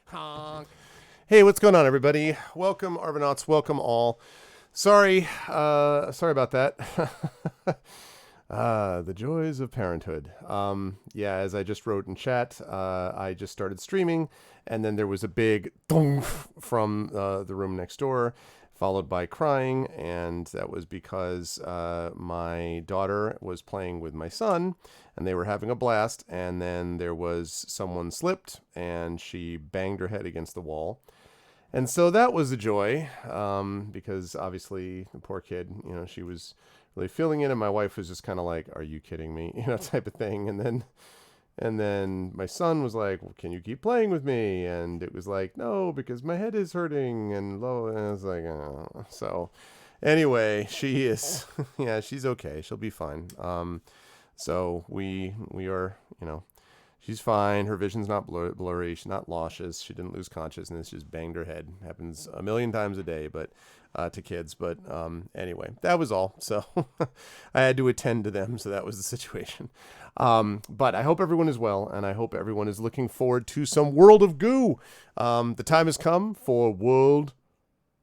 Honk. Hey, what's going on, everybody? Welcome, Arvanauts. Welcome all. Sorry about that. The joys of parenthood. Yeah, as I just wrote in chat, I just started streaming, and then there was a big thunk from the room next door, followed by crying, and that was because my daughter was playing with my son, and they were having a blast, and then there was someone slipped, and she banged her head against the wall. And so that was a joy, because obviously the poor kid, she was really feeling it, and my wife was just kind of like, "Are you kidding me?" Type of thing. And then my son was like, well, "Can you keep playing with me?" And it was like, "No, because my head is hurting." And low, and I was like, "Oh." So anyway, she is, yeah, she's okay. She'll be fine. So we are, she's fine. Her vision's not blurry. She's not nauseous. She didn't lose consciousness. Just banged her head. Happens a million times a day, but to kids. But anyway, that was all. So I had to attend to them. So that was the situation. But I hope everyone is well, and I hope everyone is looking forward to some World of Goo. The time has come for World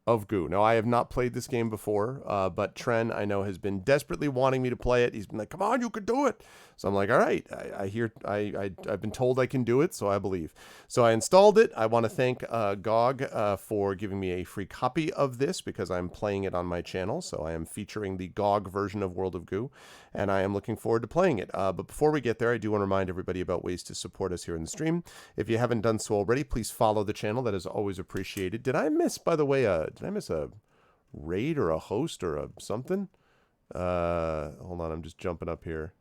of Goo. Now, I have not played this game before, but Tren, I know, has been desperately wanting me to play it. He's been like, "Come on, you can do it." So I'm like, "All right, I've been told I can do it, so I believe." So I installed it. I want to thank GOG for giving me a free copy of this because I'm playing it on my channel. So I am featuring the GOG version of World of Goo, and I am looking forward to playing it. But before we get there, I do want to remind everybody about ways to support us here in the stream. If you haven't done so already, please follow the channel. That is always appreciated. Did I miss, by the way, did I miss a raid or a host or a something? Hold on, I'm just jumping up here.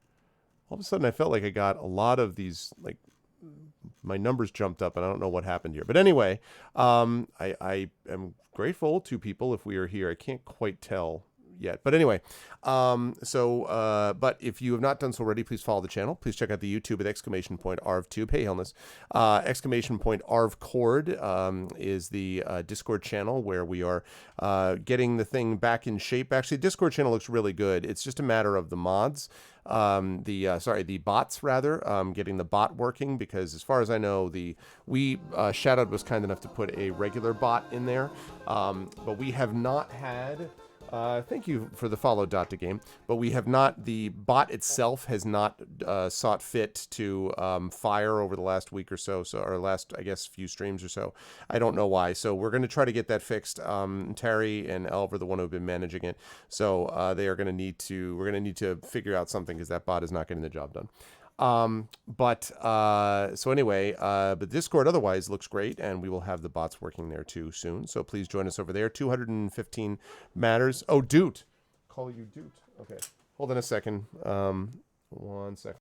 All of a sudden, I felt like I got a lot of these, like, my numbers jumped up, and I don't know what happened here. But anyway, I am grateful to people if we are here. I can't quite tell yet. But anyway, but if you have not done so already, please follow the channel. Please check out the YouTube at !arvtube. Hey, Hellness. !arvcord is the Discord channel where we are getting the thing back in shape. Actually, the Discord channel looks really good. It's just a matter of the mods. The bots rather, getting the bot working, because as far as I know, Shadowed was kind enough to put a regular bot in there, but we have not had. Thank you for the follow, Dot Game. But we have not, the bot itself has not sought fit to fire over the last week or so, or last, I guess, few streams or so. I don't know why. So we're going to try to get that fixed. Terry and Elv are the one who have been managing it. So we're going to need to figure out something, because that bot is not getting the job done. So anyway, but Discord otherwise looks great, and we will have the bots working there too soon. So please join us over there. 215 matters. Oh, Doot. Call you Doot. Okay. Hold on a second. 1 second.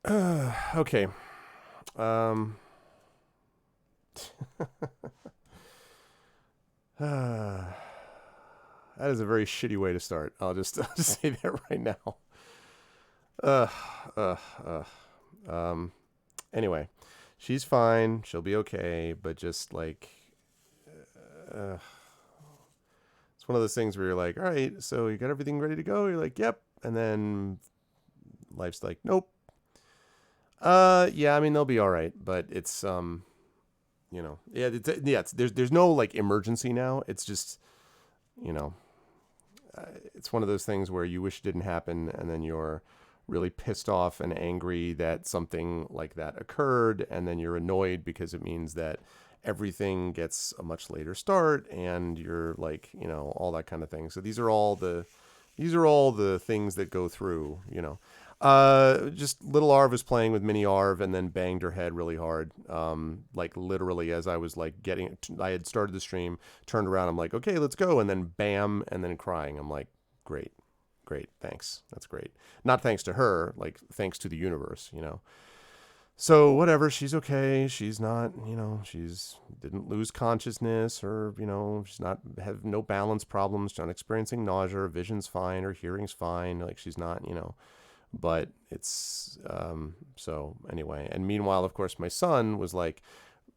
Okay. Um, that is a very shitty way to start. I'll just say that right now. Uh, uh, uh. Um. Anyway, she's fine. She'll be okay. But just like, uh, it's one of those things where you're like, all right, so you got everything ready to go. You're like, yep. And then life's like, nope. Yeah. I mean, they'll be all right. But it's yeah. There's no like emergency now. It's just you know, it's one of those things where you wish it didn't happen, and then you're really pissed off and angry that something like that occurred, and then you're annoyed because it means that everything gets a much later start, and you're like, all that kind of thing. So these are all the things that go through, just little Arv was playing with mini Arv and then banged her head really hard. Like literally as I was like I had started the stream, turned around, I'm like, okay, let's go. And then bam, and then crying. I'm like, great, great. Thanks. That's great. Not thanks to her, like thanks to the universe. So whatever, she's okay. She's not, she's didn't lose consciousness or, she's not have no balance problems. She's not experiencing nausea. Her vision's fine. Her hearing's fine. Like she's not. But it's so anyway. And meanwhile, of course, my son was like,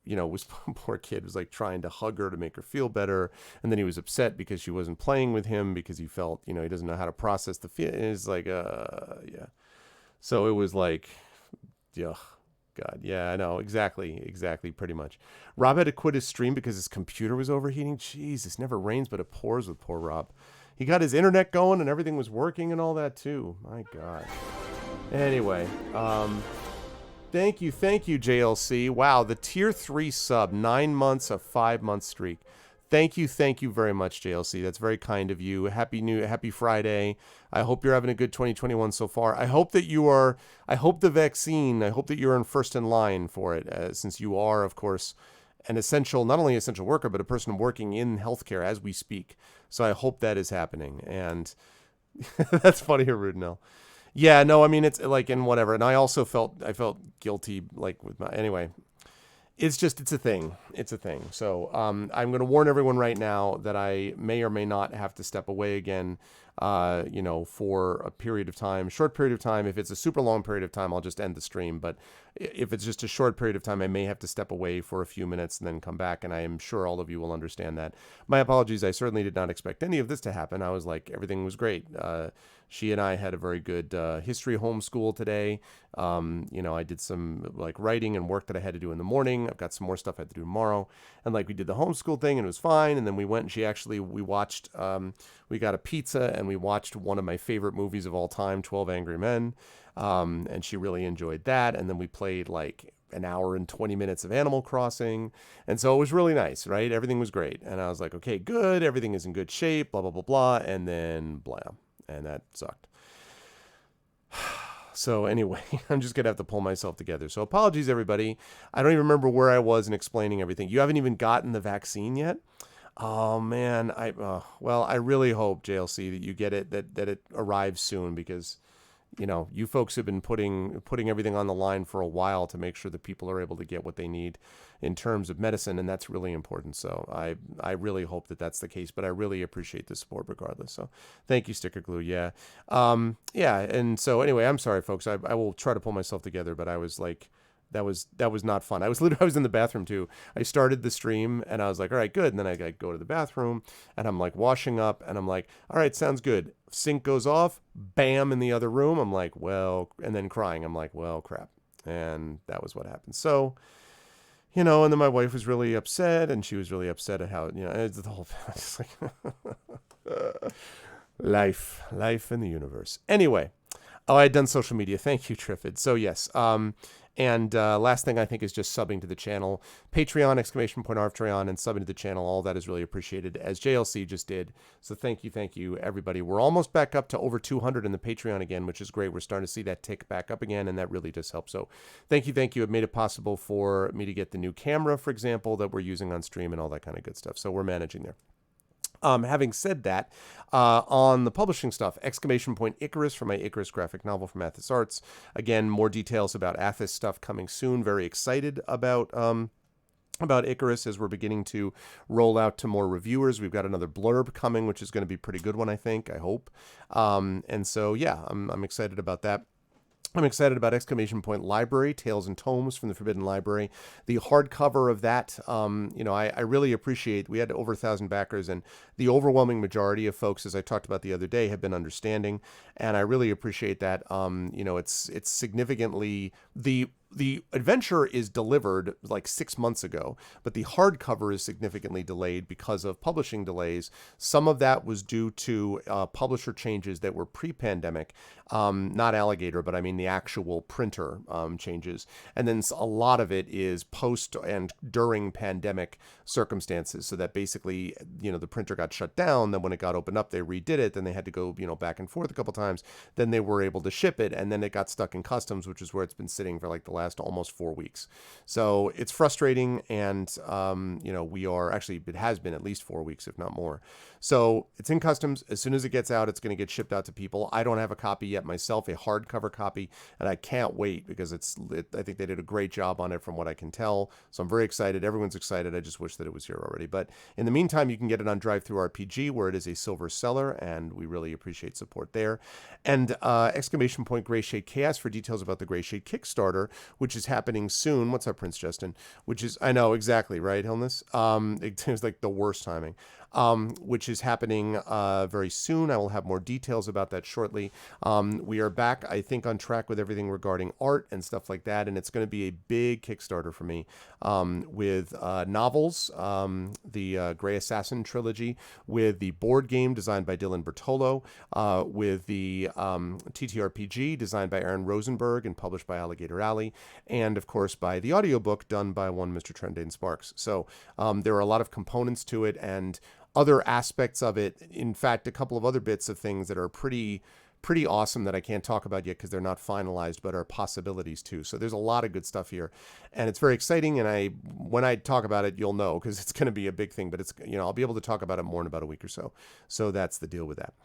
was poor kid was like trying to hug her to make her feel better, and then he was upset because she wasn't playing with him because he felt he doesn't know how to process the feel. It's like yeah. So it was like, yeah. God, yeah, I know. Exactly, pretty much. Rob had to quit his stream because his computer was overheating. Jeez, it never rains, but it pours with poor Rob. He got his internet going and everything was working and all that too. My God. Anyway, thank you, JLC. Wow, the tier 3 sub, 9 months, a 5-month streak. Thank you very much, JLC. That's very kind of you. Happy Friday. I hope you're having a good 2021 so far. I hope that the vaccine, I hope that you're first in line for it, since you are, of course, an essential, not only essential worker, but a person working in healthcare as we speak. So I hope that is happening. And that's funny, Rudnell. Yeah, no, I mean, it's like, and whatever. And I felt guilty, like with anyway, it's a thing. It's a thing. So I'm going to warn everyone right now that I may or may not have to step away again, for a period of time, short period of time. If it's a super long period of time, I'll just end the stream. But if it's just a short period of time, I may have to step away for a few minutes and then come back. And I am sure all of you will understand that. My apologies. I certainly did not expect any of this to happen. I was like, everything was great. She and I had a very good history homeschool today. I did some like writing and work that I had to do in the morning. I've got some more stuff I have to do tomorrow. And like we did the homeschool thing and it was fine. And then we went and we watched, we got a pizza and we watched one of my favorite movies of all time, 12 Angry Men. And she really enjoyed that. And then we played like an hour and 20 minutes of Animal Crossing. And so it was really nice, right? Everything was great. And I was like, okay, good. Everything is in good shape, blah, blah, blah, blah. And then blam. And that sucked. So anyway, I'm just going to have to pull myself together. So apologies, everybody. I don't even remember where I was in explaining everything. You haven't even gotten the vaccine yet? Oh, man. I really hope, JLC, that you get it, that it arrives soon because, you folks have been putting everything on the line for a while to make sure that people are able to get what they need in terms of medicine, and that's really important. So I really hope that that's the case, but I really appreciate the support regardless. So thank you, Sticker Glue. Yeah. Yeah. And so anyway, I'm sorry, folks. I will try to pull myself together, but I was like, that was not fun. I was in the bathroom too. I started the stream and I was like, all right, good. And then I go to the bathroom and I'm like washing up and I'm like, all right, sounds good. Sink goes off, bam, in the other room. I'm like, well, and then crying. I'm like, well, crap. And that was what happened. So, and then my wife was really upset and she was really upset at how, it's the whole, it's like, life in the universe. Anyway. Oh, I had done social media. Thank you, Triffid. So yes. And last thing I think is just subbing to the channel. Patreon, ! Arvtreon, and subbing to the channel. All that is really appreciated, as JLC just did. So thank you, everybody. We're almost back up to over 200 in the Patreon again, which is great. We're starting to see that tick back up again, and that really does help. So thank you. It made it possible for me to get the new camera, for example, that we're using on stream and all that kind of good stuff. So we're managing there. Having said that, on the publishing stuff, exclamation point Icarus for my Icarus graphic novel from Athos Arts. Again, more details about Athos stuff coming soon. Very excited about Icarus as we're beginning to roll out to more reviewers. We've got another blurb coming, which is going to be a pretty good one, I think, I hope. And so, yeah, I'm excited about that. I'm excited about exclamation point library, Tales and Tomes from the Forbidden Library. The hardcover of that, I really appreciate. We had over 1,000 backers, and the overwhelming majority of folks, as I talked about the other day, have been understanding, and I really appreciate that. It's significantly the adventure is delivered like 6 months ago, but the hardcover is significantly delayed because of publishing delays. Some of that was due to publisher changes that were pre-pandemic, not Alligator, but I mean the actual printer changes. And then a lot of it is post and during pandemic circumstances. So that basically, the printer got shut down. Then when it got opened up, they redid it. Then they had to go, back and forth a couple times. Then they were able to ship it. And then it got stuck in customs, which is where it's been sitting for like the last almost 4 weeks. So it's frustrating. And, it has been at least 4 weeks, if not more. So it's in customs. As soon as it gets out, it's going to get shipped out to people. I don't have a copy yet myself, a hardcover copy, and I can't wait because I think they did a great job on it from what I can tell. So I'm very excited. Everyone's excited. I just wish that it was here already. But in the meantime, you can get it on DriveThruRPG, where it is a silver seller, and we really appreciate support there. And exclamation point Gray Shade Chaos for details about the Gray Shade Kickstarter, which is happening soon. What's up, Prince Justin? Which is, I know, exactly, right, Hillness? It was like the worst timing. Which is happening very soon. I will have more details about that shortly. We are back, I think, on track with everything regarding art and stuff like that, and it's going to be a big Kickstarter for me with novels, the Gray Assassin trilogy, with the board game designed by Dylan Bertolo, with the TTRPG designed by Aaron Rosenberg and published by Alligator Alley, and, of course, by the audiobook done by one Mr. Trendane Sparks. So there are a lot of components to it, and other aspects of it. In fact, a couple of other bits of things that are pretty awesome that I can't talk about yet because they're not finalized, but are possibilities too. So there's a lot of good stuff here, and it's very exciting. And when I talk about it, you'll know because it's going to be a big thing. But it's I'll be able to talk about it more in about a week or so. So that's the deal with that.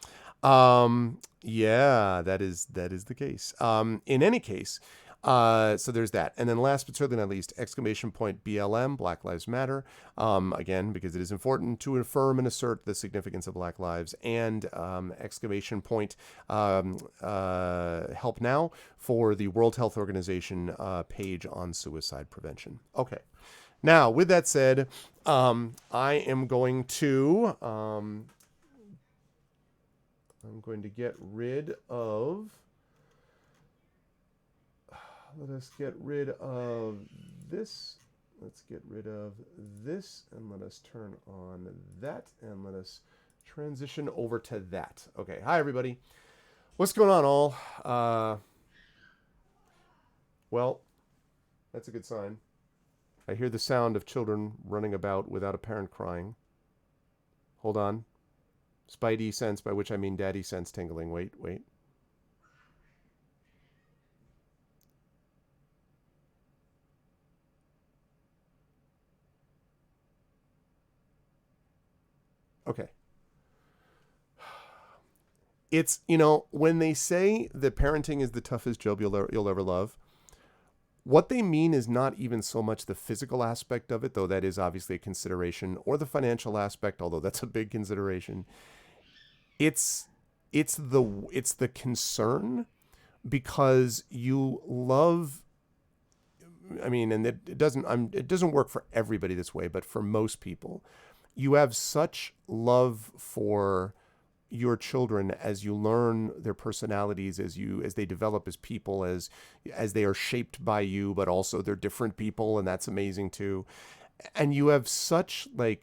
Yeah, that is the case. In any case. So there's that. And then last but certainly not least, exclamation point BLM, Black Lives Matter. Again, because it is important to affirm and assert the significance of Black lives, and exclamation point help now for the World Health Organization page on suicide prevention. Okay. Now, with that said, I am going to get rid of. Let us get rid of this. Let's get rid of this, and let us turn on that, and let us transition over to that. Okay, hi everybody. What's going on, all? Well, that's a good sign. I hear the sound of children running about without a parent crying. Hold on. Spidey sense, by which I mean daddy sense tingling. Wait. Okay. It's, when they say that parenting is the toughest job you'll ever love, what they mean is not even so much the physical aspect of it, though that is obviously a consideration, or the financial aspect, although that's a big consideration. It's the concern, because you love, I mean, and it doesn't work for everybody this way, but for most people, you have such love for your children as you learn their personalities, as they develop as people, as they are shaped by you, but also they're different people, and that's amazing too. And you have such the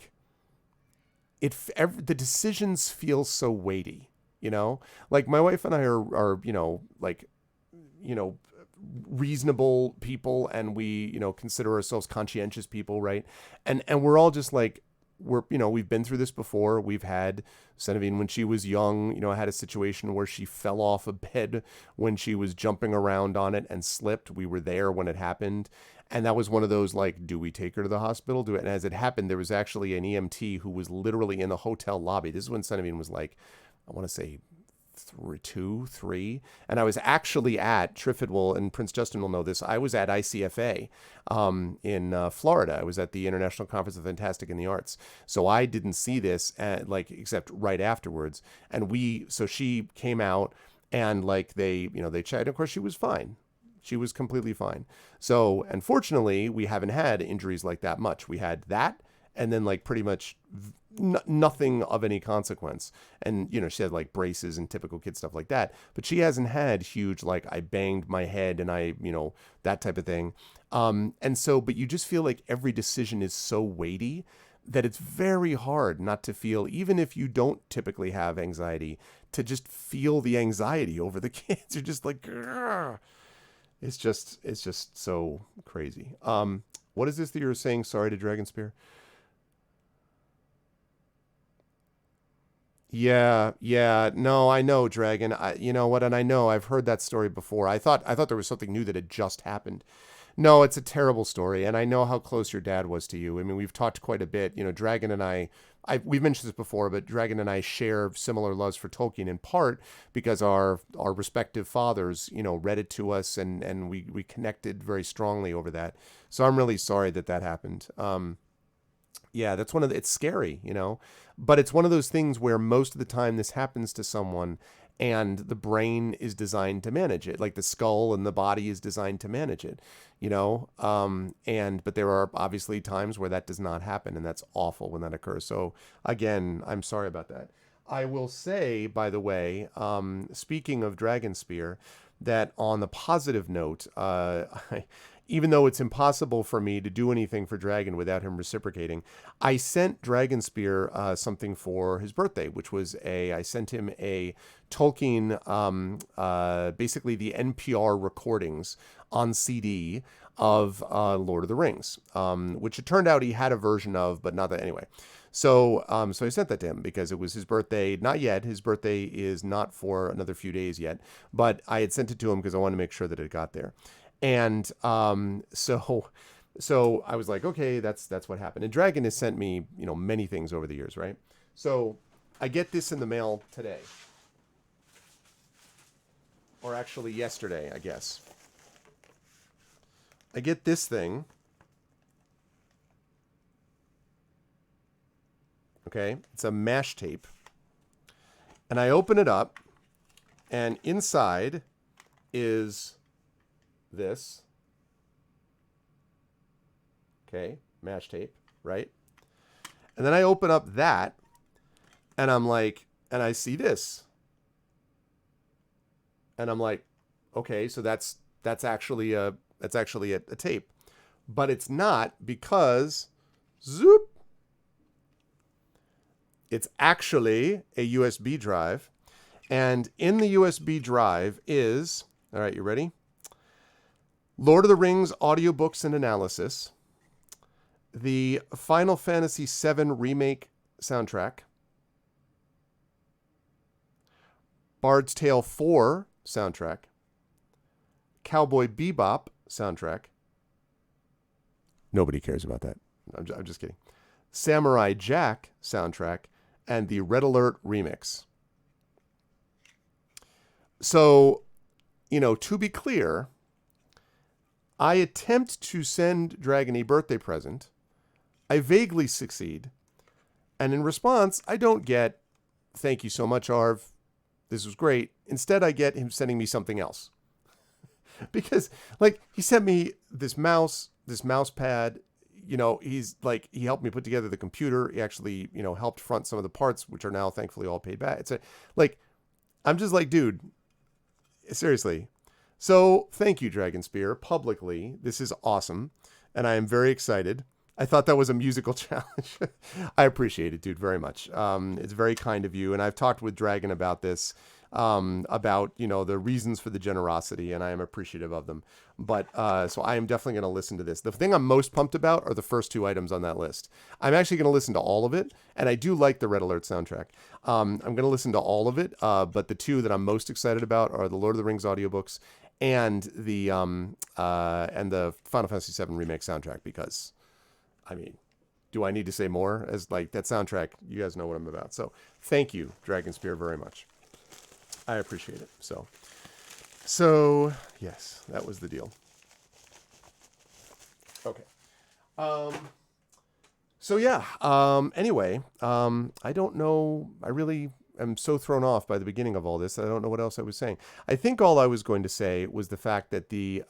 decisions feel so weighty, like my wife and I are reasonable people, and we consider ourselves conscientious people, right? And we're all just like, we've been through this before. We've had Genevieve when she was young, had a situation where she fell off a bed when she was jumping around on it and slipped. We were there when it happened. And that was one of those like, do we take her to the hospital? Do it. And as it happened, there was actually an EMT who was literally in the hotel lobby. This is when Sunnybeam was like, I want to say two, three, and I was actually at Triffid will and Prince Justin will know this. I was at ICFA in Florida. I was at the International Conference of Fantastic in the Arts, so I didn't see this like except right afterwards. And so she came out and like they chatted. Of course, she was fine. She was completely fine. So, unfortunately, we haven't had injuries like that much. We had that, and then like pretty much nothing of any consequence. And, she had like braces and typical kid stuff like that. But she hasn't had huge, like I banged my head and that type of thing. And so, but you just feel like every decision is so weighty that it's very hard not to feel, even if you don't typically have anxiety, to just feel the anxiety over the kids. You're just like, grr. It's just so crazy. What is this that you're saying? Sorry to Dragon Spear. Yeah. No, I know, Dragon. You know what? And I know I've heard that story before. I thought there was something new that had just happened. No, it's a terrible story, and I know how close your dad was to you. I mean, we've talked quite a bit. Dragon and we've mentioned this before, but Dragon and I share similar loves for Tolkien in part because our respective fathers, read it to us, and we connected very strongly over that. So I'm really sorry that happened. Yeah, that's it's scary, but it's one of those things where most of the time this happens to someone and the brain is designed to manage it. Like the skull and the body is designed to manage it, but there are obviously times where that does not happen, and that's awful when that occurs. So again, I'm sorry about that. I will say, by the way, speaking of Dragon Spear, that on the positive note, even though it's impossible for me to do anything for Dragon without him reciprocating, I sent Dragon Spear something for his birthday, which was I sent him a Tolkien, basically the NPR recordings on CD of Lord of the Rings, which it turned out he had a version of, but not that anyway. So I sent that to him because it was his birthday. Not yet. His birthday is not for another few days yet, but I had sent it to him because I wanted to make sure that it got there. And so I was like, okay, that's what happened. And Dragon has sent me, many things over the years, right? So I get this in the mail today. Or actually yesterday, I guess. I get this thing. Okay, it's a mash tape. And I open it up, and inside is this. Okay, mash tape, right? And then I open up that, and I'm like, and I see this. And I'm like, okay, so that's actually a tape. But it's not, because zoop, it's actually a USB drive. And in the USB drive is, all right, you ready? Lord of the Rings audiobooks and analysis, the Final Fantasy VII Remake soundtrack, Bard's Tale 4 soundtrack, Cowboy Bebop soundtrack. Nobody cares about that. I'm just kidding. Samurai Jack soundtrack, and the Red Alert remix. So, to be clear, I attempt to send Dragon a birthday present. I vaguely succeed. And in response, I don't get, thank you so much, Arv. This was great. Instead, I get him sending me something else. Because, he sent me this mouse pad. He's he helped me put together the computer. He actually, helped front some of the parts, which are now thankfully all paid back. It's I'm just like, dude, seriously. So thank you, Dragon Spear, publicly. This is awesome. And I am very excited. I thought that was a musical challenge. I appreciate it, dude, very much. It's very kind of you. And I've talked with Dragon about this. about, you know, the reasons for the generosity, and I am appreciative of them. But so I am definitely going to listen to this. The thing I'm most pumped about are the first two items on that list. I'm actually going to listen to all of it, and I do like the Red Alert soundtrack. I'm going to listen to all of it, but the two that I'm most excited about are the Lord of the Rings audiobooks and the Final Fantasy VII Remake soundtrack, because, I mean, do I need to say more? As like that soundtrack, you guys know what I'm about. So thank you, Dragonspear, very much. I appreciate it. So yes, that was the deal. Okay. So yeah. Anyway, I don't know. I really am so thrown off by the beginning of all this. I don't know what else I was saying. I think all I was going to say was the fact that the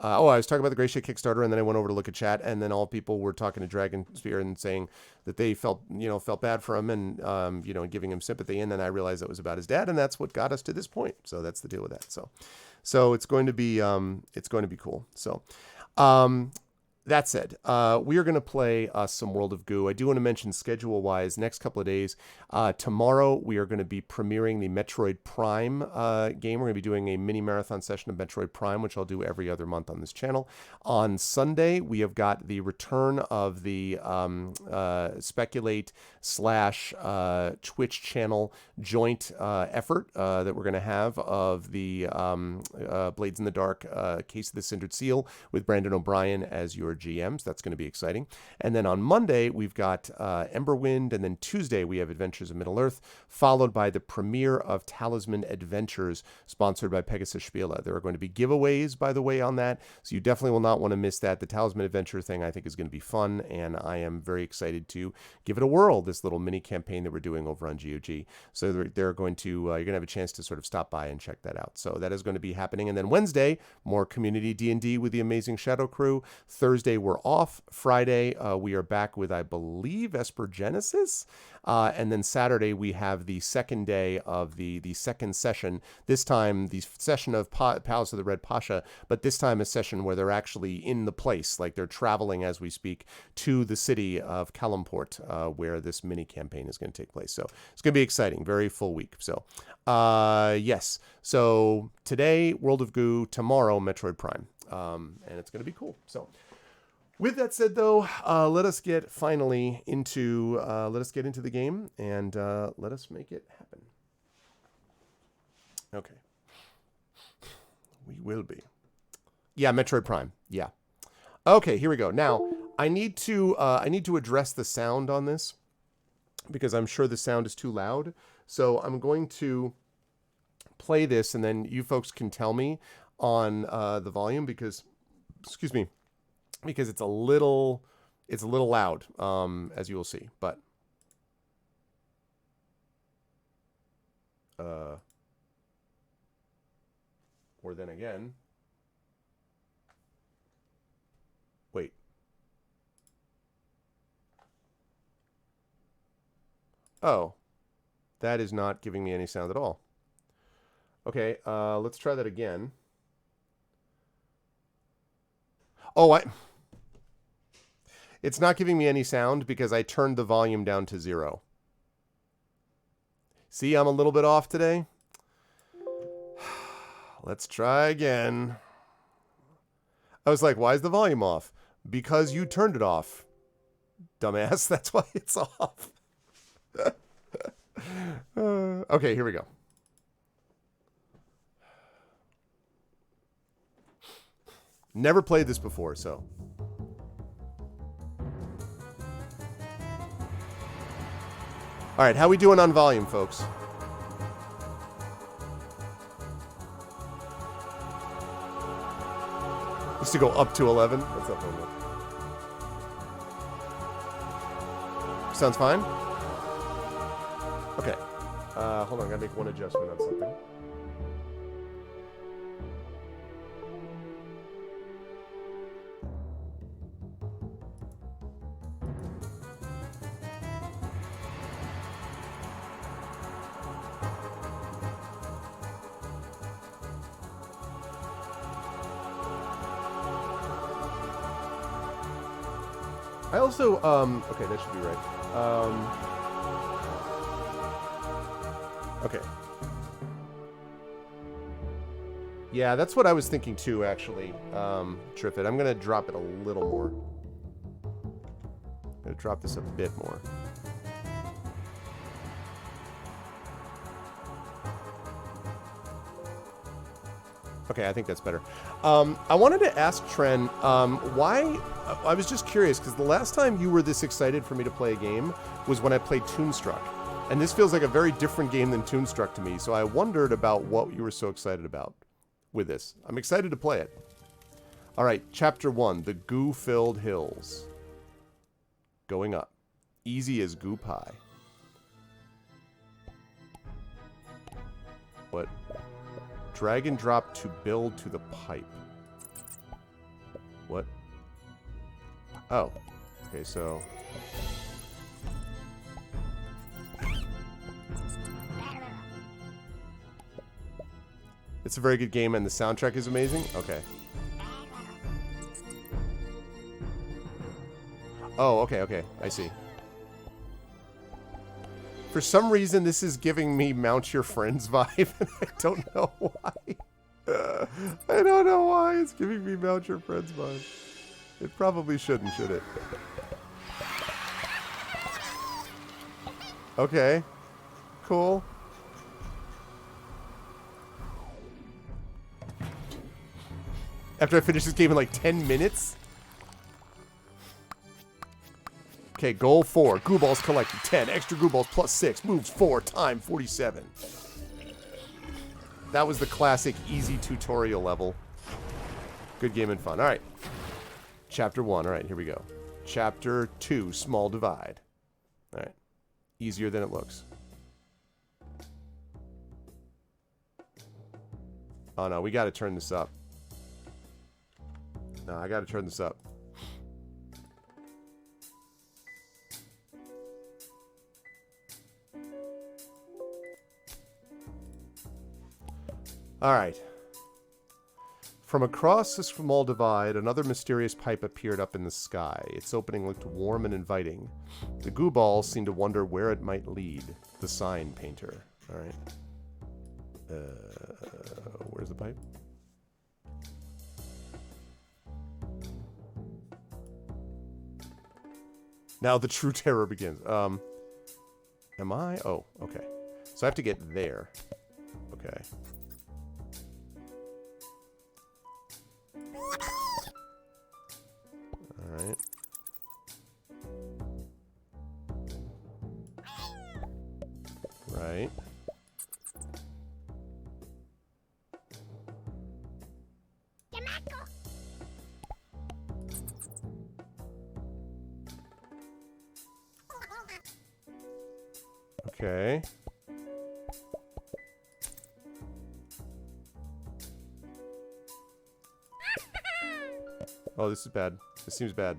I was talking about the Great Shit Kickstarter, and then I went over to look at chat, and then all people were talking to Dragonspear and saying that they felt bad for him, and giving him sympathy, and then I realized it was about his dad, and that's what got us to this point. So that's the deal with that. So it's going to be cool. So that said, we are going to play some World of Goo. I do want to mention schedule-wise, next couple of days. Tomorrow, we are going to be premiering the Metroid Prime game. We're going to be doing a mini marathon session of Metroid Prime, which I'll do every other month on this channel. On Sunday, we have got the return of the Speculate / Twitch channel joint effort that we're going to have of the Blades in the Dark Case of the Cindered Seal with Brandon O'Brien as your GMs. That's going to be exciting. And then on Monday, we've got Emberwind, and then Tuesday, we have Adventures of Middle-earth, followed by the premiere of Talisman Adventures, sponsored by Pegasus Spiele. There are going to be giveaways, by the way, on that, so you definitely will not want to miss that. The Talisman Adventure thing, I think, is going to be fun, and I am very excited to give it a whirl, this little mini campaign that we're doing over on GOG. So they're going to, you're going to have a chance to sort of stop by and check that out. So that is going to be happening. And then Wednesday, more community D&D with the amazing Shadow Crew. Thursday, we're off. Friday, we are back with, I believe, Esper Genesis. And then Saturday, we have the second day of the second session. This time, the session of Palace of the Red Pasha, but this time a session where they're actually in the place, like they're traveling as we speak to the city of Kalamport, where this mini campaign is going to take place. So it's going to be exciting. Very full week. So, yes. So today, World of Goo. Tomorrow, Metroid Prime. And it's going to be cool. So, with that said, though, let us get into the game, and let us make it happen. Okay. We will be. Yeah, Metroid Prime. Yeah. Okay, here we go. Now, I need to address the sound on this, because I'm sure the sound is too loud. So I'm going to play this, and then you folks can tell me on the volume, because, excuse me, because it's a little loud, as you will see, but or then again, wait, oh, that is not giving me any sound at all. Okay, let's try that again. Oh, it's not giving me any sound because I turned the volume down to 0. See, I'm a little bit off today. Let's try again. I was like, why is the volume off? Because you turned it off, dumbass. That's why it's off. Okay, here we go. Never played this before, so. All right, how we doing on volume, folks? Used to go up to 11. What's up, Homo? Sounds fine? Okay. Hold on, I gotta make one adjustment on something. I also, okay, that should be right. Okay. Yeah, that's what I was thinking too, actually. Triffid. I'm gonna drop it a little more. I'm gonna drop this a bit more. Okay, I think that's better. I wanted to ask Tren, why... I was just curious, because the last time you were this excited for me to play a game was when I played Toonstruck. And this feels like a very different game than Toonstruck to me, so I wondered about what you were so excited about with this. I'm excited to play it. Alright, Chapter 1, The Goo-Filled Hills. Going up. Easy as goo pie. What? Drag and drop to build to the pipe. What? Oh. Okay, so... It's a very good game and the soundtrack is amazing? Okay. Oh, okay. I see. For some reason, this is giving me Mount Your Friends vibe, and I don't know why. I don't know why it's giving me Mount Your Friends vibe. It probably shouldn't, should it? Okay. Cool. After I finish this game in like 10 minutes? Okay, goal 4. Goo balls collected. 10. Extra goo balls plus 6. Moves 4. Time 47. That was the classic easy tutorial level. Good game and fun. Alright. Chapter 1. Alright, here we go. Chapter 2. Small divide. Alright. Easier than it looks. Oh no, we gotta turn this up. No, I gotta turn this up. Alright. From across this small divide, another mysterious pipe appeared up in the sky. Its opening looked warm and inviting. The goo balls seemed to wonder where it might lead. The sign painter. Alright. Where's the pipe? Now the true terror begins. Am I? Oh, okay. So I have to get there. Okay. Alright. Right. Okay. Oh, this is bad. This seems bad.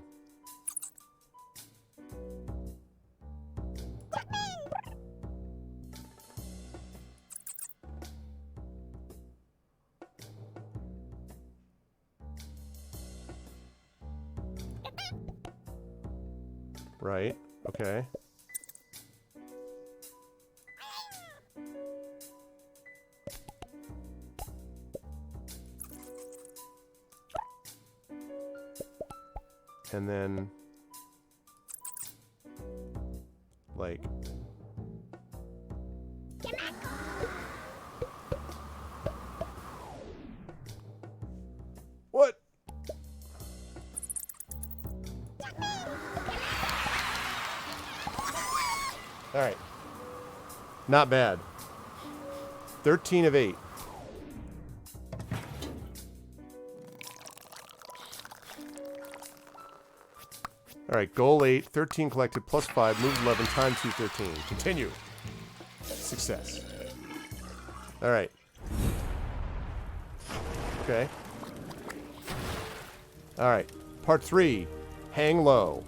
Right. Okay. And then, like, what? All right, not bad. 13 of 8. Alright, goal 8, 13 collected, plus 5, move 11, time 2, 13. Continue. Success. Alright. Okay. Alright, part 3. Hang low.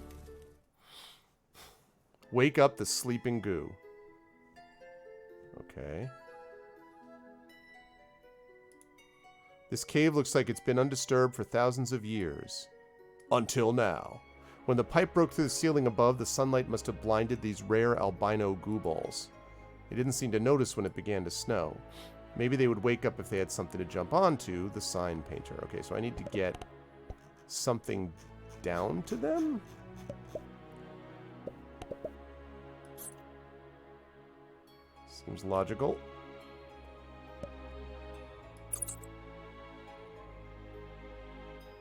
Wake up the sleeping goo. Okay. This cave looks like it's been undisturbed for thousands of years. Until now. When the pipe broke through the ceiling above, the sunlight must have blinded these rare albino goo balls. They didn't seem to notice when it began to snow. Maybe they would wake up if they had something to jump onto, the sign painter. Okay, so I need to get something down to them? Seems logical.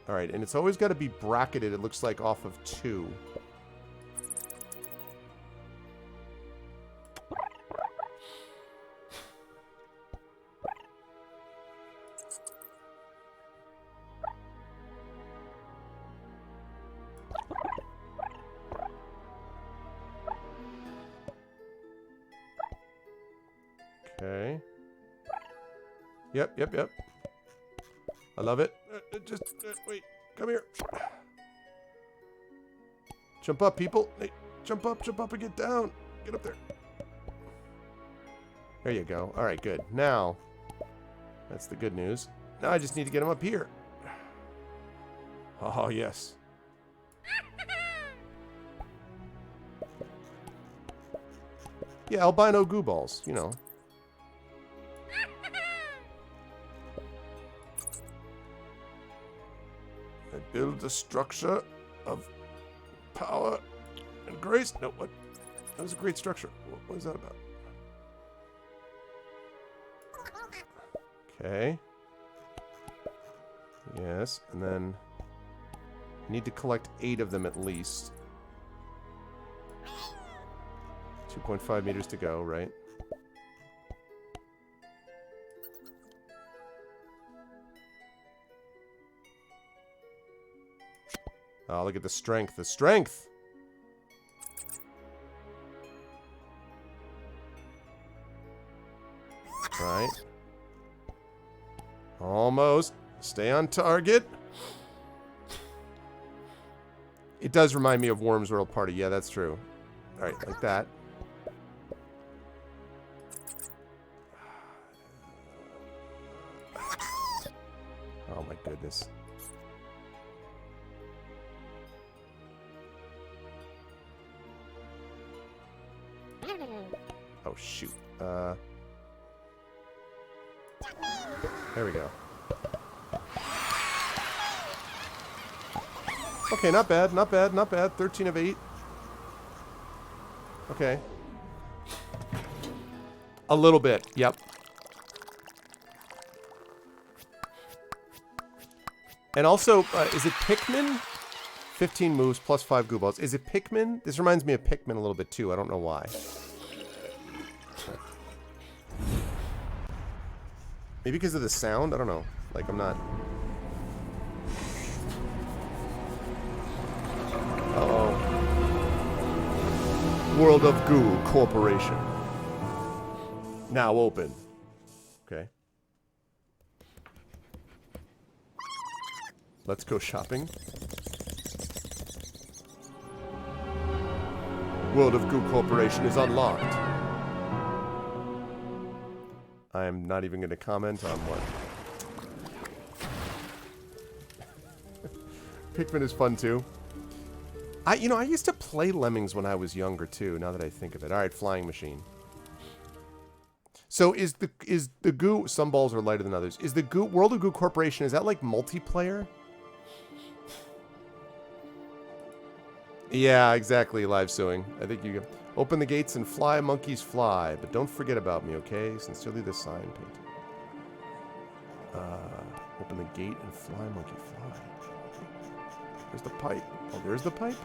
Alright, and it's always got to be bracketed, it looks like, off of 2. Okay. Yep. I love it. Wait. Come here. Jump up, people. Hey, jump up and get down. Get up there. There you go. All right, good. Now, that's the good news. Now I just need to get him up here. Oh, yes. Yeah, albino goo balls, you know. I build a structure of power and grace. No, what? That was a great structure. What is that about? Okay. Yes, and then I need to collect 8 of them at least. 2.5 meters to go, right? Oh, look at the strength. The strength! Right. Almost. Stay on target. It does remind me of Worm's World Party. Yeah, that's true. Alright, like that. Oh my goodness. Oh shoot. There we go. Okay, not bad, not bad, not bad. 13 of 8. Okay. A little bit, yep. And also, is it Pikmin? 15 moves plus 5 goo balls. Is it Pikmin? This reminds me of Pikmin a little bit too. I don't know why. Maybe because of the sound? I don't know. Like, I'm not... Uh-oh. World of Goo Corporation. Now open. Okay. Let's go shopping. World of Goo Corporation is unlocked. I'm not even going to comment on what. Pikmin is fun too. I used to play Lemmings when I was younger too. Now that I think of it, all right, flying machine. So is the Goo? Some balls are lighter than others. Is the Goo World of Goo Corporation? Is that like multiplayer? Yeah, exactly. Live suing. I think you open the gates and fly, monkeys fly. But don't forget about me, okay? Sincerely, the sign painter. Open the gate and fly, monkey fly. Where's the pipe? Oh, there's the pipe?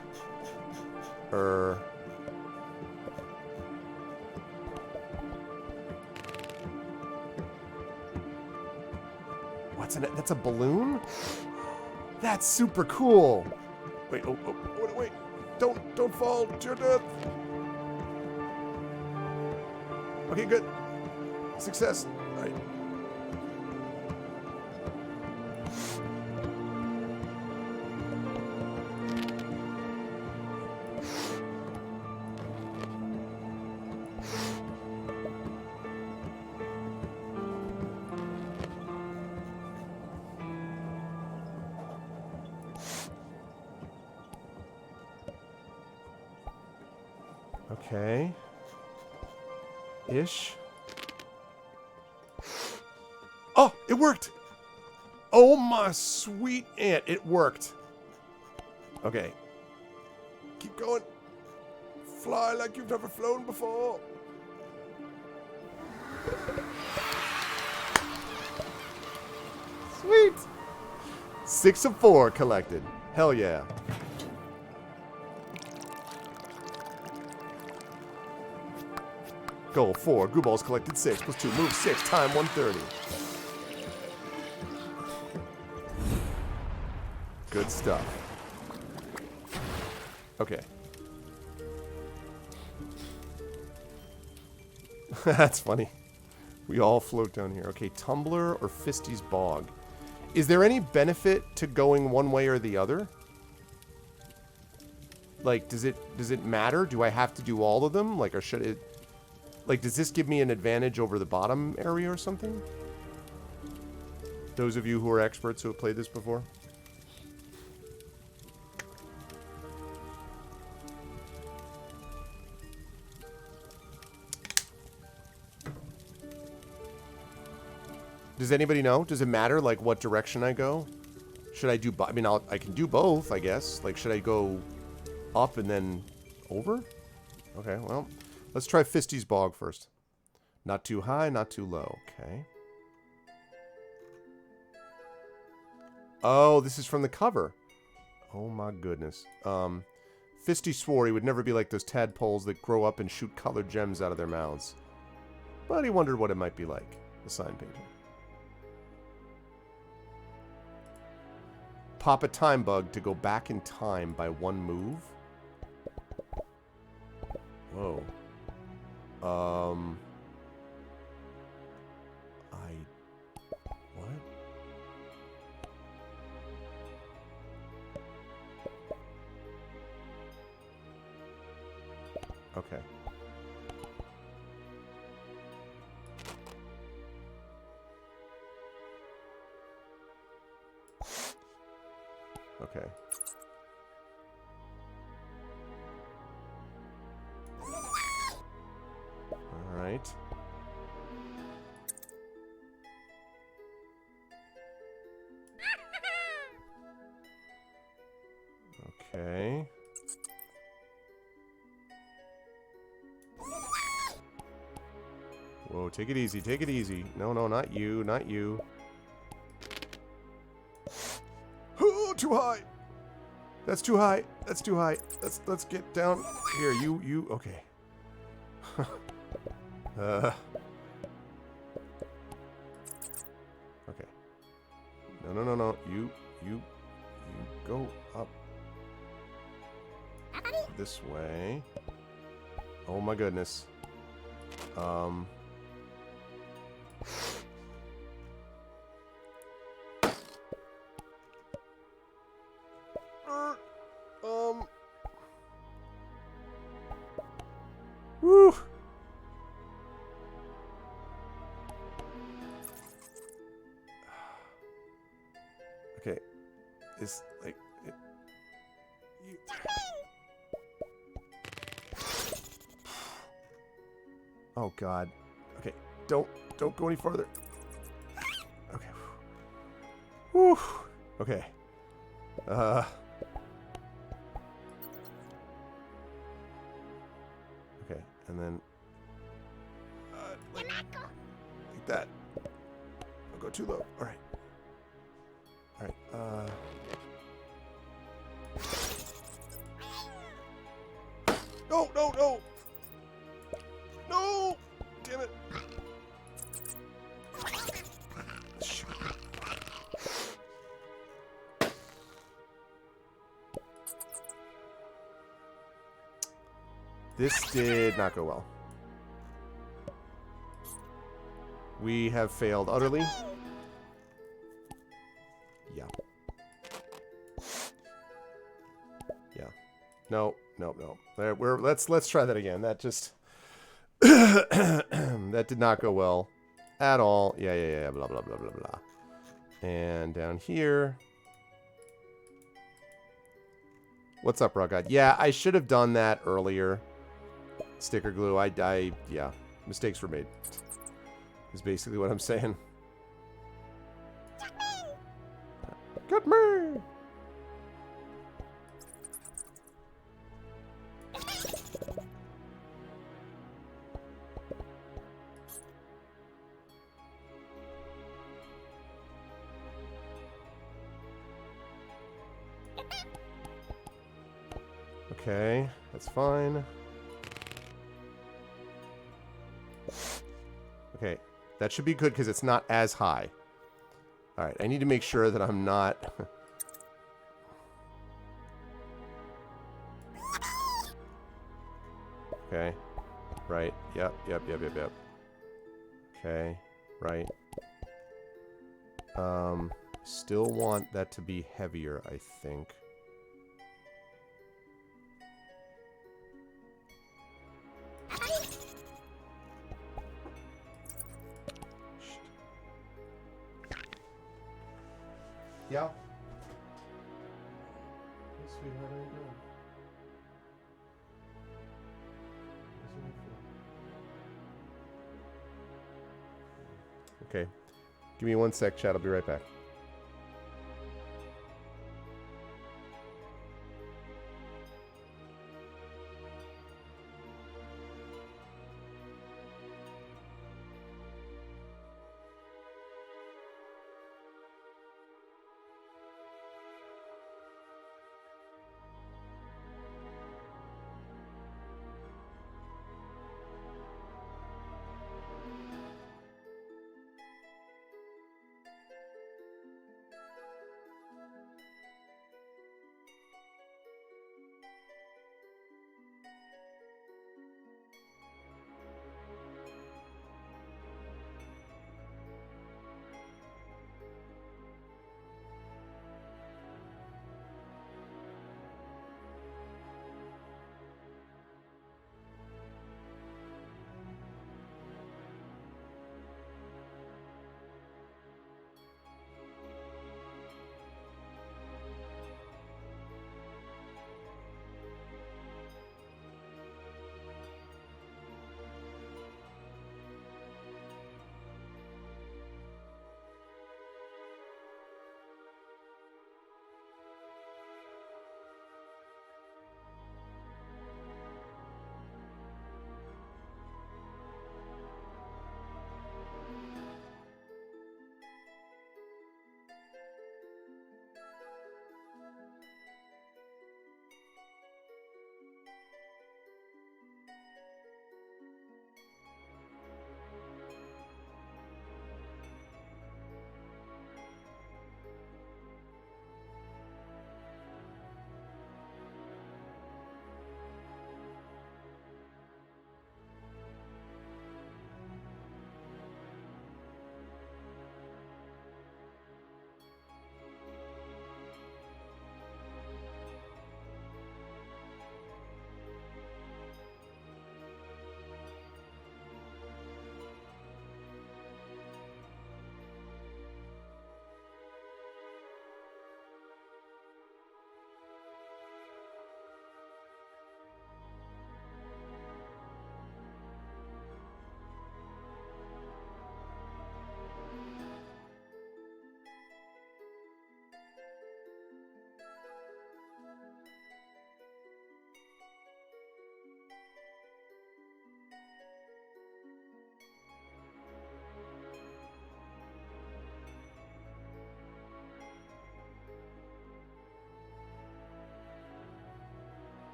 What's in it? That's a balloon? That's super cool. Wait, wait. Don't fall to your death. Okay, good. Success. All right. Okay. Ish. It worked! Oh my sweet aunt, it worked. Okay. Keep going. Fly like you've never flown before. Sweet! 6 of 4 collected. Hell yeah. Goal 4. Goo balls collected 6 plus 2. Move 6. Time 130. Good stuff. Okay. That's funny. We all float down here. Okay, Tumbler or Fisty's Bog. Is there any benefit to going one way or the other? Like, does it matter? Do I have to do all of them? Like, or should it... Like, does this give me an advantage over the bottom area or something? Those of you who are experts who have played this before? Does anybody know? Does it matter, like, what direction I go? Should I do... I mean, I can do both, I guess. Like, should I go up and then over? Okay, well, let's try Fisty's Bog first. Not too high, not too low. Okay. Oh, this is from the cover. Oh, my goodness. Fisty swore he would never be like those tadpoles that grow up and shoot colored gems out of their mouths. But he wondered what it might be like, the sign painting. Pop a time bug to go back in time by 1 move. Whoa. What? Okay. Okay. All right. Okay. Whoa, take it easy, take it easy. No, no, not you, not you. Oh, too high. That's too high. That's too high. Let's get down here. You okay. Okay. No. You go up this way. Oh my goodness. Woo. Okay. It's like it, oh God. Okay. Don't go any farther. Okay. Whew. Okay. Okay, and then like that. Don't go too low. All right. All right. No! No! Damn it! Shoot. This did not go well. We have failed utterly. Yeah. Yeah. No. Let's try that again. That just that did not go well at all. Yeah. Blah blah. And down here. What's up, Ruggot? Yeah, I should have done that earlier. Sticker glue. Yeah. Mistakes were made. Is basically what I'm saying. Get me! Okay, that's fine. Okay, that should be good because it's not as high. Alright, I need to make sure that I'm not... Okay, right, yep. Okay, right. Still want that to be heavier, I think. Yeah. Hey, sweetheart, how you doing? Okay. Give me 1 sec, chat. I'll be right back.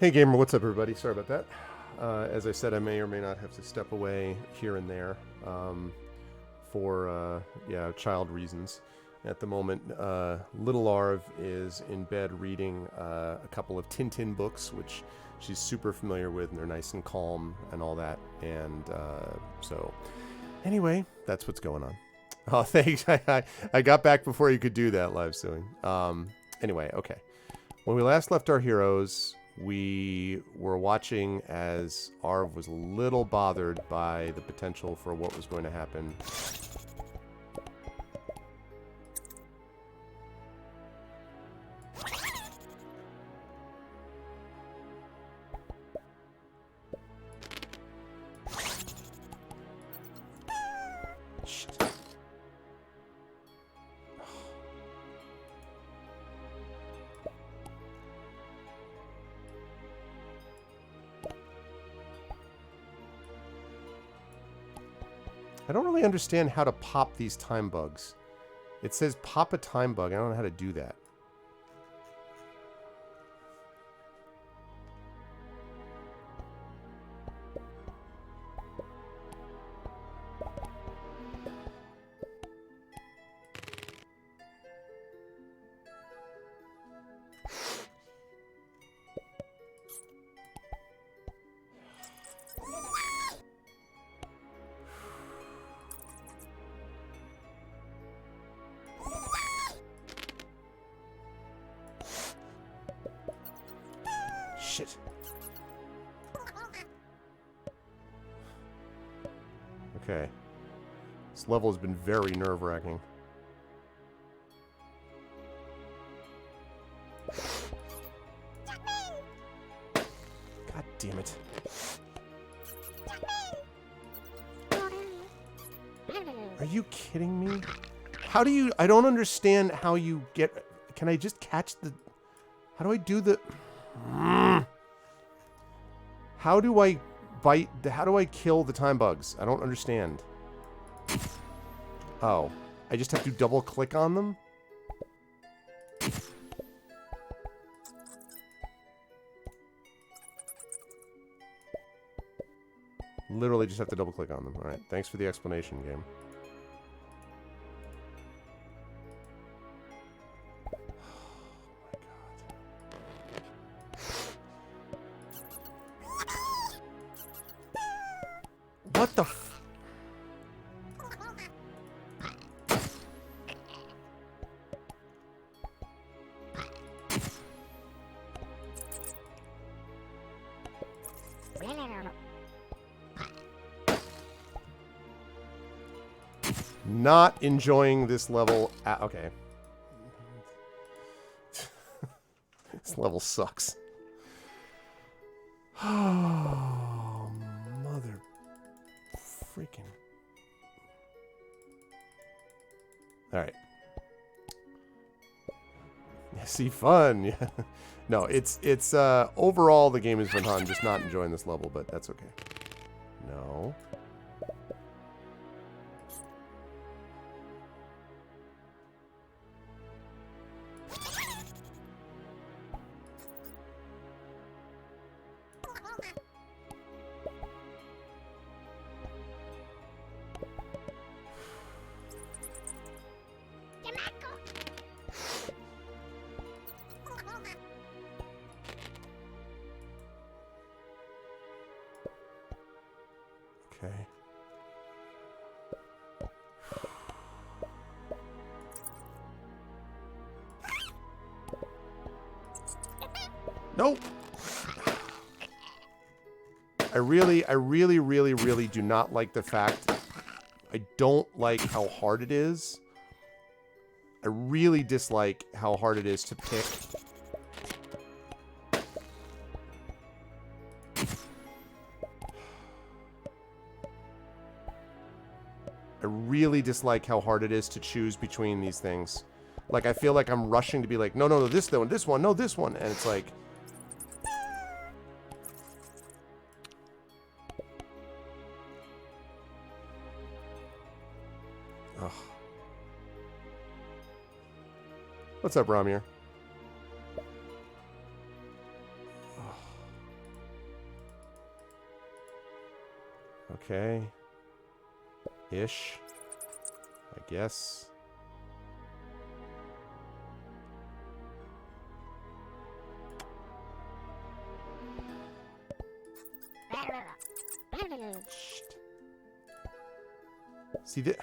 Hey gamer, what's up everybody? Sorry about that. As I said, I may or may not have to step away here and there for child reasons. At the moment, little Arv is in bed reading a couple of Tintin books, which she's super familiar with, and they're nice and calm and all that. And so, anyway, that's what's going on. Oh, thanks. I got back before you could do that live suing. Anyway, okay. When we last left our heroes, we were watching as Arv was a little bothered by the potential for what was going to happen. I don't really understand how to pop these time bugs. It says pop a time bug. I don't know how to do that. Shit. Okay. This level has been very nerve-wracking. God damn it. Are you kidding me? How do you... I don't understand how you get... Can I just catch the... How do I do the... How do I bite... How do I kill the time bugs? I don't understand. Oh. I just have to double click on them? Literally just have to double click on them. Alright, thanks for the explanation, game. What the f... Not enjoying this level at... Okay. This level sucks. Oh, mother... freaking... Alright. Yeah, see, fun. Yeah. No, it's overall the game has been fun. I'm just not enjoying this level, but that's okay. No. Okay. Nope. I really do not like the fact... I don't like how hard it is. I really dislike how hard it is to pick. I really dislike how hard it is to choose between these things. Like, I feel like I'm rushing to be like, no, this one, no, this one. And it's like... Ugh. What's up, Ramir? Okay. Ish. I guess. Shit. See that?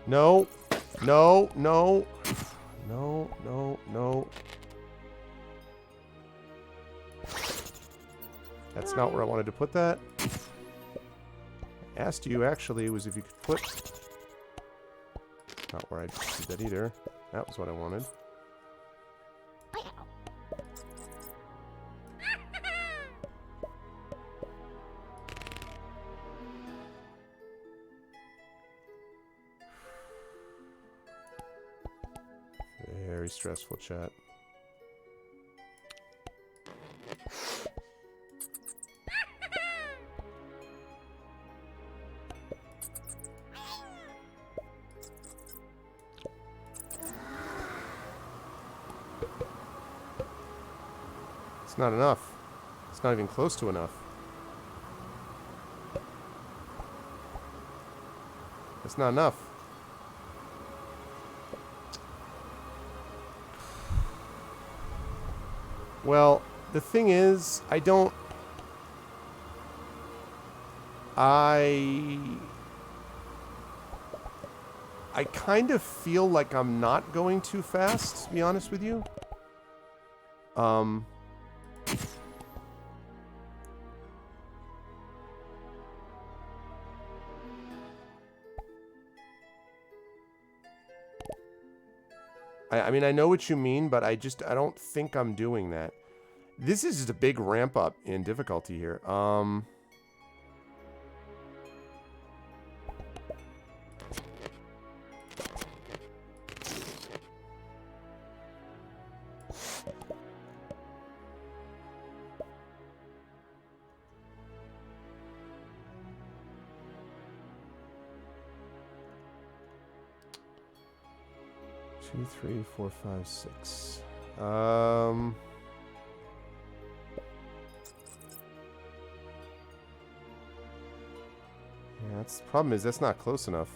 No. No, no. No, no, no. That's not where I wanted to put that. I asked you, actually, was if you could put... Not where I did that either. That was what I wanted. Very stressful, chat. It's not enough. It's not even close to enough. It's not enough. Well, the thing is, I kind of feel like I'm not going too fast, to be honest with you. I mean, I know what you mean, but I don't think I'm doing that. This is just a big ramp up in difficulty here. 2, 3, 4, 5, 6. Yeah, that's the problem is that's not close enough.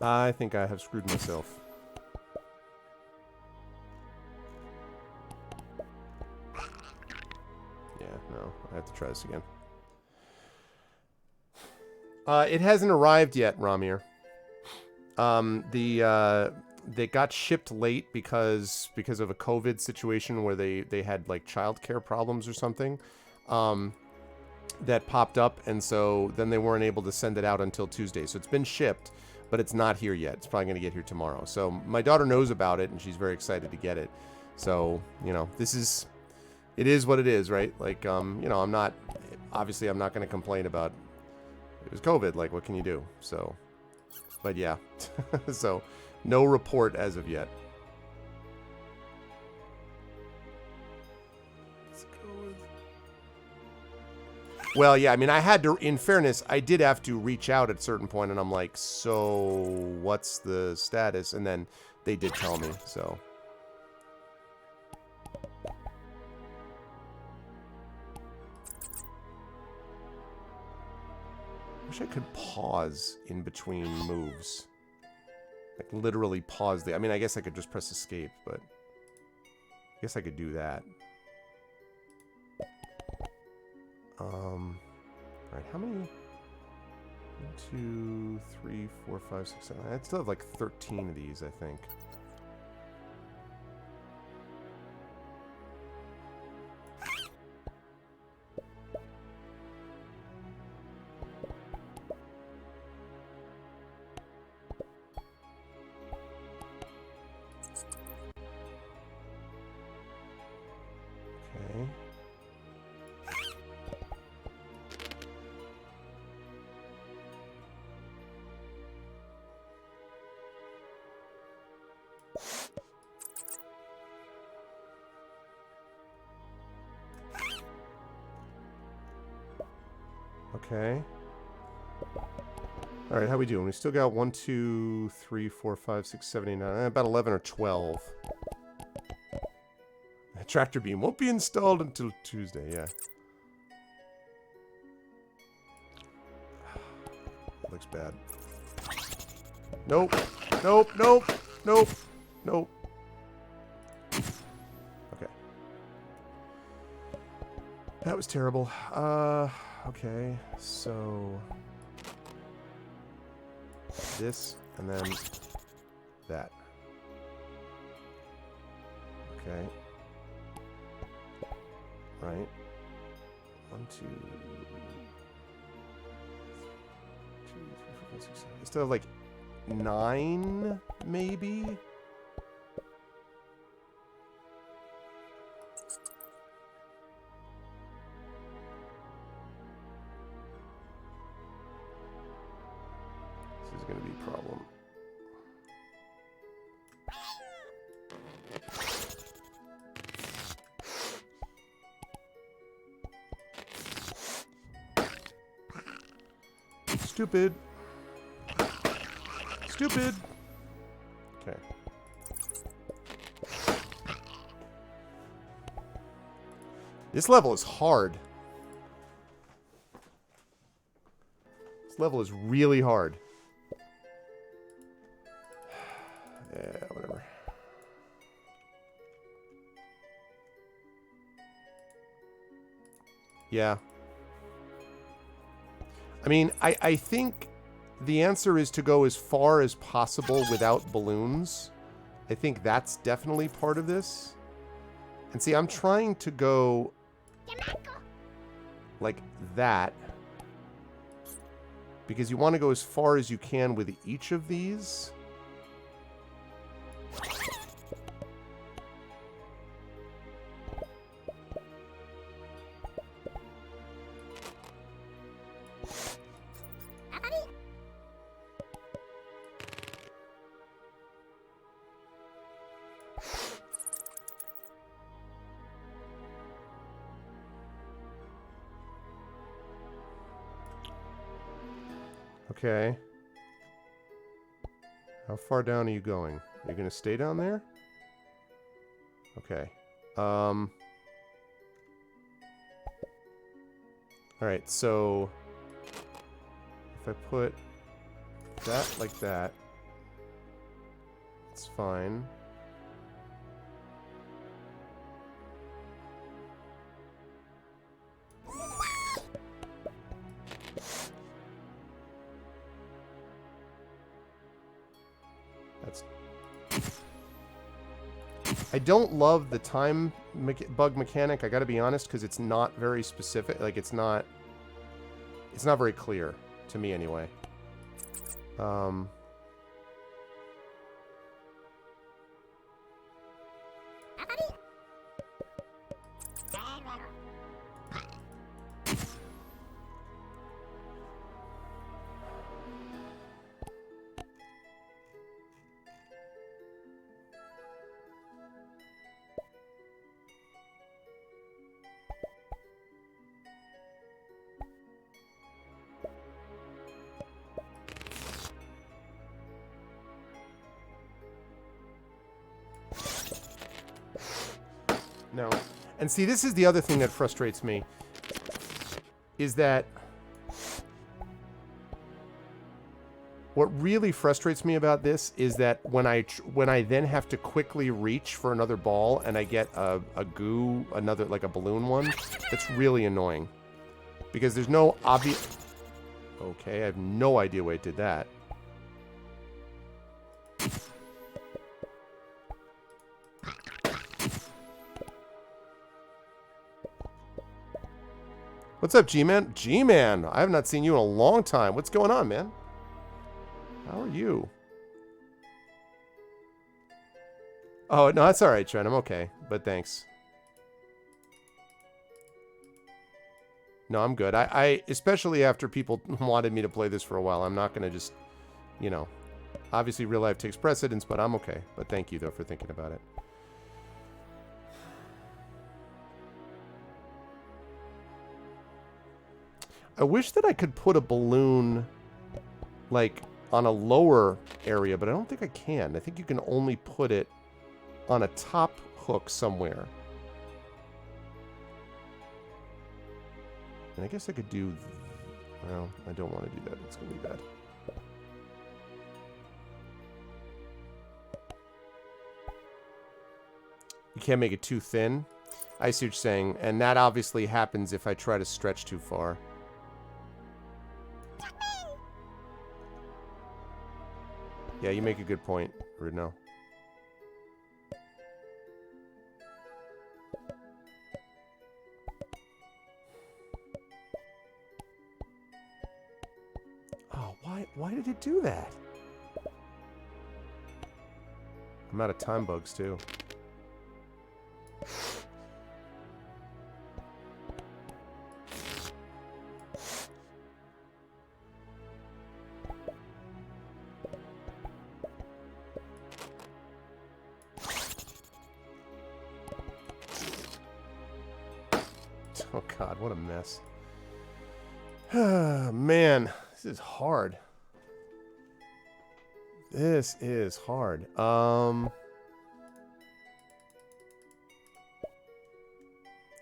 I think I have screwed myself. Yeah, no, I have to try this again. It hasn't arrived yet, Ramir. They got shipped late because of a COVID situation where they had like childcare problems or something that popped up, and so then they weren't able to send it out until Tuesday. So it's been shipped, but it's not here yet. It's probably going to get here tomorrow. So my daughter knows about it, and she's very excited to get it. So, you know, it is what it is, right? Like, you know, I'm not going to complain about it was COVID. Like, what can you do? So, but yeah. So, no report as of yet. Let's go with... Well, yeah, I mean, I had to, in fairness, I did have to reach out at a certain point, and I'm like, so what's the status? And then they did tell me, so. I wish I could pause in between moves. Like, literally pause the... I mean, I guess I could just press escape, but... I guess I could do that. Alright, how many... 1, 2, 3, 4, 5, 6, 7... I still have, like, 13 of these, I think. Okay. All right, how we doing? We still got 1, 2, 3, 4, 5, 6, 7, 8, 9, about 11 or 12. The tractor beam won't be installed until Tuesday, yeah. That looks bad. Nope. Nope, nope, nope, nope. Okay. That was terrible. Okay, so... this, and then that. Okay. Right. 1, 2, 3, 4, 5, 6, 7. I still have like 9, maybe? This is going to be a problem. Stupid. Stupid. Okay. This level is hard. This level is really hard. Yeah, whatever. Yeah. I mean, I think the answer is to go as far as possible without balloons. I think that's definitely part of this. And see, I'm trying to go like that. Because you want to go as far as you can with each of these. Okay. How far down are you going? Are you going to stay down there? Okay. Alright, so... if I put that like that, it's fine. I don't love the time bug mechanic, I gotta be honest, because it's not very specific. Like, it's not very clear, to me anyway. No. And see, this is the other thing that frustrates me. Is that... what really frustrates me about this is that when I then have to quickly reach for another ball and I get a goo, another, like a balloon one, that's really annoying. Because there's no obvious... Okay, I have no idea why it did that. What's up, G-Man? G-Man! I have not seen you in a long time. What's going on, man? How are you? Oh, no, that's alright, Trent. I'm okay. But thanks. No, I'm good. I especially after people wanted me to play this for a while, I'm not going to just, you know, Obviously, real life takes precedence, but I'm okay. But thank you, though, for thinking about it. I wish that I could put a balloon, like, on a lower area, but I don't think I can. I think you can only put it on a top hook somewhere. And I guess I could do... Well, I don't want to do that. It's going to be bad. You can't make it too thin. I see what you're saying. And that obviously happens if I try to stretch too far. Yeah, you make a good point, Rudno. Oh, why did it do that? I'm out of time bugs, too. Oh god, what a mess. Man, this is hard. This is hard.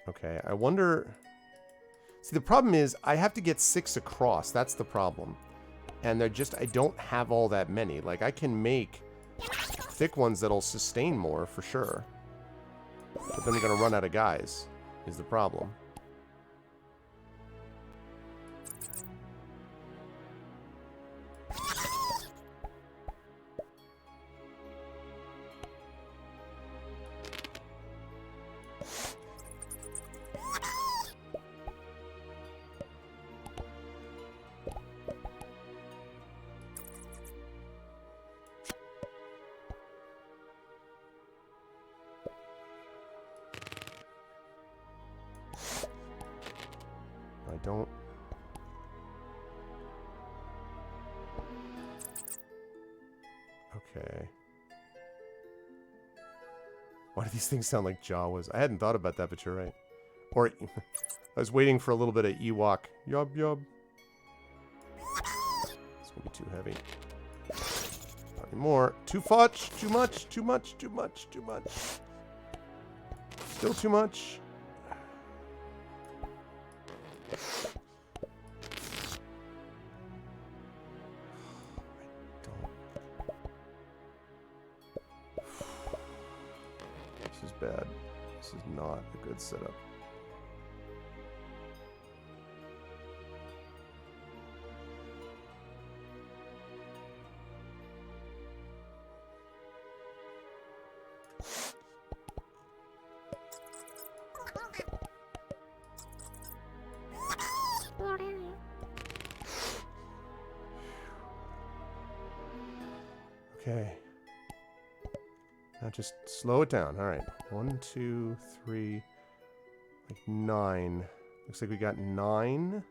Okay, I wonder... See, the problem is I have to get 6 across. That's the problem. And they're just... I don't have all that many. Like, I can make thick ones that'll sustain more, for sure. But then I'm gonna run out of guys, is the problem. I don't... Okay. Why do these things sound like Jawas? I hadn't thought about that, but you're right. Or, I was waiting for a little bit of Ewok. Yub, yub. It's gonna be too heavy. Not anymore. Too much, too much, too much, too much, too much. Still too much. This is bad. This is not a good setup. Okay. Now just slow it down. All right. 1, 2, 3, like 9. Looks like we got 9.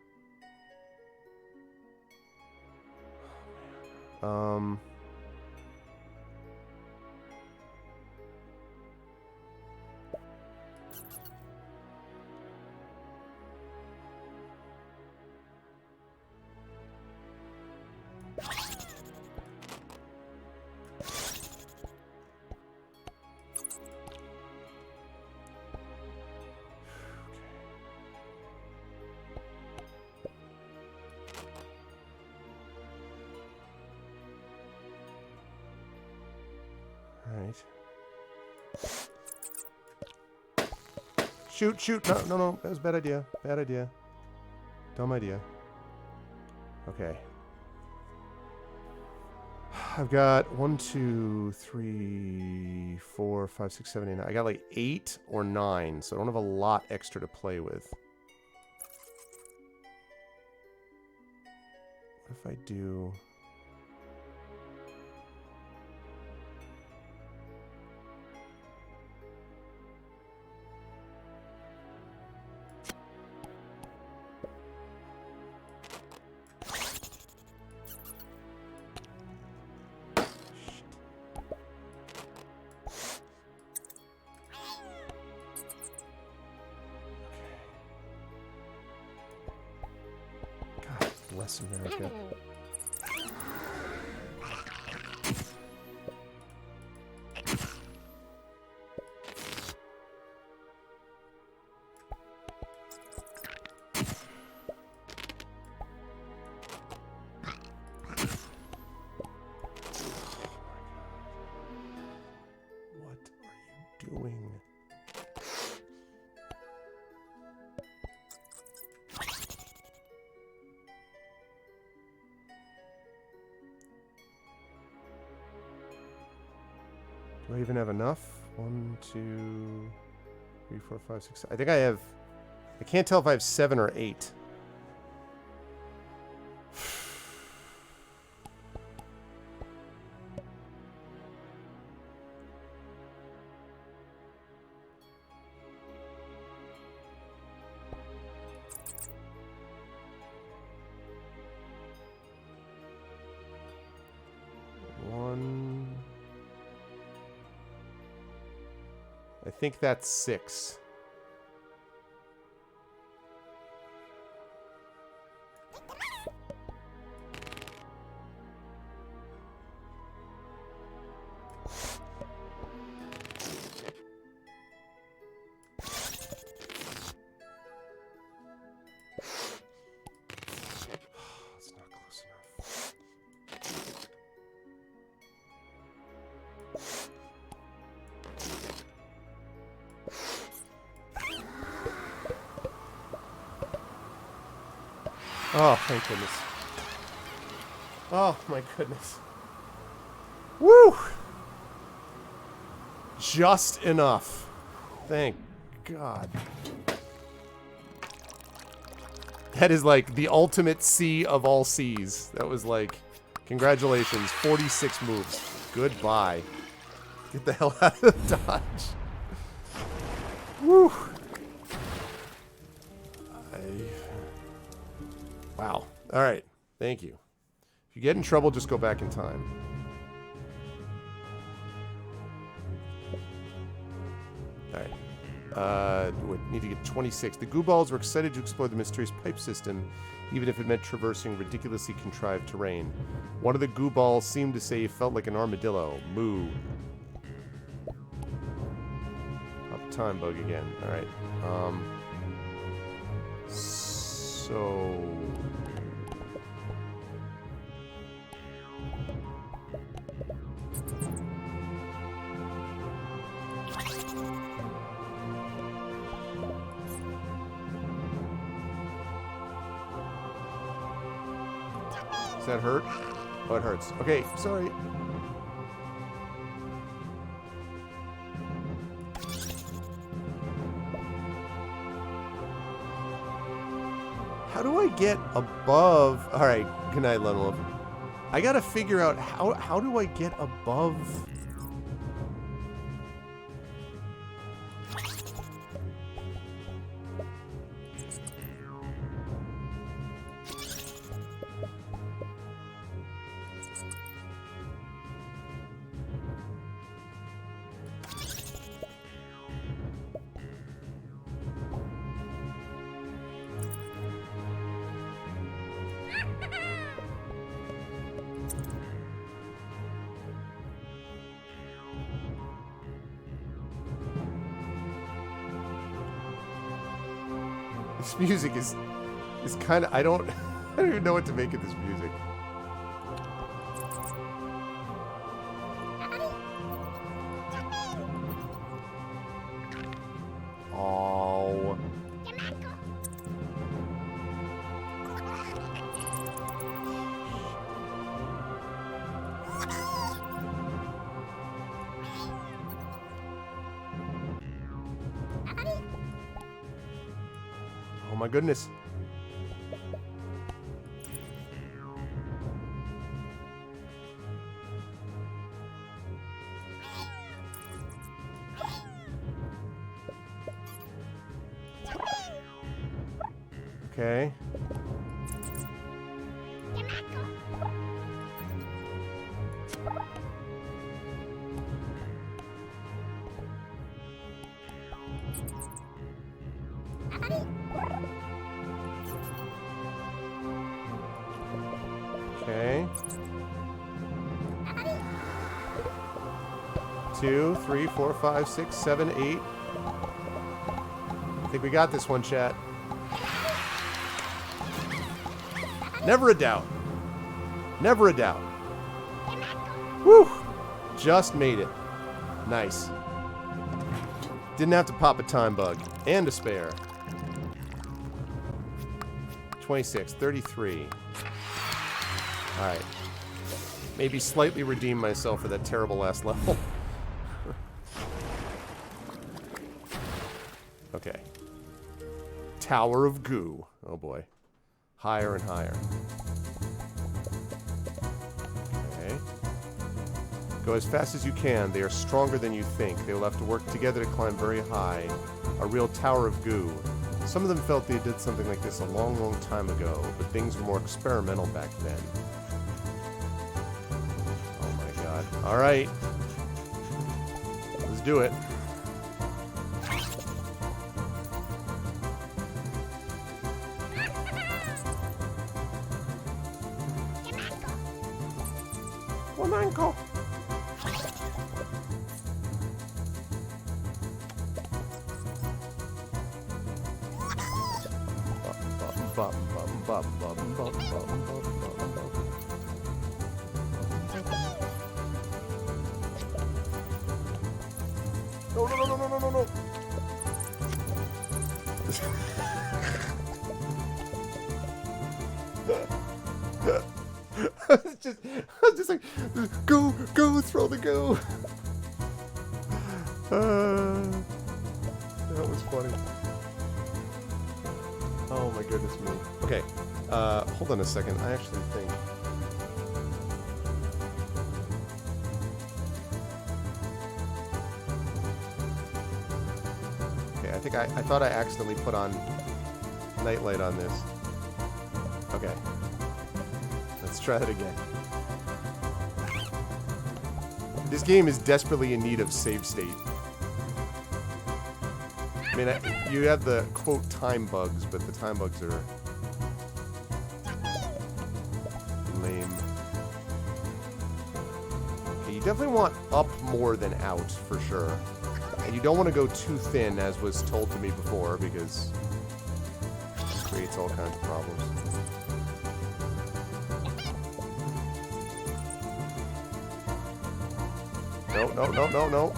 Alright. Shoot, shoot! No, no, no. That was a bad idea. Bad idea. Dumb idea. Okay. I've got 1, 2, 3, 4, 5, 6, 7, 8, 9. I got like 8 or 9, so I don't have a lot extra to play with. What if I do... bless America. Doing? Do I even have enough? 1, 2, 3, 4, 5, 6. I think I have. I can't tell if I have 7 or 8. I think that's 6. It's not close enough. Oh, thank goodness. Oh, my goodness. Woo! Just enough. Thank God. That is like the ultimate C of all C's. That was like, congratulations, 46 moves. Goodbye. Get the hell out of the dodge. Woo! Wow. All right. Thank you. If you get in trouble, just go back in time. All right. We need to get 26. The Goo Balls were excited to explore the mysterious pipe system, even if it meant traversing ridiculously contrived terrain. One of the Goo Balls seemed to say it felt like an armadillo. Moo. Up time bug again. All right. So... Does that hurt? Oh, it hurts. Okay, sorry. How do I get above? All right, good night, Lenolov. I gotta figure out how do I get above? This music is kind of I don't even know what to make of this music. Oh. Oh my goodness. Okay. 2, 3, 4, 5, 6, 7, 8. I think we got this one, chat. Never a doubt. Never a doubt. Whew. Just made it. Nice. Didn't have to pop a time bug. And a spare. 26, 33. Alright. Maybe slightly redeem myself for that terrible last level. Okay. Tower of Goo. Oh boy. Higher and higher. Okay. Go as fast as you can. They are stronger than you think. They will have to work together to climb very high. A real Tower of Goo. Some of them felt they did something like this a long, long time ago, but things were more experimental back then. Oh my god. Alright. Let's do it. One ankle. No, no, no, no, no, no, no. I was just like, go, go, throw the go. That was funny. Oh my goodness me. Okay, hold on a second. I actually think... Okay, I thought I accidentally put on nightlight on this. Okay. Let's try that again. This game is desperately in need of save state. I mean, you have the, quote, time bugs, but the time bugs are lame. Okay, you definitely want up more than out, for sure. And you don't want to go too thin, as was told to me before, because it creates all kinds of problems. No, no, no, no, no.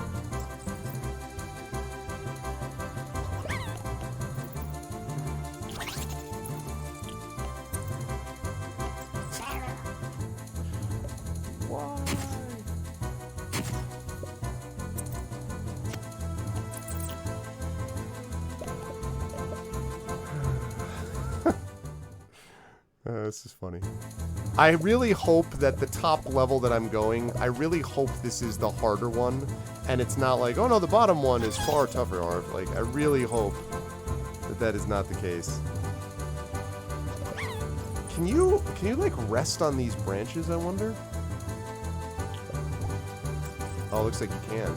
This is funny. I really hope that the top level that I'm going, I really hope this is the harder one, and it's not like, oh no, the bottom one is far tougher, or like, I really hope that that is not the case. Can you like rest on these branches, I wonder? Oh, looks like you can.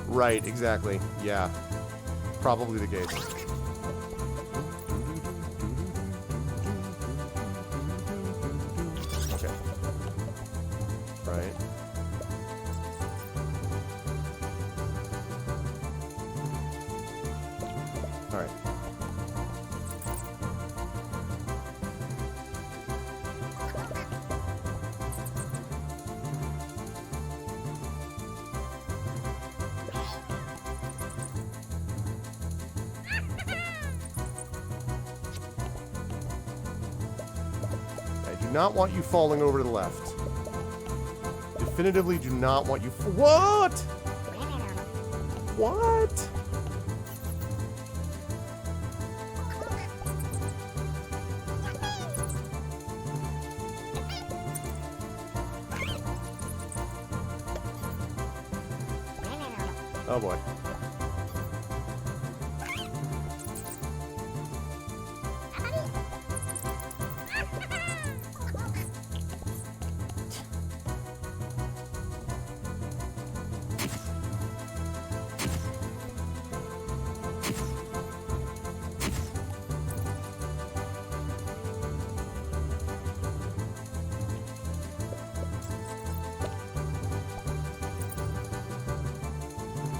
Right, exactly. Yeah. Probably the case. Okay. Right. Alright. Do not want you falling over to the left. Definitively do not want you... What? What? Oh boy.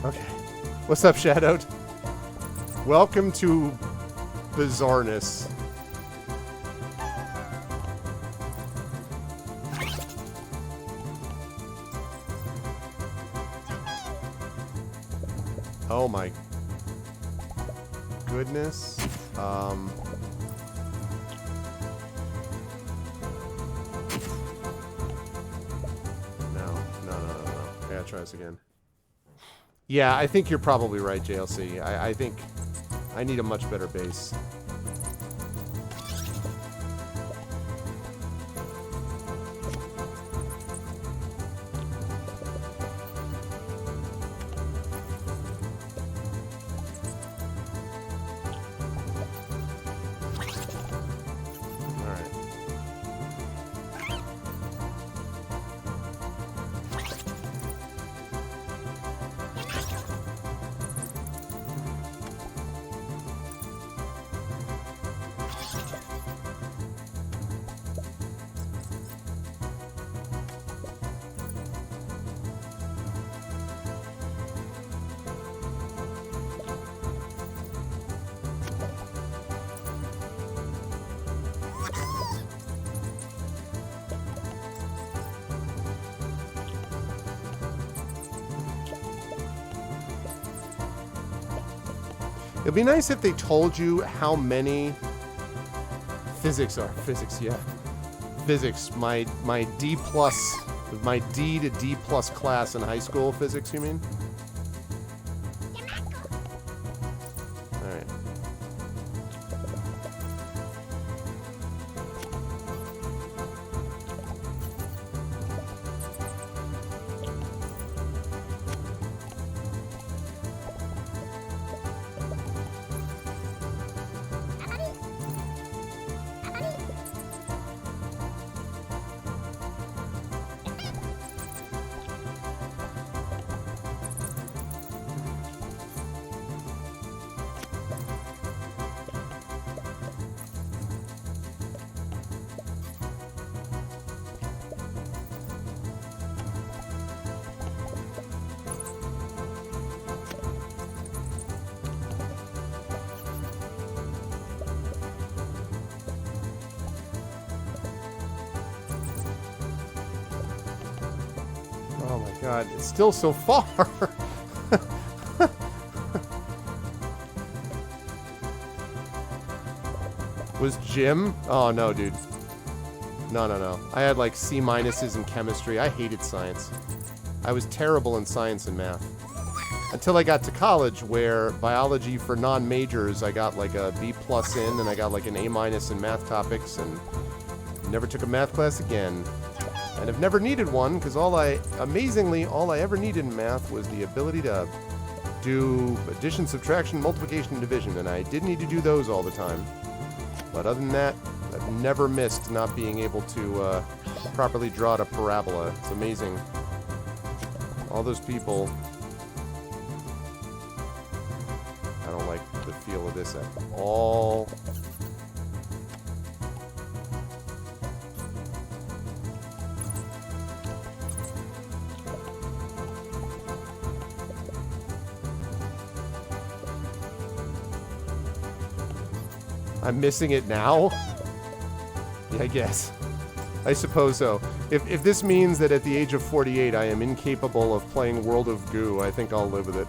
Okay. What's up, Shadowed? Welcome to bizarreness. Oh my goodness. No. I gotta try this again. Yeah, I think you're probably right, JLC. I think I need a much better base. It'd be nice if they told you how many physics, yeah. Physics, my D to D plus class in high school physics, you mean? Alright. Oh my god, it's still so far. Was gym? Oh no, dude. No. I had like C minuses in chemistry. I hated science. I was terrible in science and math. Until I got to college, where biology for non-majors, I got like a B+ in, and I got like an A- in math topics, and never took a math class again. And I've never needed one, because amazingly, all I ever needed in math was the ability to do addition, subtraction, multiplication, and division, and I didn't need to do those all the time. But other than that, I've never missed not being able to properly draw a parabola. It's amazing. All those people... I don't like the feel of this at all. I'm missing it now? Yeah, I guess. I suppose so. If this means that at the age of 48 I am incapable of playing World of Goo, I think I'll live with it.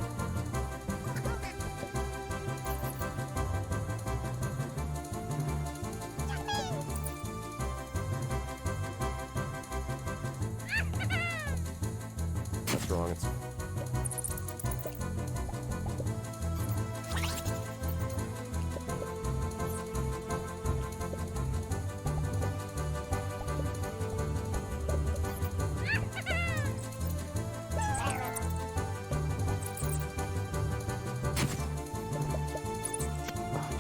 That's wrong. It's...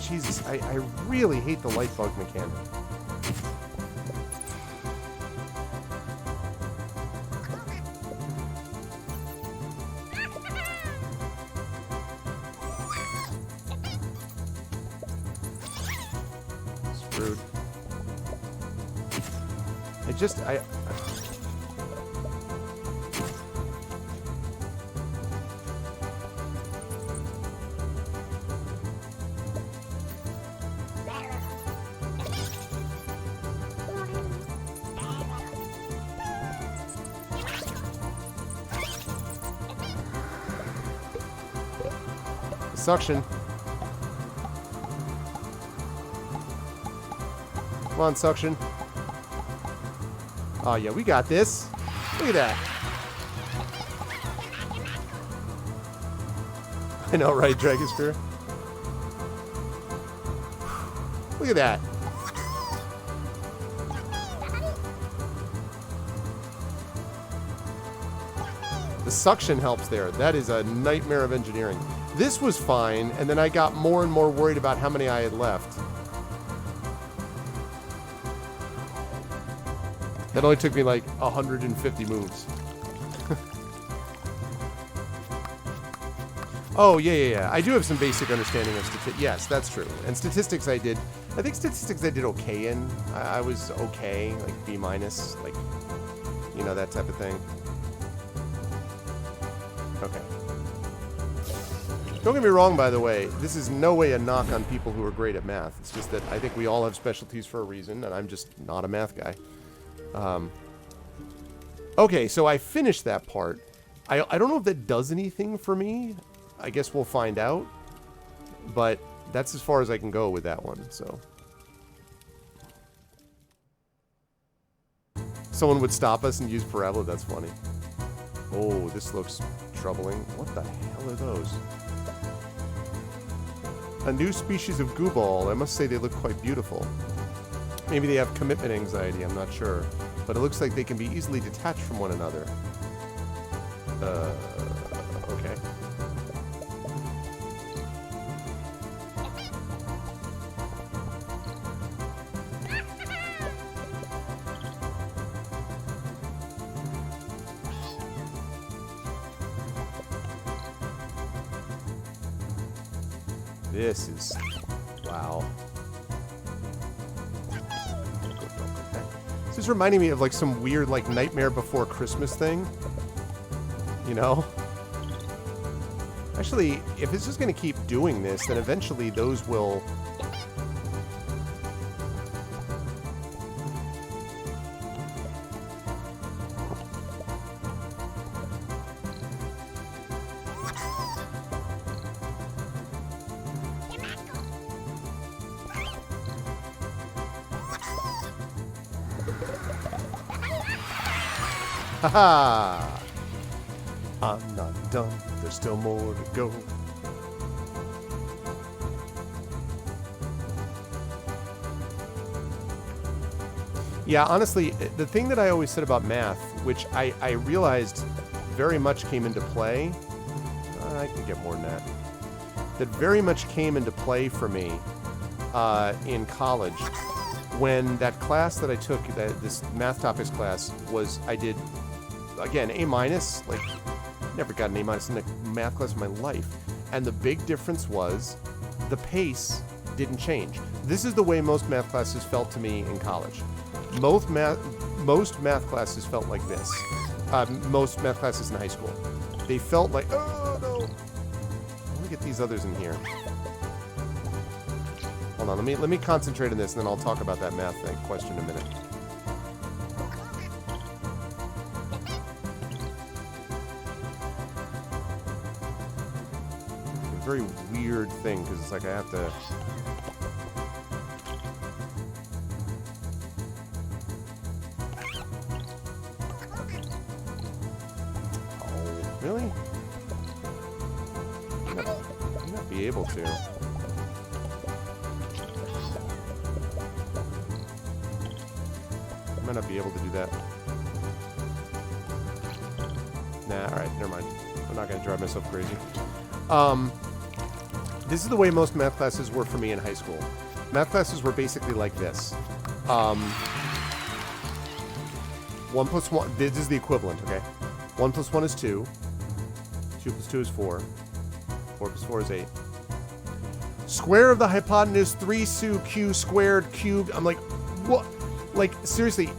Jesus, I really hate the light bug mechanic. Screwed. I Suction. Come on, suction. Oh, yeah, we got this. Look at that. I know, right, Dragosphere? Look at that. The suction helps there. That is a nightmare of engineering. This was fine, and then I got more and more worried about how many I had left. That only took me like 150 moves. Oh, yeah. I do have some basic understanding of statistics. Yes, that's true. And statistics I did. I think statistics I did okay in. I was okay, like B-, like, you know, that type of thing. Okay. Don't get me wrong, by the way. This is no way a knock on people who are great at math. It's just that I think we all have specialties for a reason, and I'm just not a math guy. Okay, so I finished that part. I don't know if that does anything for me. I guess we'll find out. But that's as far as I can go with that one, so. Someone would stop us and use parabola. That's funny. Oh, this looks troubling. What the hell are those? A new species of goo ball. I must say they look quite beautiful. Maybe they have commitment anxiety, I'm not sure. But it looks like they can be easily detached from one another. Okay. This is... wow. This is reminding me of like some weird like Nightmare Before Christmas thing. You know? Actually, if it's just going to keep doing this, then eventually those will... Haha! I'm not done. There's still more to go. Yeah, honestly, the thing that I always said about math, which I realized very much came into play... I can get more than that. That very much came into play for me in college. When that class that I took, this math topics class, was... I did... Again, A-, like, never got an A- in a math class in my life. And the big difference was the pace didn't change. This is the way most math classes felt to me in college. Most math classes felt like this. Most math classes in high school. They felt like, oh no. Let me get these others in here. Hold on, let me concentrate on this, and then I'll talk about that math question in a minute. Very weird thing, because it's like I have to... Oh, really? I might not be able to. I might not be able to do that. Nah, alright, never mind. I'm not going to drive myself crazy. This is the way most math classes were for me in high school. Math classes were basically like this. 1 plus 1, this is the equivalent, okay? 1 plus 1 is 2. 2 plus 2 is 4. 4 plus 4 is 8. Square of the hypotenuse 3 su q squared cubed. I'm like, what? Like, seriously,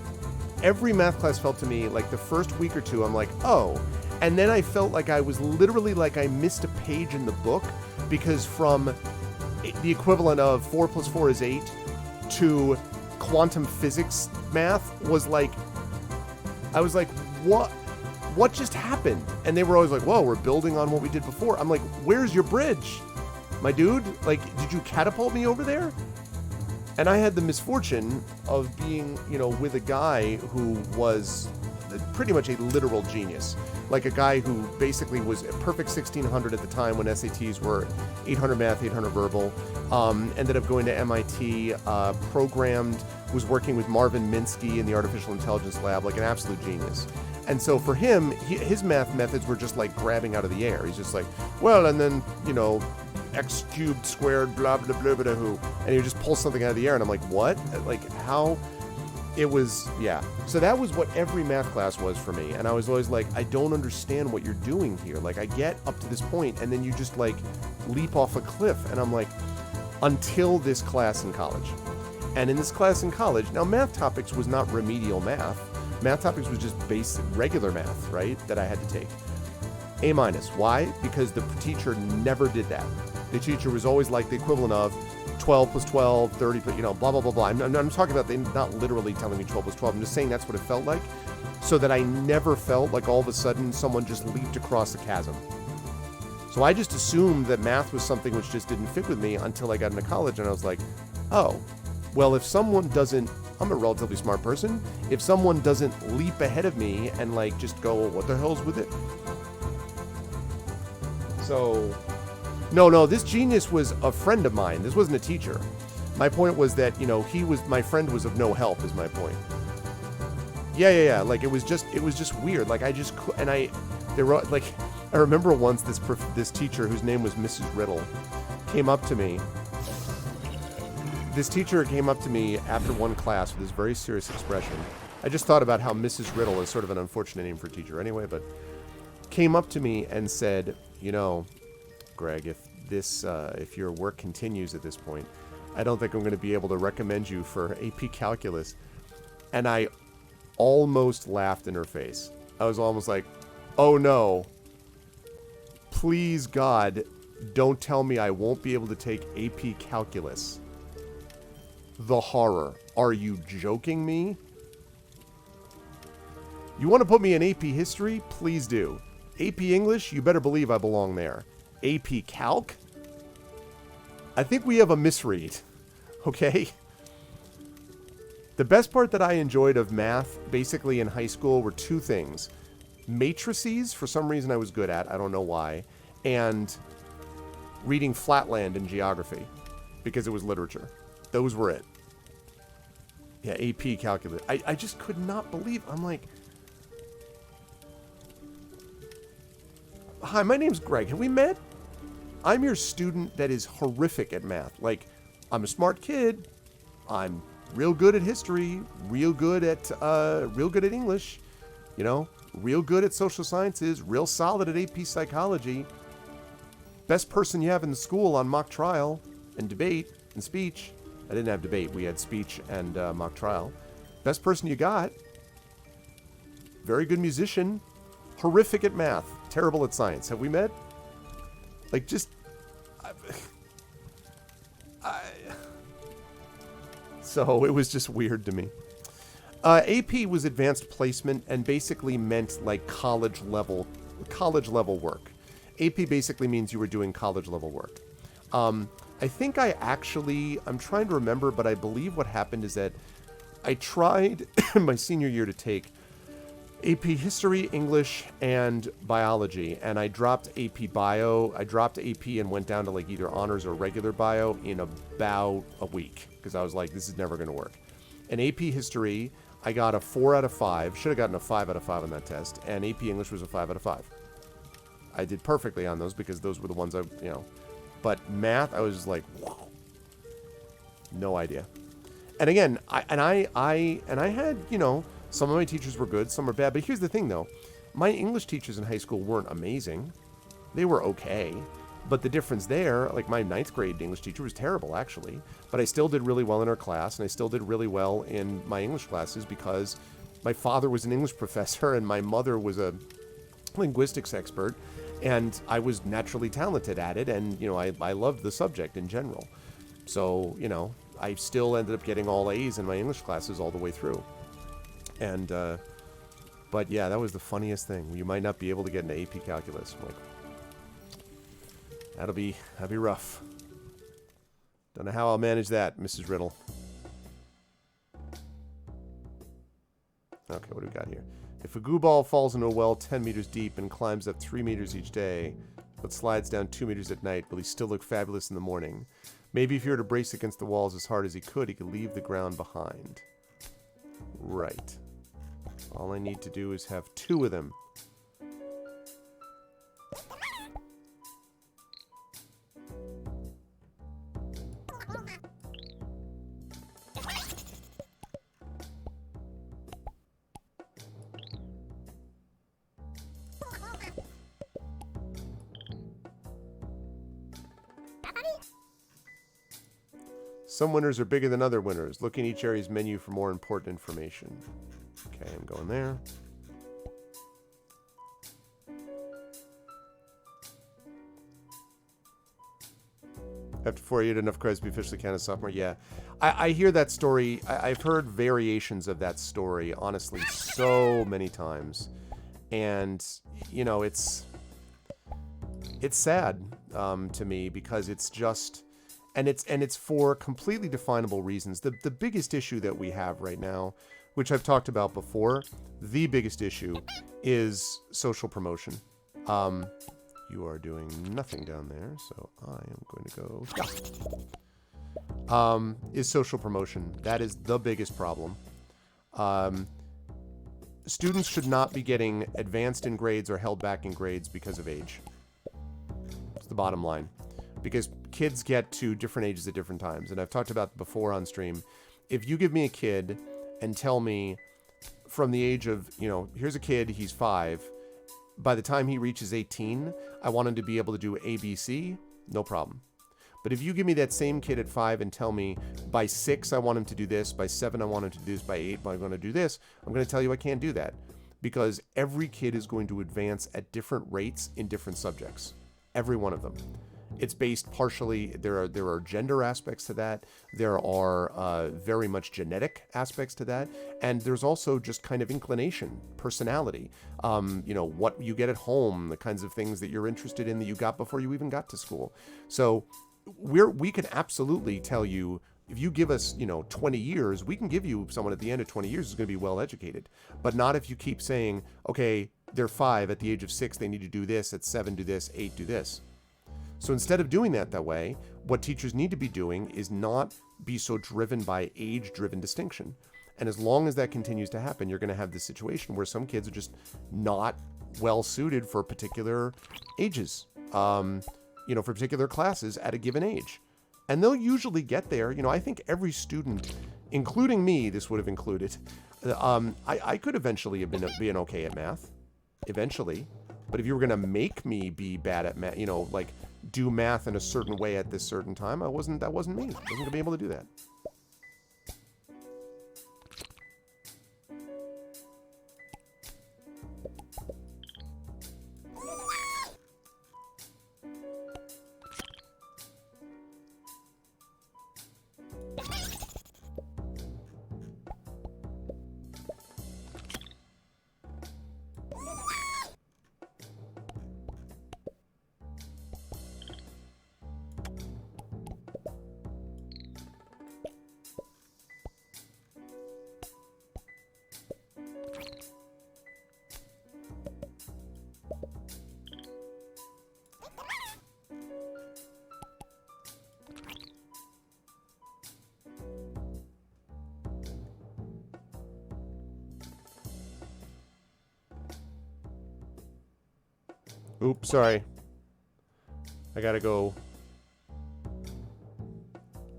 every math class felt to me like the first week or two, I'm like, oh. And then I felt like I was literally like I missed a page in the book, because from the equivalent of 4 plus 4 is 8 to quantum physics math was like, I was like, what just happened? And they were always like, whoa, we're building on what we did before. I'm like, where's your bridge? my dude, like, did you catapult me over there? And I had the misfortune of being, with a guy who was pretty much a literal genius. Like a guy who basically was a perfect 1600 at the time when SATs were 800 math, 800 verbal. Ended up going to MIT, programmed, was working with Marvin Minsky in the artificial intelligence lab, like an absolute genius. And so for him, his math methods were just like grabbing out of the air. He's just like, well, and then, x cubed squared, blah, blah, blah, blah, who. And he would just pull something out of the air. And I'm like, what? Like, how? It was, yeah. So that was what every math class was for me. And I was always like, I don't understand what you're doing here. Like, I get up to this point, and then you just, like, leap off a cliff. And I'm like, until this class in college. And in this class in college, now math topics was not remedial math. Math topics was just basic, regular math, right, that I had to take. A-. Why? Because the teacher never did that. The teacher was always like the equivalent of 12 plus 12, 30, blah, blah, blah, blah. I'm talking about they not literally telling me 12 plus 12. I'm just saying that's what it felt like, so that I never felt like all of a sudden someone just leaped across the chasm. So I just assumed that math was something which just didn't fit with me until I got into college, and I was like, oh, well, if someone doesn't, I'm a relatively smart person, if someone doesn't leap ahead of me and like just go, what the hell's with it? So, no, this genius was a friend of mine. This wasn't a teacher. My point was that, my friend was of no help, is my point. Yeah. Like, it was just weird. Like, I remember once this teacher, whose name was Mrs. Riddle, came up to me. This teacher came up to me after one class with this very serious expression. I just thought about how Mrs. Riddle is sort of an unfortunate name for a teacher anyway, but came up to me and said, Greg, if your work continues at this point, I don't think I'm going to be able to recommend you for AP Calculus. And I almost laughed in her face. I was almost like, oh no, please God, don't tell me I won't be able to take AP Calculus. The horror. Are you joking me? You want to put me in AP History? Please do. AP English? You better believe I belong there. AP Calc? I think we have a misread. Okay? The best part that I enjoyed of math, basically in high school, were two things. Matrices, for some reason I was good at, I don't know why, and reading Flatland in geography, because it was literature. Those were it. Yeah, AP Calculus. I just could not believe. I'm like, hi, my name's Greg. Have we met? I'm your student that is horrific at math. Like, I'm a smart kid. I'm real good at history. Real good at English. Real good at social sciences. Real solid at AP Psychology. Best person you have in the school on mock trial and debate and speech. I didn't have debate. We had speech and mock trial. Best person you got. Very good musician. Horrific at math. Terrible at science. Have we met? Like, just... So it was just weird to me. AP was advanced placement and basically meant like college level work. AP basically means you were doing college level work. I think I'm trying to remember, but I believe what happened is that I tried my senior year to take AP History, English, and Biology, and I dropped AP Bio. I dropped AP and went down to like either honors or regular bio in about a week, because I was like, this is never going to work. In AP History, I got a 4 out of 5. Should have gotten a 5 out of 5 on that test, and AP English was a 5 out of 5. I did perfectly on those because those were the ones But math, I was just like, whoa, no idea. And again, I had, some of my teachers were good, some were bad. But here's the thing, though. My English teachers in high school weren't amazing. They were okay. But the difference there, like my 9th grade English teacher was terrible, actually. But I still did really well in her class, and I still did really well in my English classes because my father was an English professor and my mother was a linguistics expert. And I was naturally talented at it, and, I loved the subject in general. So, I still ended up getting all A's in my English classes all the way through. And, but yeah, that was the funniest thing. You might not be able to get into AP Calculus. I'm like, That'll be rough. Don't know how I'll manage that, Mrs. Riddle. Okay, what do we got here? If a goo ball falls into a well 10 meters deep and climbs up 3 meters each day, but slides down 2 meters at night, will he still look fabulous in the morning? Maybe if he were to brace against the walls as hard as he could leave the ground behind. Right. All I need to do is have 2 of them. Some winners are bigger than other winners. Look in each area's menu for more important information. Okay, I'm going there. After 4 years, enough credits to be officially counted as sophomore. Yeah, I hear that story. I've heard variations of that story, honestly, so many times. And, you know, it's sad to me because it's just... And it's for completely definable reasons. The biggest issue that we have right now, which I've talked about before, the biggest issue is social promotion. You are doing nothing down there, so I am going to go... is social promotion. That is the biggest problem. Students should not be getting advanced in grades or held back in grades because of age. It's the bottom line. Because kids get to different ages at different times. And I've talked about before on stream. If you give me a kid and tell me from the age of, you know, here's a kid, he's 5. By the time he reaches 18, I want him to be able to do ABC, no problem. But if you give me that same kid at 5 and tell me by 6, I want him to do this, by 7, I want him to do this, by 8, I'm going to do this, I'm going to tell you I can't do that. Because every kid is going to advance at different rates in different subjects. Every one of them. It's based partially, there are gender aspects to that, there are very much genetic aspects to that, and there's also just kind of inclination, personality, you know, what you get at home, the kinds of things that you're interested in that you got before you even got to school. So we can absolutely tell you, if you give us, you know, 20 years, we can give you someone at the end of 20 years who's going to be well educated, but not if you keep saying, okay, they're 5, at the age of 6, they need to do this, at 7, do this, 8, do this. So instead of doing that way, what teachers need to be doing is not be so driven by age-driven distinction. And as long as that continues to happen, you're going to have this situation where some kids are just not well suited for particular ages, you know, for particular classes at a given age. And they'll usually get there. You know, I think every student, including me, this would have included, I could eventually have been okay at math, eventually. But if you were going to make me be bad at math, you know, like do math in a certain way at this certain time, that wasn't me. I wasn't going to be able to do that. Oops, sorry. I gotta go.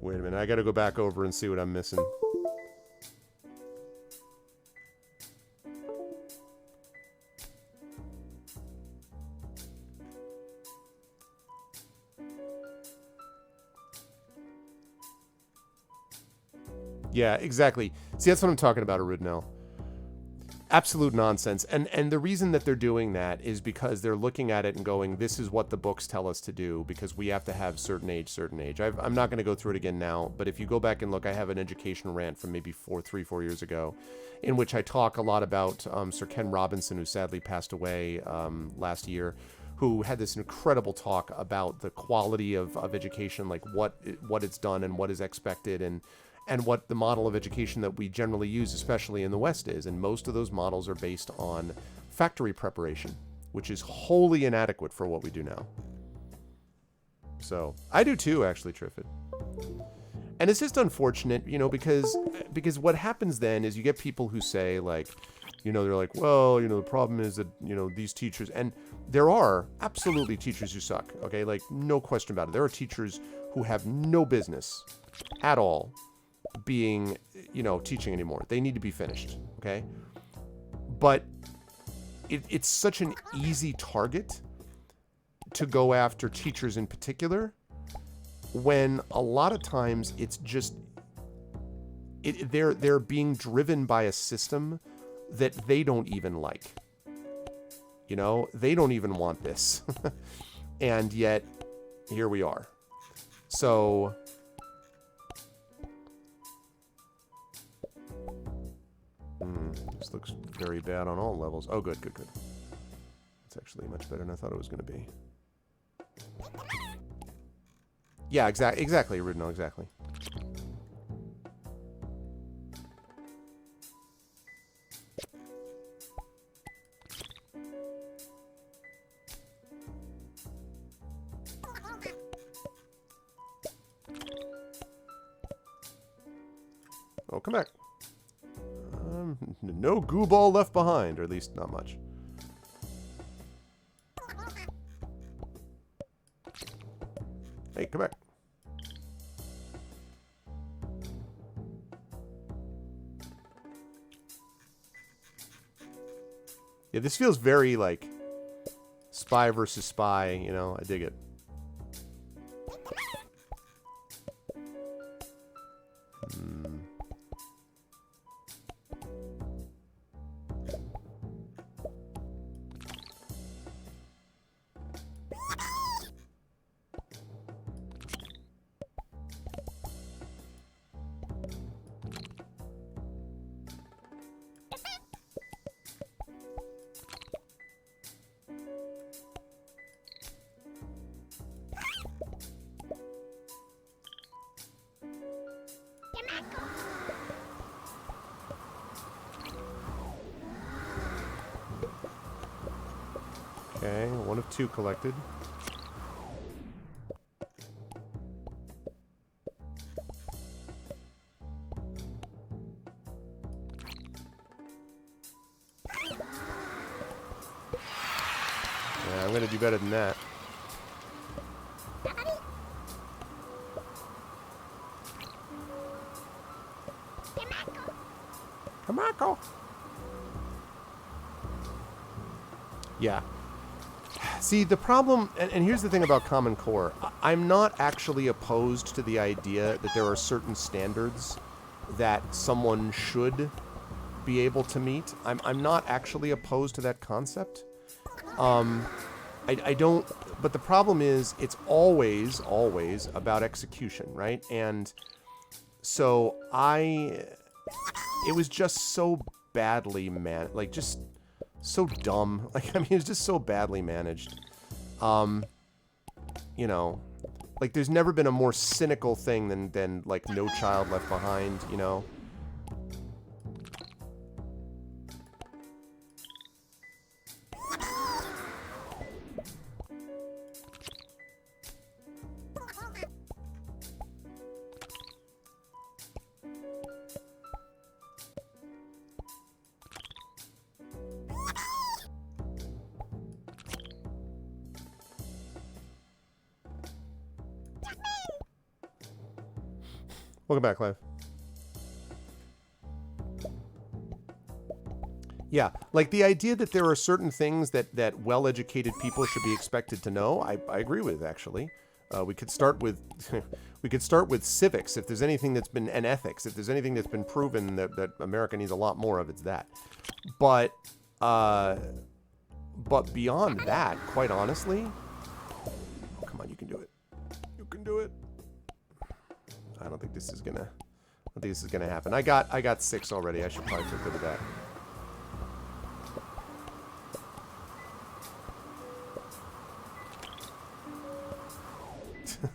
Wait a minute, I gotta go back over and see what I'm missing. Yeah, exactly. See, that's what I'm talking about, Arudnell. Absolute nonsense. And the reason that they're doing that is because they're looking at it and going, this is what the books tell us to do because we have to have certain age. I'm not going to go through it again now, but if you go back and look, I have an education rant from maybe 4 years ago in which I talk a lot about Sir Ken Robinson, who sadly passed away last year, who had this incredible talk about the quality of education, like what it's done and what is expected, and what the model of education that we generally use, especially in the West, is. And most of those models are based on factory preparation, which is wholly inadequate for what we do now. So I do too, actually, Triffid. And it's just unfortunate, you know, because what happens then is you get people who say, like, you know, they're like, well, you know, the problem is that, you know, these teachers, and there are absolutely teachers who suck, okay? Like, no question about it. There are teachers who have no business at all being, you know, teaching anymore. They need to be finished, okay? But it's such an easy target to go after teachers in particular, when a lot of times it's just they're being driven by a system that they don't even like. You know, they don't even want this. And yet here we are. So this looks very bad on all levels. Oh, good. It's actually much better than I thought it was going to be. Yeah, exactly, Rudno, exactly. Oh, come back. No goo ball left behind, or at least not much. Hey, come back. Yeah, this feels very, like, spy versus spy, you know? I dig it. Okay, 1 of 2 collected. Yeah, I'm gonna do better than that. Kamako! Yeah. See, the problem, and here's the thing about Common Core, I'm not actually opposed to the idea that there are certain standards that someone should be able to meet. I'm not actually opposed to that concept. I don't, but the problem is it's always about execution, right? And so it was just so badly just so dumb. Like, I mean, it was just so badly managed. You know, like, there's never been a more cynical thing than like No Child Left Behind, you know? Welcome back, Clive. Yeah, like the idea that there are certain things that well-educated people should be expected to know, I agree with, actually. We could start with civics. If there's anything that's been, and ethics, if there's anything that's been proven that America needs a lot more of, it's that. But beyond that, quite honestly, oh, come on, you can do it. You can do it. I don't think this is gonna happen. I got 6 already. I should probably feel good with that.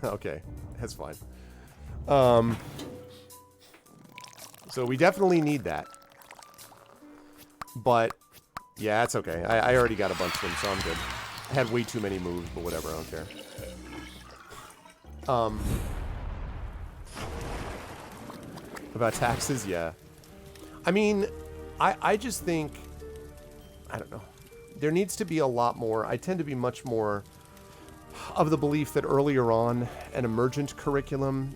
Okay, that's fine. Um, so we definitely need that. But, yeah, it's okay. I already got a bunch of them, so I'm good. I had way too many moves, but whatever, I don't care. About taxes, yeah. I mean, I just think, I don't know. There needs to be a lot more. I tend to be much more of the belief that earlier on, an emergent curriculum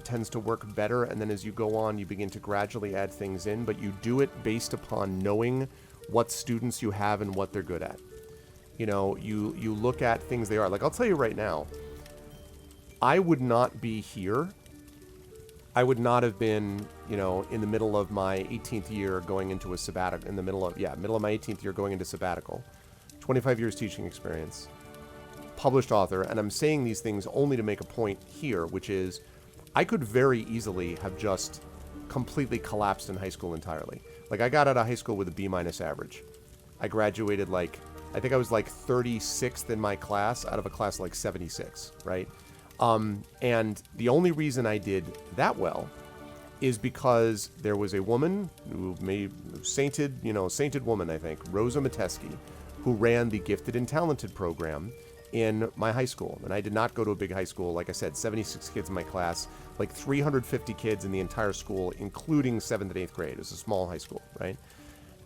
tends to work better, and then as you go on, you begin to gradually add things in, but you do it based upon knowing what students you have and what they're good at. You know, you look at things they are. Like, I'll tell you right now, I would not be here. I would not have been, you know, in the middle of my 18th year going into a sabbatical, middle of my 18th year going into sabbatical. 25 years teaching experience. Published author, and I'm saying these things only to make a point here, which is I could very easily have just completely collapsed in high school entirely. Like, I got out of high school with a B- average. I graduated I think I was 36th in my class out of a class 76, right? And the only reason I did that well is because there was a woman who sainted woman, I think, Rosa Metesky, who ran the Gifted and Talented program in my high school. And I did not go to a big high school. Like I said, 76 kids in my class, 350 kids in the entire school, including 7th and 8th grade. It was a small high school, right?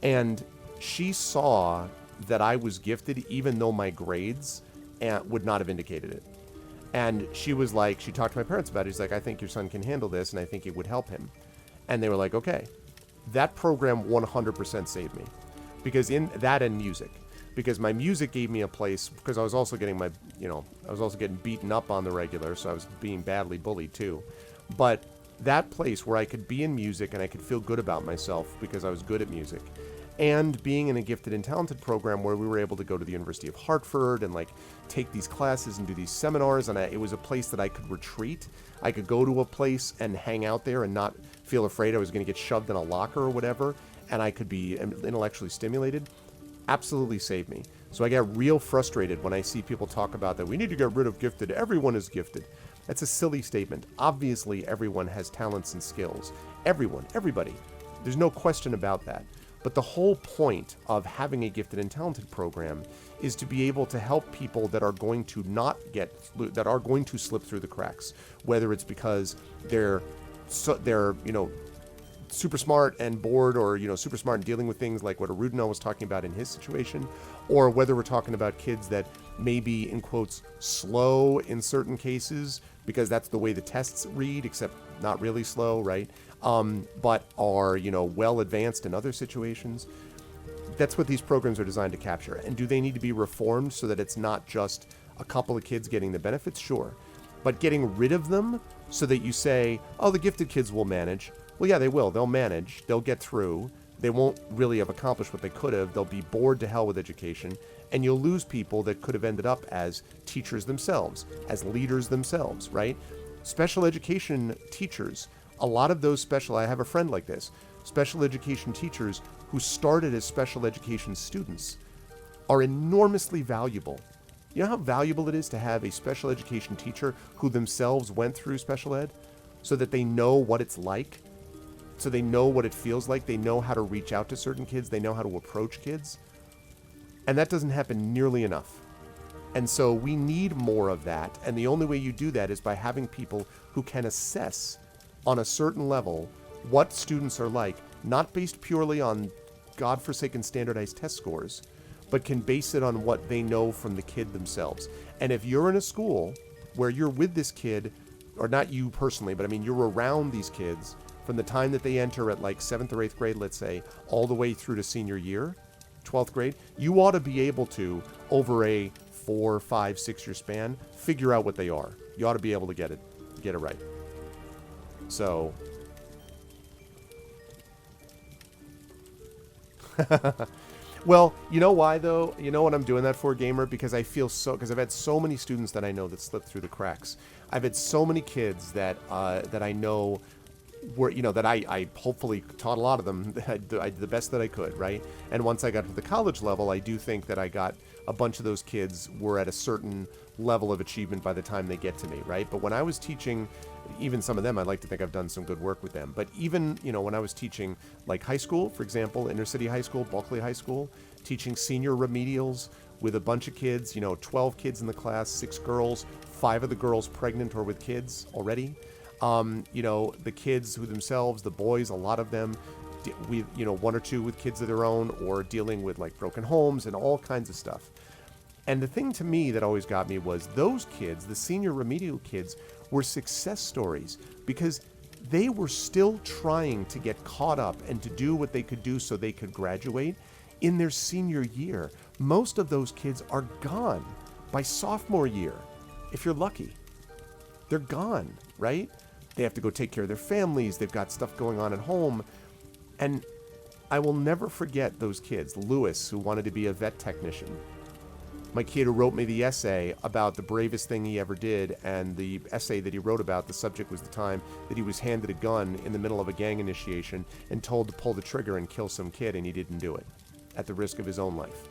And she saw that I was gifted, even though my grades would not have indicated it. And she was she talked to my parents about it. She's like, I think your son can handle this, and I think it would help him. And they were like, okay. That program 100% saved me. Because in that and music. Because my music gave me a place, because I was also getting I was also getting beaten up on the regular, so I was being badly bullied too. But that place where I could be in music and I could feel good about myself because I was good at music, and being in a Gifted and Talented program where we were able to go to the University of Hartford and take these classes and do these seminars, and it was a place that I could retreat. I could go to a place and hang out there and not feel afraid I was going to get shoved in a locker or whatever, and I could be intellectually stimulated. Absolutely saved me. So I get real frustrated when I see people talk about that we need to get rid of gifted. Everyone is gifted. That's a silly statement. Obviously, everyone has talents and skills. Everyone, everybody. There's no question about that. But the whole point of having a Gifted and Talented program is to be able to help people that are going to that are going to slip through the cracks, whether it's because they're super smart and bored, or super smart and dealing with things like what Arudinel was talking about in his situation, or whether we're talking about kids that may be, in quotes, slow in certain cases because that's the way the tests read, except not really slow, right? But are well advanced in other situations. That's what these programs are designed to capture. And do they need to be reformed so that it's not just a couple of kids getting the benefits? Sure. But getting rid of them so that you say, oh, the gifted kids will manage. Well, yeah, they will. They'll manage. They'll get through. They won't really have accomplished what they could have. They'll be bored to hell with education. And you'll lose people that could have ended up as teachers themselves, as leaders themselves, right? Special education teachers, a lot of those I have a friend like this, special education teachers who started as special education students are enormously valuable. You know how valuable it is to have a special education teacher who themselves went through special ed so that they know what it's like? So they know what it feels like. They know how to reach out to certain kids. They know how to approach kids. And that doesn't happen nearly enough. And so we need more of that. And the only way you do that is by having people who can assess on a certain level what students are like, not based purely on godforsaken standardized test scores, but can base it on what they know from the kid themselves. And if you're in a school where you're with this kid, or not you personally, but I mean you're around these kids from the time that they enter at 7th or 8th grade, let's say, all the way through to senior year, 12th grade, you ought to be able to, over a 4, 5, 6 year span, figure out what they are. You ought to be able to get it right. So, well, you know why though? You know what I'm doing that for, gamer? Because because I've had so many students that I know that slip through the cracks. I've had so many kids that I know were, that I hopefully taught a lot of them. I did the best that I could, right? And once I got to the college level, I do think that I got a bunch of those kids were at a certain level of achievement by the time they get to me, right? But when I was teaching, even some of them, I'd like to think I've done some good work with them. But even, when I was teaching like high school, for example, inner city high school, Bulkley High School, teaching senior remedials with a bunch of kids, 12 kids in the class, 6 girls, 5 of the girls pregnant or with kids already. The kids who themselves, the boys, a lot of them, we, 1 or 2 with kids of their own, or dealing with like broken homes and all kinds of stuff. And the thing to me that always got me was those kids, the senior remedial kids, were success stories because they were still trying to get caught up and to do what they could do so they could graduate in their senior year. Most of those kids are gone by sophomore year, if you're lucky. They're gone, right? They have to go take care of their families. They've got stuff going on at home. And I will never forget those kids. Lewis, who wanted to be a vet technician. My kid who wrote me the essay about the bravest thing he ever did, and the essay that he wrote about, the subject was the time that he was handed a gun in the middle of a gang initiation and told to pull the trigger and kill some kid, and he didn't do it, at the risk of his own life.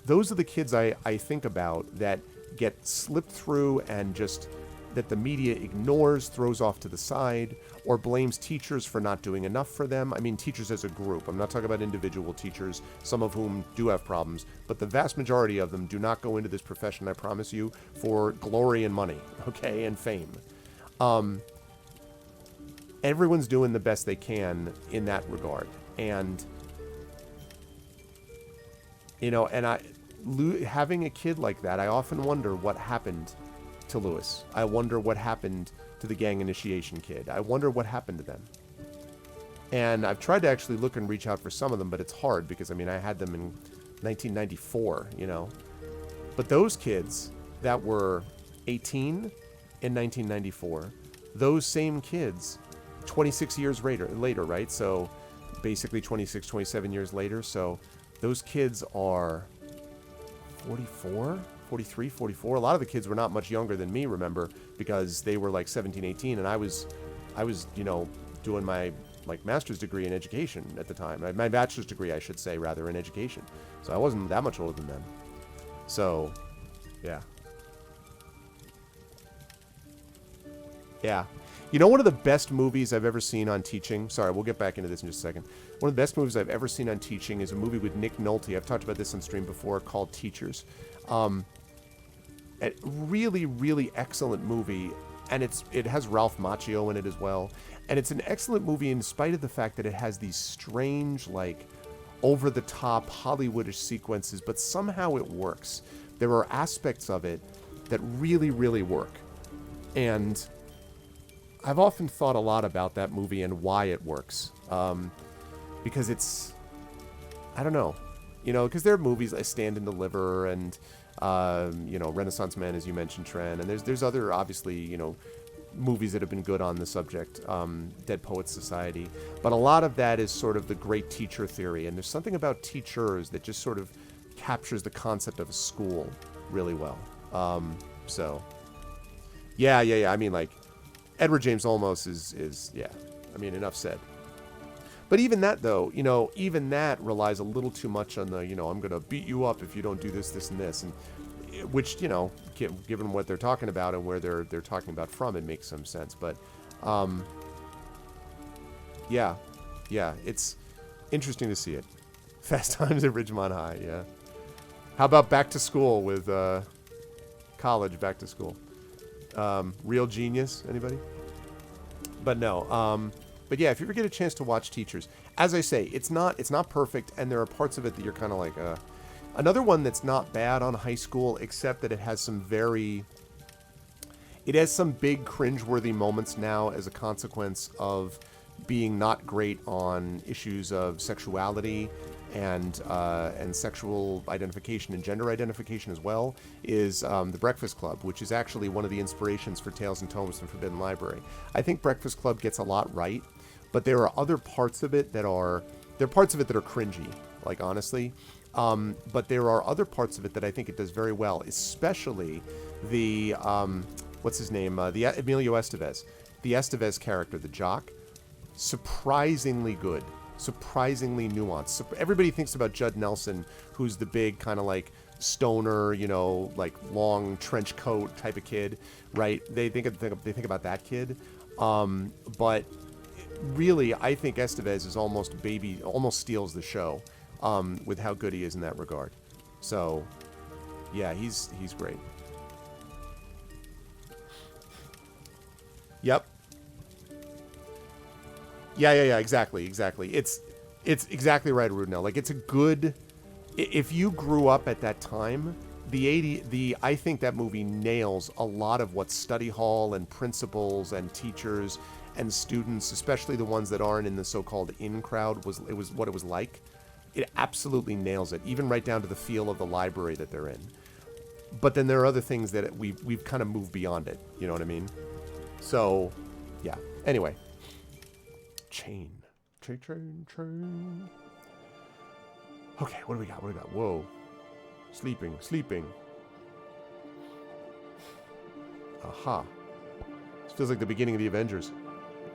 Those are the kids I think about that get slipped through and just that the media ignores, throws off to the side, or blames teachers for not doing enough for them. I mean, teachers as a group. I'm not talking about individual teachers, some of whom do have problems, but the vast majority of them do not go into this profession, I promise you, for glory and money, okay, and fame. Everyone's doing the best they can in that regard. And, having a kid like that, I often wonder what happened to Lewis. I wonder what happened to the gang initiation kid. I wonder what happened to them. And I've tried to actually look and reach out for some of them, but it's hard because, I had them in 1994, But those kids that were 18 in 1994, those same kids, 26 years later, right? So basically 26, 27 years later. So those kids are 44, 43, 44. A lot of the kids were not much younger than me, remember, because they were like 17, 18, and I was, doing my master's degree in education at the time. My bachelor's degree, I should say, rather, in education. So I wasn't that much older than them. So, yeah. Yeah. One of the best movies I've ever seen on teaching, sorry, we'll get back into this in just a second. One of the best movies I've ever seen on teaching is a movie with Nick Nolte. I've talked about this on stream before, called Teachers. A really, really excellent movie, and it has Ralph Macchio in it as well. And it's an excellent movie in spite of the fact that it has these strange, over-the-top Hollywoodish sequences, but somehow it works. There are aspects of it that really, really work. And I've often thought a lot about that movie and why it works. Because it's, I don't know, because there are movies like Stand and Deliver and, Renaissance Man, as you mentioned, Tren, and there's other, obviously, movies that have been good on the subject, Dead Poets Society, but a lot of that is sort of the great teacher theory, and there's something about teachers that just sort of captures the concept of a school really well. Yeah. Edward James Olmos is enough said. But even that, though, even that relies a little too much on the, I'm going to beat you up if you don't do this, this, and this. And which, given what they're talking about and where they're talking about from, it makes some sense. But, yeah, it's interesting to see it. Fast Times at Ridgemont High, yeah. How about Back to School with college, Back to School? Real Genius, anybody? But no, but yeah, if you ever get a chance to watch Teachers, as I say, it's not perfect, and there are parts of it that you're kind of like, Another one that's not bad on high school, except that it has some big cringeworthy moments now as a consequence of being not great on issues of sexuality and sexual identification and gender identification as well, is The Breakfast Club, which is actually one of the inspirations for Tales and Tomes from Forbidden Library. I think Breakfast Club gets a lot right, but there are other parts of it that are cringy, honestly. But there are other parts of it that I think it does very well, especially the, what's his name? The Emilio Estevez. the Estevez character, the jock, surprisingly good, surprisingly nuanced. Everybody thinks about Judd Nelson, who's the big kind of like stoner, you know, like long trench coat type of kid, right? They think about that kid, but really, I think Estevez is almost steals the show with how good he is in that regard. So, yeah, he's great. Yep. Yeah, exactly. It's exactly right, Rudnell. Like, it's a good... If you grew up at that time, I think that movie nails a lot of what study hall and principals and teachers and students, especially the ones that aren't in the so-called in crowd, what it was like. It absolutely nails it, even right down to the feel of the library that they're in. But then there are other things that we've kind of moved beyond it. You know what I mean? So, yeah. Anyway. Chain. Okay, what do we got? Whoa. Sleeping. Aha. This feels like the beginning of the Avengers.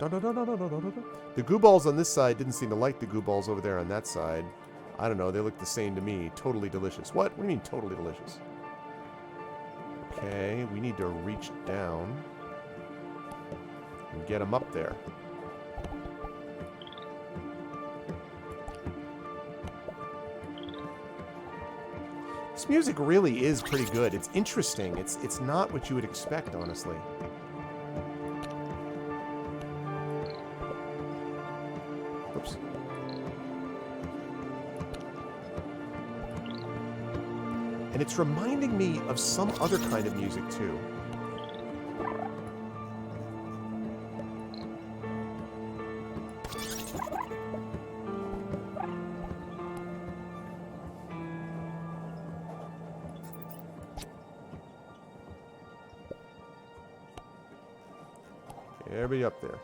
The goo balls on this side didn't seem to like the goo balls over there on that side. I don't know, they look the same to me. Totally delicious. What? What do you mean totally delicious? Okay, we need to reach down and get them up there. This music really is pretty good. It's interesting. It's not what you would expect, honestly. Oops. And it's reminding me of some other kind of music, too. Everybody up there.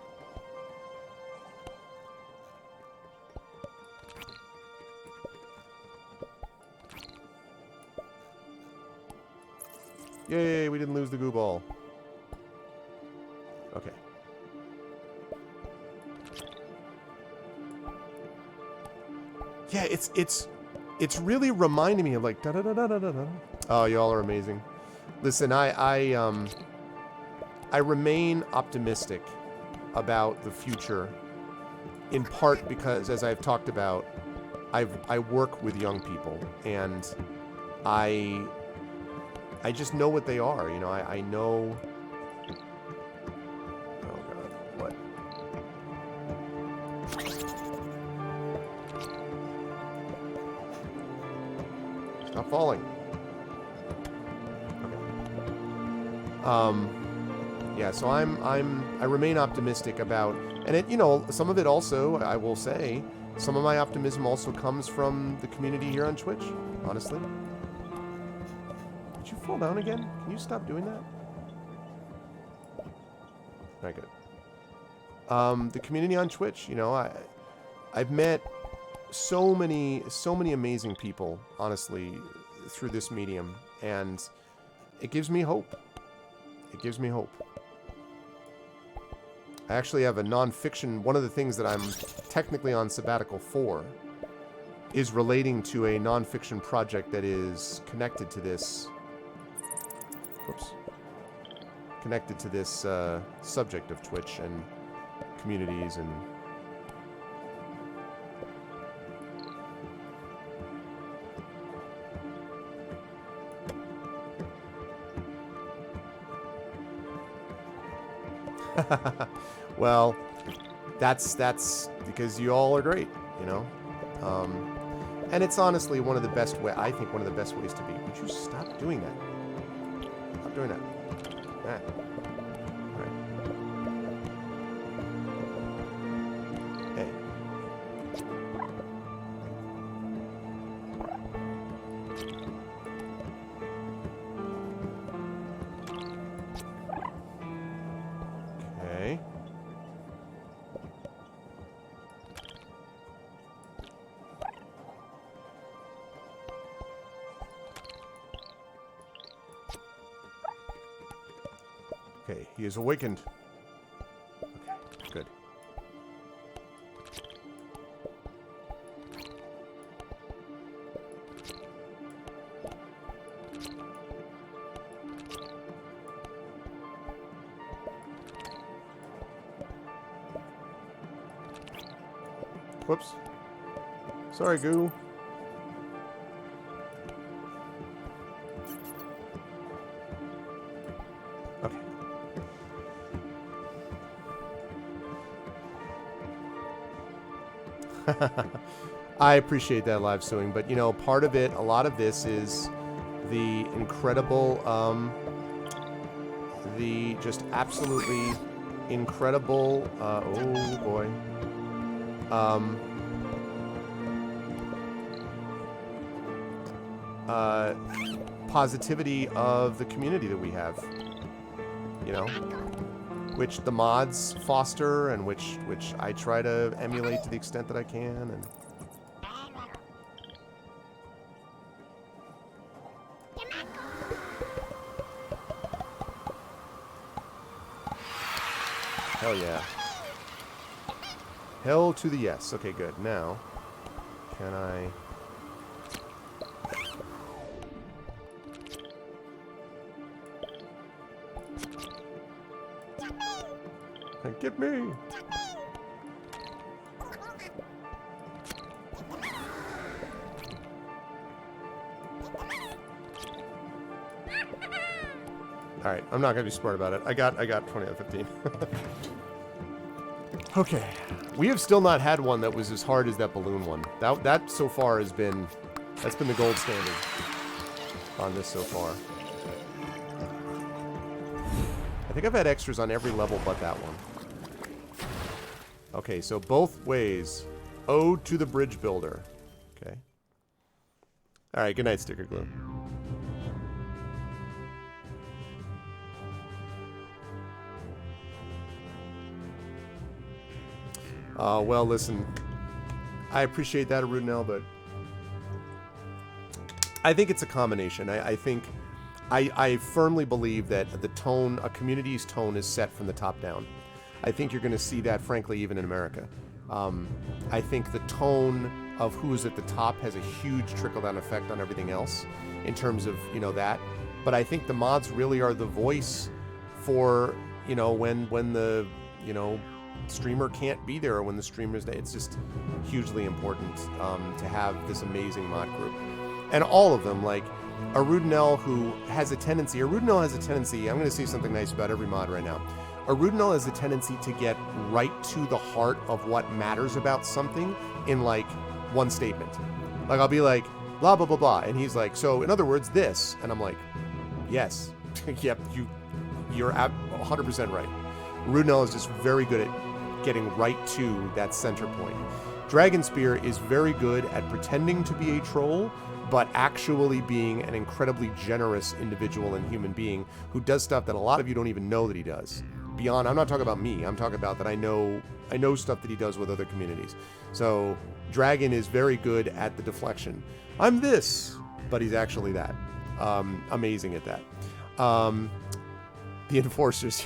Yay, we didn't lose the goo ball. Okay. Yeah, it's really reminding me of like da da da da da da. Oh, y'all are amazing. Listen, I remain optimistic about the future, in part because, as I've talked about, I work with young people, and I just know what they are. You know, I know. Oh God, what? Stop falling. Okay. Yeah, so I remain optimistic about, and it, you know, some of it also, I will say, some of my optimism also comes from the community here on Twitch, honestly. Did you fall down again? Can you stop doing that? Very good. The community on Twitch, you know, I've met so many amazing people, honestly, through this medium, and it gives me hope. It gives me hope. I actually have a non-fiction, one of the things that I'm technically on sabbatical for is relating to a non-fiction project that is connected to this, connected to this subject of Twitch and communities and... Well, that's because you all are great, you know. And it's honestly one of the best I think one of the best ways to be. Would you stop doing that? Stop doing that. All right. Hey. Okay. Okay, he is awakened. Whoops. Sorry, Goo. Okay. I appreciate that live sewing, but you know, part of it, a lot of this is the incredible, the just absolutely incredible, oh boy, positivity of the community that we have, you know, which the mods foster and which I try to emulate to the extent that I can. And hell yeah. Hell to the yes. Okay, good. Now, can I... Get me! Alright, I'm not gonna be smart about it. I got 20 out of 15. Okay. We have still not had one that was as hard as that balloon one. That so far has been... That's been the gold standard on this so far. I think I've had extras on every level but that one. Okay, so both ways. Ode to the Bridge Builder. Okay. Alright, good night, Sticker Glue. Well, listen. I appreciate that, Arudinel, but... I think it's a combination. I think... I firmly believe that the tone, a community's tone, is set from the top down. I think you're going to see that, frankly, even in America. I think the tone of who's at the top has a huge trickle-down effect on everything else in terms of, you know, that. But I think the mods really are the voice for, you know, when the, you know, streamer can't be there or when the streamer's there. It's just hugely important to have this amazing mod group. And all of them, like Arudinel, who has a tendency, I'm going to say something nice about every mod right now. Arudinel has a tendency to get right to the heart of what matters about something in, like, one statement. Like, I'll be like, blah, blah, blah, blah. And he's like, so, in other words, this. And I'm like, yes. Yep, you're 100% right. Arudinel is just very good at getting right to that center point. Dragonspear is very good at pretending to be a troll, but actually being an incredibly generous individual and human being who does stuff that a lot of you don't even know that he does. Beyond, I'm not talking about me, I'm talking about that I know stuff that he does with other communities. So Dragon is very good at the deflection. I'm this, but he's actually that. Amazing at that. The enforcers,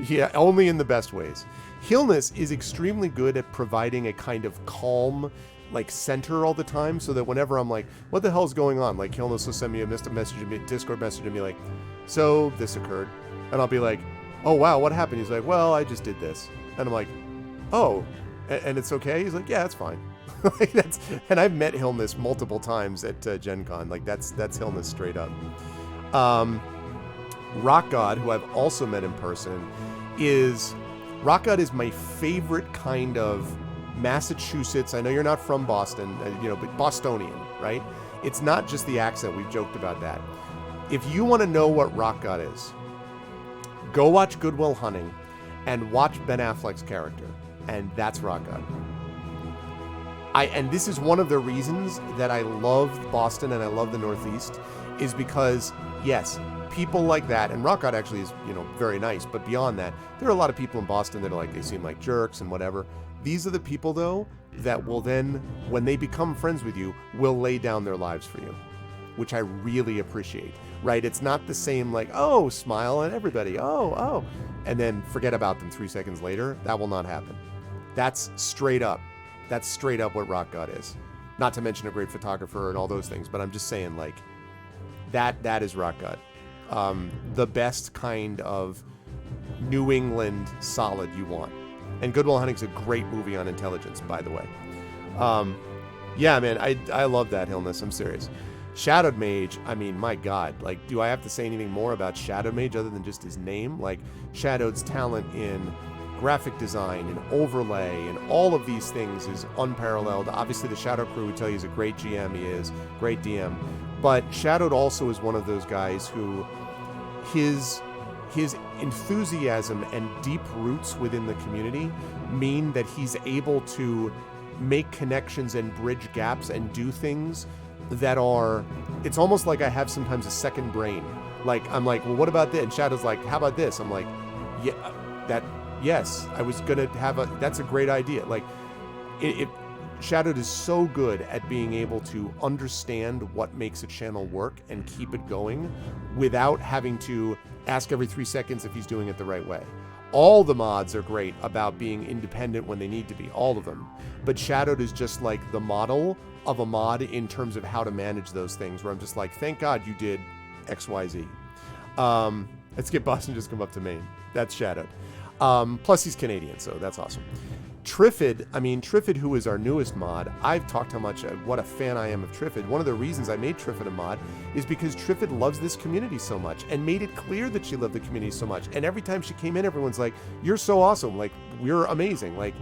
yeah, only in the best ways. Hillness is extremely good at providing a kind of calm, like, center all the time, so that whenever I'm like, what the hell's going on? Like, Hillness will send me a Discord message and be like, so this occurred. And I'll be like, oh wow, what happened? He's like, well, I just did this. And I'm like, oh, and it's okay? He's like, yeah, it's fine. Like, and I've met Hillness multiple times at Gen Con. Like, that's Hillness straight up. Rock God, who I've also met in person, Rock God is my favorite kind of Massachusetts. I know you're not from Boston, you know, but Bostonian, right? It's not just the accent. We've joked about that. If you want to know what Rock God is, go watch Good Will Hunting and watch Ben Affleck's character, and that's Rock God. And this is one of the reasons that I love Boston and I love the Northeast, is because, yes, people like that, and Rock God actually is, you know, very nice, but beyond that, there are a lot of people in Boston that are like, they seem like jerks and whatever. These are the people, though, that will then, when they become friends with you, will lay down their lives for you, which I really appreciate, right? It's not the same, like, oh, smile at everybody, oh, and then forget about them 3 seconds later. That will not happen. That's straight up what Rock God is. Not to mention a great photographer and all those things, but I'm just saying, like, that is Rock God. The best kind of New England solid you want. And Good Will Hunting's a great movie on intelligence, by the way. Yeah, man, I love that Hillness. I'm serious. Shadowed Mage, I mean, my God, like, do I have to say anything more about Shadowed Mage other than just his name? Like, Shadowed's talent in graphic design and overlay and all of these things is unparalleled. Obviously, the Shadow Crew would tell you he's a great GM, he is, great DM. But Shadowed also is one of those guys who his enthusiasm and deep roots within the community mean that he's able to make connections and bridge gaps and do things that are, it's almost like I have sometimes a second brain. Like, I'm like, well, what about this? And Shadow's like, how about this? I'm like, yeah, yes, I was gonna have that's a great idea. Like, Shadowed is so good at being able to understand what makes a channel work and keep it going without having to ask every 3 seconds if he's doing it the right way. All the mods are great about being independent when they need to be, all of them. But Shadowed is just like the model of a mod in terms of how to manage those things, where I'm just like, thank God you did XYZ. Let's get Boston just come up to Maine. That's Shadowed. Plus he's Canadian, so that's awesome. Triffid, who is our newest mod, I've talked how much, what a fan I am of Triffid. One of the reasons I made Triffid a mod is because Triffid loves this community so much and made it clear that she loved the community so much. And every time she came in, everyone's like, you're so awesome. Like, we're amazing. Like,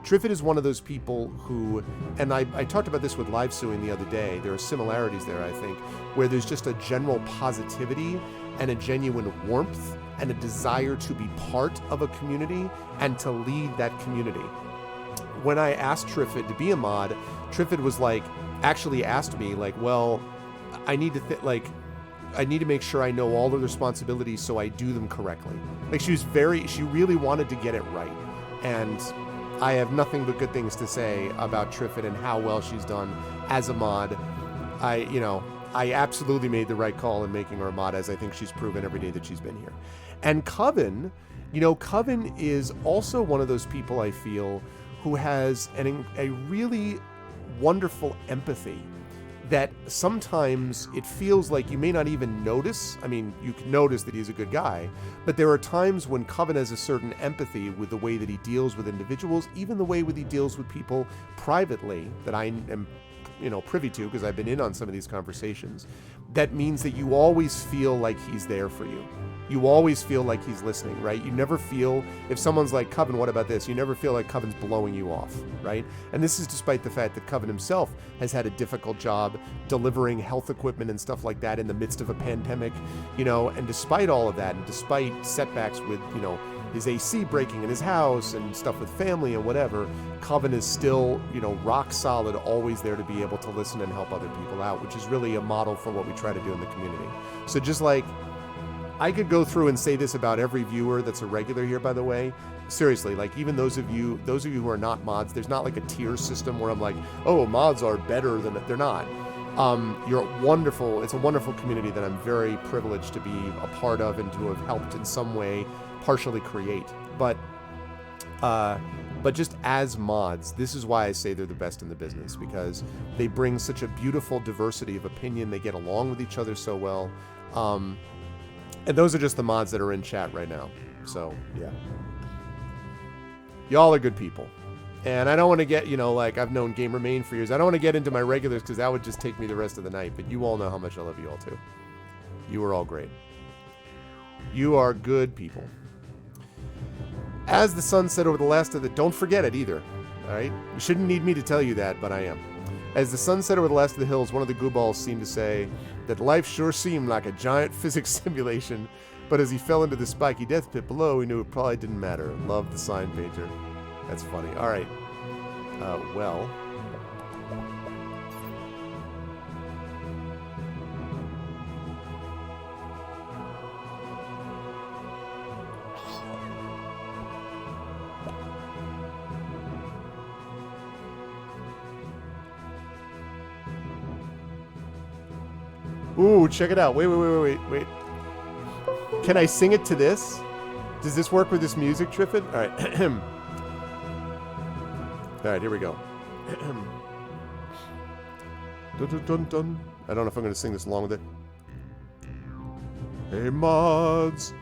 Triffid is one of those people who, and I talked about this with Live Suing the other day, there are similarities there, I think, where there's just a general positivity and a genuine warmth and a desire to be part of a community and to lead that community. When I asked Triffid to be a mod, Triffid was like, actually asked me, like, well, I need to make sure I know all the responsibilities so I do them correctly. Like, she really wanted to get it right. And I have nothing but good things to say about Triffid and how well she's done as a mod. I absolutely made the right call in making her a mod, as I think she's proven every day that she's been here. And Coven, Coven is also one of those people, I feel, who has a really wonderful empathy that sometimes it feels like you may not even notice. I mean, you can notice that he's a good guy, but there are times when Coven has a certain empathy with the way that he deals with individuals, even the way that he deals with people privately that I am privy to because I've been in on some of these conversations. That means that you always feel like he's there for you. You always feel like he's listening, right? You never feel, if someone's like, Coven, what about this? You never feel like Coven's blowing you off, right? And this is despite the fact that Coven himself has had a difficult job delivering health equipment and stuff like that in the midst of a pandemic, and despite all of that, and despite setbacks with, his AC breaking in his house and stuff with family and whatever, Coven is still, rock solid, always there to be able to listen and help other people out, which is really a model for what we try to do in the community. So just like, I could go through and say this about every viewer that's a regular here, by the way. Seriously, like, even those of you who are not mods, there's not like a tier system where I'm like, oh, mods are better than, they're not. You're wonderful. It's a wonderful community that I'm very privileged to be a part of and to have helped in some way partially create. But just as mods, this is why I say they're the best in the business, because they bring such a beautiful diversity of opinion. They get along with each other so well. And those are just the mods that are in chat right now. So, yeah. Y'all are good people. And I don't want to get, I've known Gamer Main for years. I don't want to get into my regulars because that would just take me the rest of the night. But you all know how much I love you all, too. You are all great. You are good people. As the sun set over the last of the... Don't forget it either. All right? You shouldn't need me to tell you that, but I am. As the sun set over the last of the hills, one of the goo balls seemed to say that life sure seemed like a giant physics simulation, but as he fell into the spiky death pit below, he knew it probably didn't matter. Love the sign painter. That's funny. All right. Well... Ooh, check it out. Wait. Can I sing it to this? Does this work with this music, Triffid? All right. All right, here we go. Dun, dun, dun, dun. I don't know if I'm going to sing this along with it. Hey mods,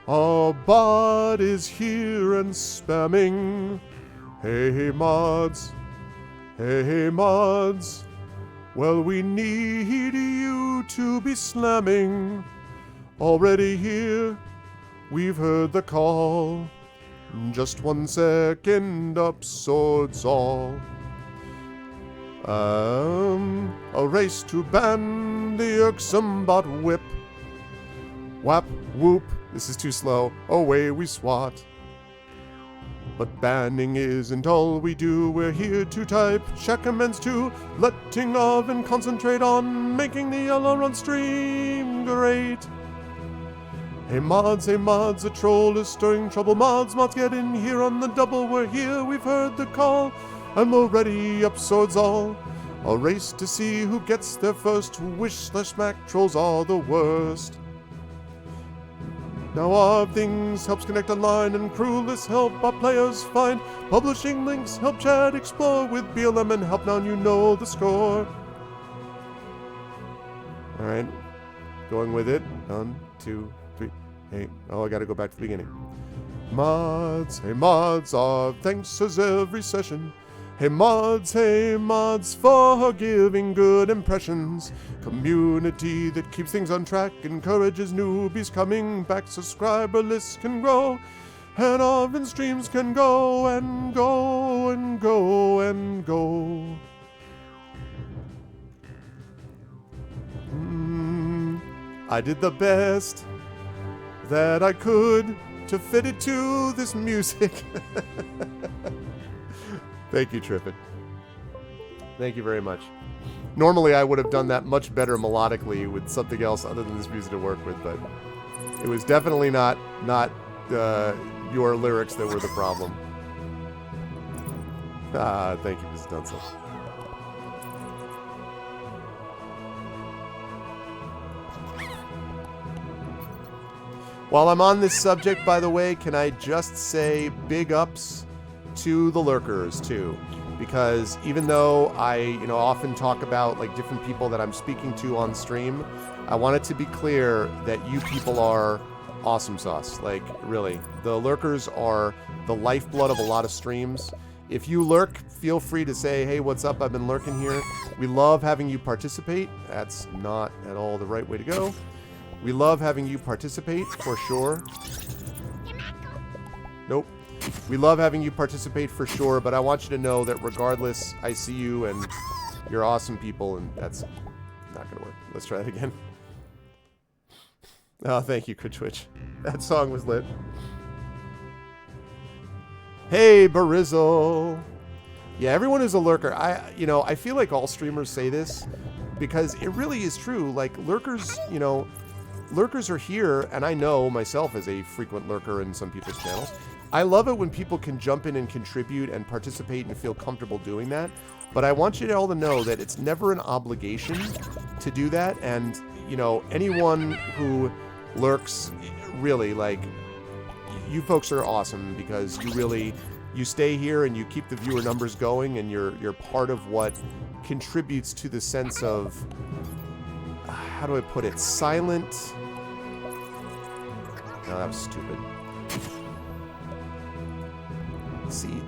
Our bot is here and spamming. Hey mods, hey mods. Well, we need you to be slamming. Already here, we've heard the call. Just 1 second up, swords all. A race to ban the irksome bot whip. Whap, whoop, this is too slow, away we swat. But banning isn't all we do, we're here to type check amends to, letting off and concentrate on making the yellow run stream great. Hey mods, a troll is stirring trouble. Mods, get in here on the double. We're here, we've heard the call, and we're ready up swords all. A race to see who gets there first. Wish/smack trolls are the worst. Now our things helps connect online, and crewless help our players find. Publishing links help chat explore with BLM and help, now you know the score. Alright, going with it. 1, 2, 3. Hey, oh, I gotta go back to the beginning. Mods, hey mods, our thanks as every session. Hey mods, for giving good impressions. Community that keeps things on track, encourages newbies coming back. Subscriber lists can grow, and our streams can go and go and go and go. I did the best that I could to fit it to this music. Thank you, Trippin. Thank you very much. Normally I would have done that much better melodically with something else other than this music to work with, but it was definitely not your lyrics that were the problem. Thank you, Ms. Dunson. While I'm on this subject, by the way, can I just say big ups to the lurkers too, because even though I often talk about like different people that I'm speaking to on stream, I want it to be clear that you people are awesome sauce. Like, really, the lurkers are the lifeblood of a lot of streams. If you lurk, feel free to say, hey, what's up, I've been lurking here. We love having you participate. That's not at all the right way to go. We love having you participate, for sure. Nope. We love having you participate, for sure, but I want you to know that regardless, I see you, and you're awesome people, and that's not gonna work. Let's try that again. Oh, thank you, Twitch. That song was lit. Hey, Barizzle. Yeah, everyone is a lurker. I feel like all streamers say this because it really is true. Like, lurkers, lurkers are here, and I know myself as a frequent lurker in some people's channels. I love it when people can jump in and contribute and participate and feel comfortable doing that. But I want you all to know that it's never an obligation to do that. And, anyone who lurks, really, like, you folks are awesome because you stay here and you keep the viewer numbers going, and you're part of what contributes to the sense of, how do I put it, silent. No, that was stupid. Let's see.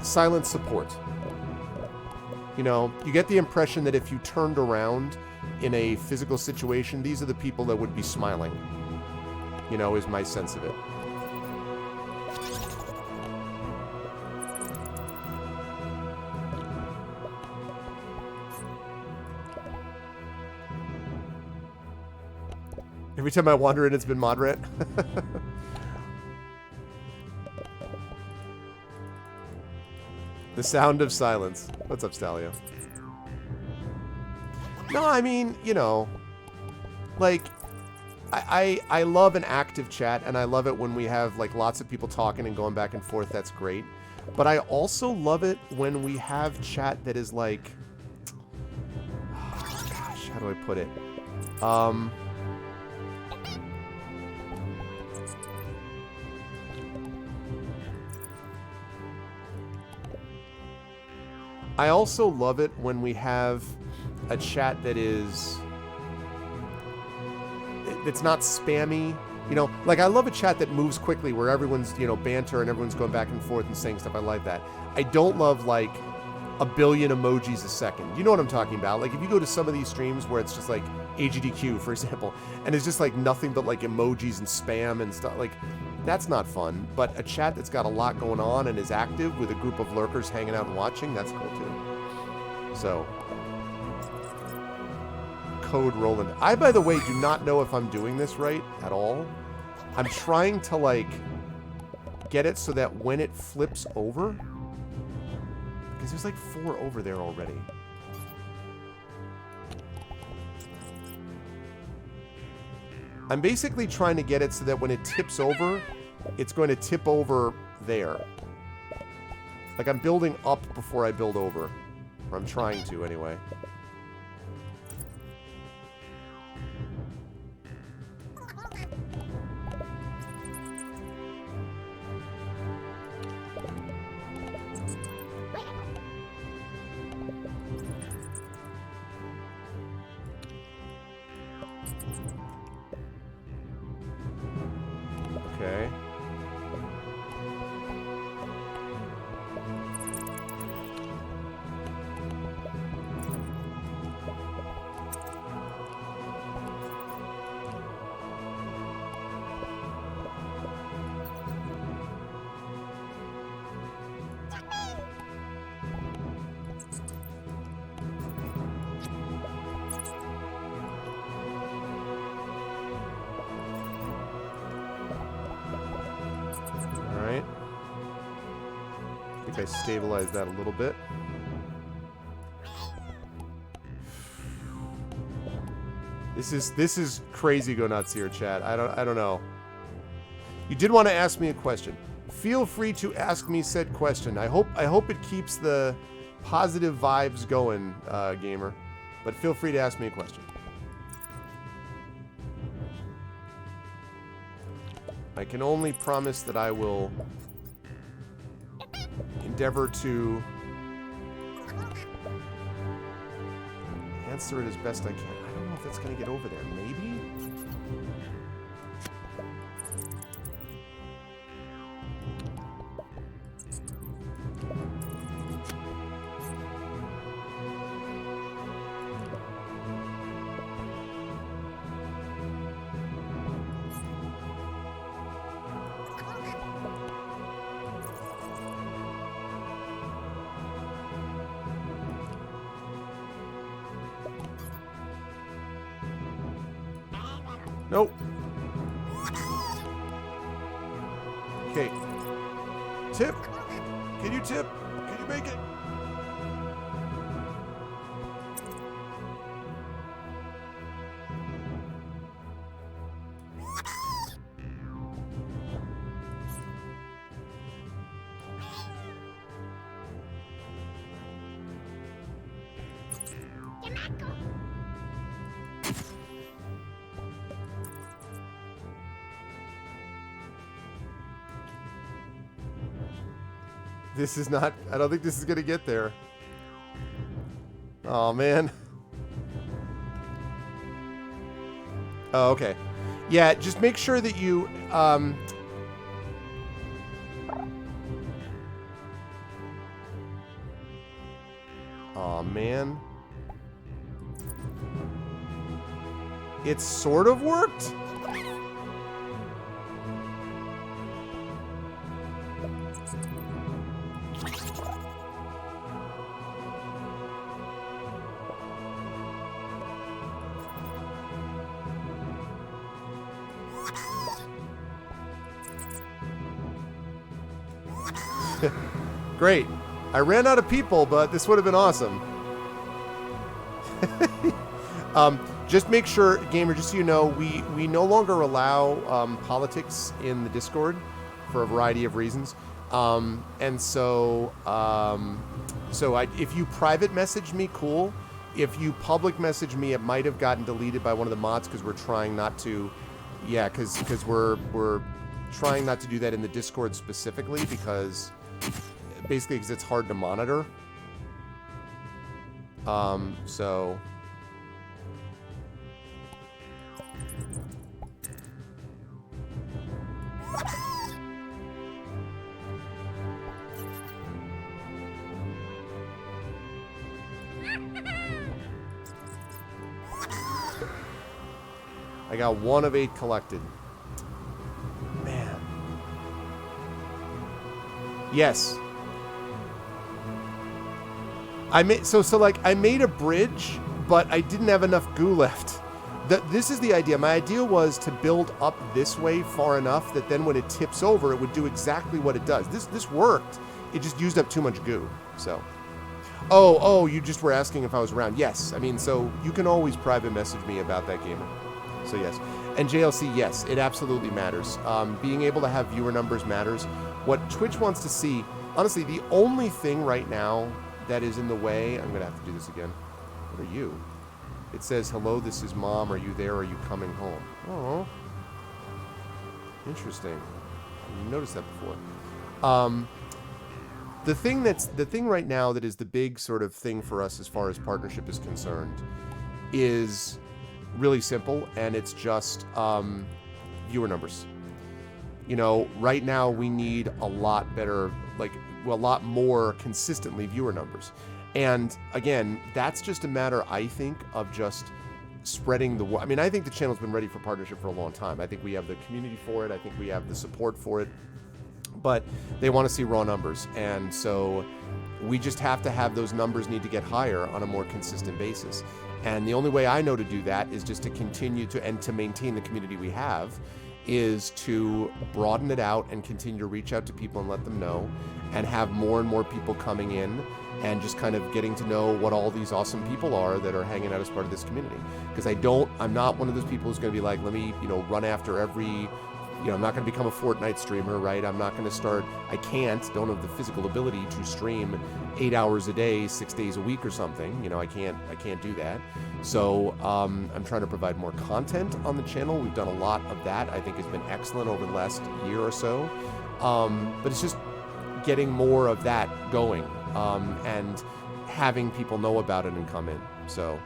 Silent support. You get the impression that if you turned around in a physical situation, these are the people that would be smiling. Is my sense of it. Every time I wander in, it's been moderate. The sound of silence. What's up, Stalio? No, I mean, like, I love an active chat, and I love it when we have, like, lots of people talking and going back and forth. That's great. But I also love it when we have chat that is like, oh, gosh, how do I put it? I also love it when we have a chat that is... It's not spammy. You know, like I love a chat that moves quickly where everyone's, you know, banter and everyone's going back and forth and saying stuff. I like that. I don't love like a billion emojis a second. You know what I'm talking about? Like if you go to some of these streams where it's just like AGDQ, for example, and it's just like nothing but like emojis and spam and stuff, like that's not fun. But a chat that's got a lot going on and is active with a group of lurkers hanging out and watching, that's cool too. So, Code Roland. I, by the way, do not know if I'm doing this right at all. I'm trying to like get it so that when it flips over, because there's like 4 over there already. I'm basically trying to get it so that when it tips over, it's going to tip over there. Like I'm building up before I build over. Or I'm trying to, anyway. Okay. I stabilized that a little bit. This is crazy go nuts here, chat. I don't know. You did want to ask me a question. Feel free to ask me said question. I hope it keeps the positive vibes going, gamer. But feel free to ask me a question. I can only promise that I will endeavor to answer it as best I can. I don't know if that's going to get over there. Maybe? Nope. Okay. Tip. Can you tip? Can you make it? This is not... I don't think this is going to get there. Oh, man. Oh, okay. Yeah, just make sure that you... Oh, man. It sort of worked? Great. I ran out of people, but this would have been awesome. Just make sure, gamer, just so you know, we no longer allow politics in the Discord for a variety of reasons. And so, if you private message me, cool. If you public message me, it might have gotten deleted by one of the mods because we're trying not to. Yeah, because we're trying not to do that in the Discord specifically because basically because it's hard to monitor. So I got 1 of 8 collected. Man. Yes. I made a bridge, but I didn't have enough goo left. This is the idea. My idea was to build up this way far enough that then when it tips over, it would do exactly what it does. This worked. It just used up too much goo. So, oh, you just were asking if I was around. Yes, I mean, so you can always private message me about that, gamer. So yes, and JLC, yes, it absolutely matters. Being able to have viewer numbers matters. What Twitch wants to see, honestly, the only thing right now that is in the way, I'm gonna have to do this again. What are you? It says, hello, this is Mom. Are you there? Are you coming home? Oh, interesting. You noticed that before. The thing right now that is the big sort of thing for us as far as partnership is concerned is really simple, and it's just viewer numbers. You know, right now we need a lot better, a lot more consistently viewer numbers. And again, that's just a matter, I think, of just spreading the word. I mean, I think the channel's been ready for partnership for a long time. I think we have the community for it. I think we have the support for it. But they want to see raw numbers. And so we just have to have those numbers need to get higher on a more consistent basis. And the only way I know to do that is just to continue to, and to maintain the community we have, is to broaden it out and continue to reach out to people and let them know, and have more and more people coming in and just kind of getting to know what all these awesome people are that are hanging out as part of this community. Because I'm not one of those people who's going to be like, let me, run after every, I'm not going to become a Fortnite streamer, right? I'm not going to start, don't have the physical ability to stream 8 hours a day, 6 days a week or something. I can't do that. So I'm trying to provide more content on the channel. We've done a lot of that. I think has been excellent over the last year or so. But it's just getting more of that going, and having people know about it and come in. So,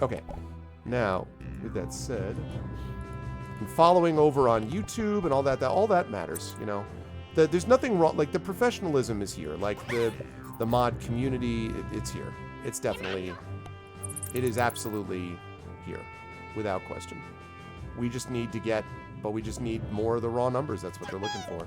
okay. Now, with that said, and following over on YouTube and all that matters, there's nothing wrong, the professionalism is here, the mod community, it's here. It's definitely, it is absolutely here, without question. We just need more of the raw numbers. That's what they're looking for.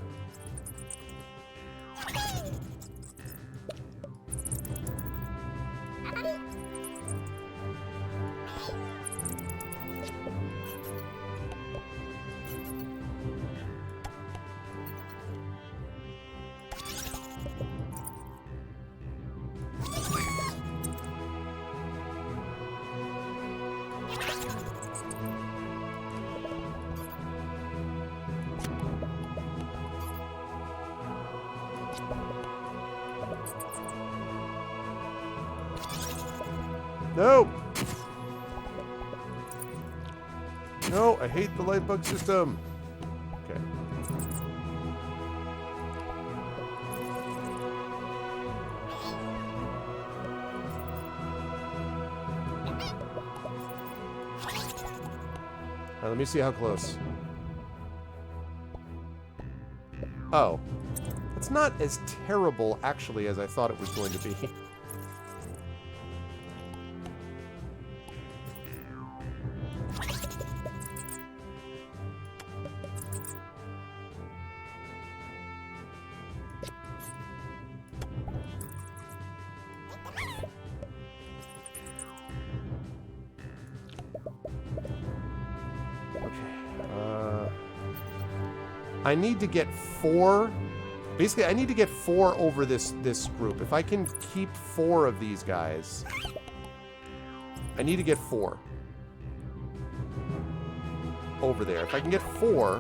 No! No, I hate the light bug system. Okay. Now, let me see how close. Oh. It's not as terrible, actually, as I thought it was going to be. I need to get 4. Basically, I need to get 4 over this group. If I can keep 4 of these guys, I need to get 4 over there. If I can get 4,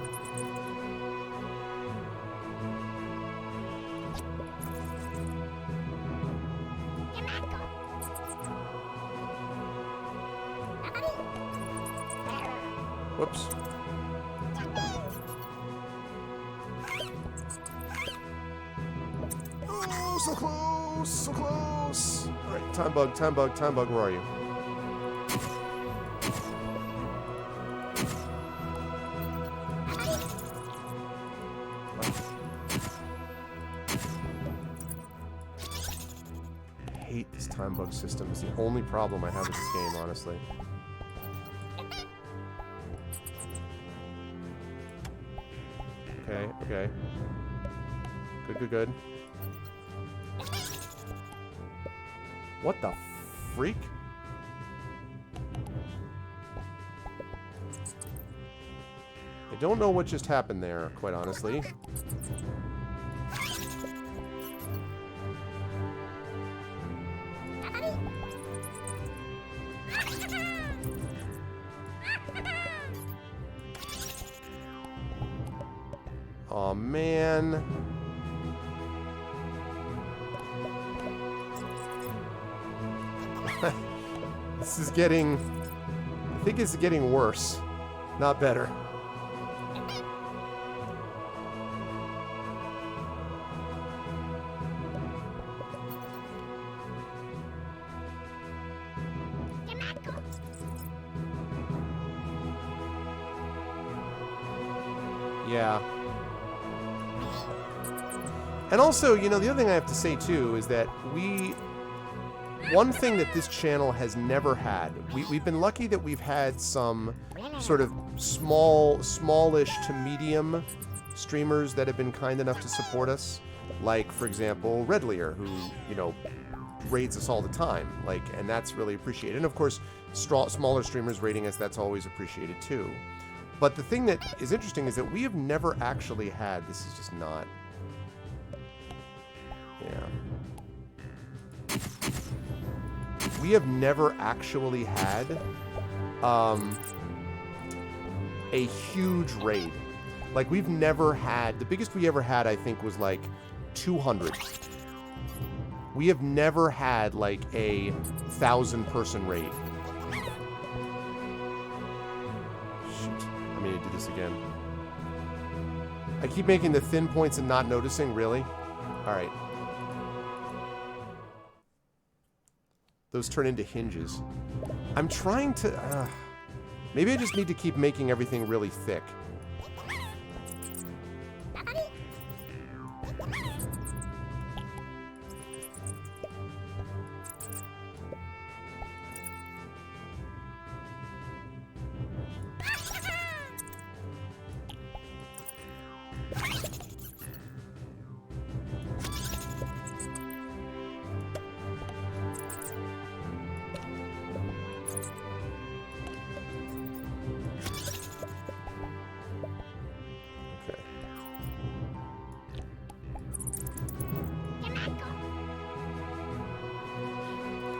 whoops. So close, so close. All right, time bug, where are you? I hate this time bug system. It's the only problem I have with this game, honestly. Okay, okay. Good, good, good. What the freak? I don't know what just happened there, quite honestly. Aw, man. This is getting... I think it's getting worse. Not better. Yeah. And also, you know, the other thing I have to say, too, is that one thing that this channel has never had, we've been lucky that we've had some sort of smallish to medium streamers that have been kind enough to support us. Like, for example, Redlier, who, you know, raids us all the time. Like, and that's really appreciated. And, of course, smaller streamers raiding us, that's always appreciated, too. But the thing that is interesting is that we have never actually had... This is just not... Yeah. We have never actually had a huge raid. Like, we've never had... The biggest we ever had, I think, was like 200. We have never had like a 1,000-person raid. Shoot. I'm gonna do this again. I keep making the thin points and not noticing, really? Alright. Those turn into hinges. I'm trying to... maybe I just need to keep making everything really thick.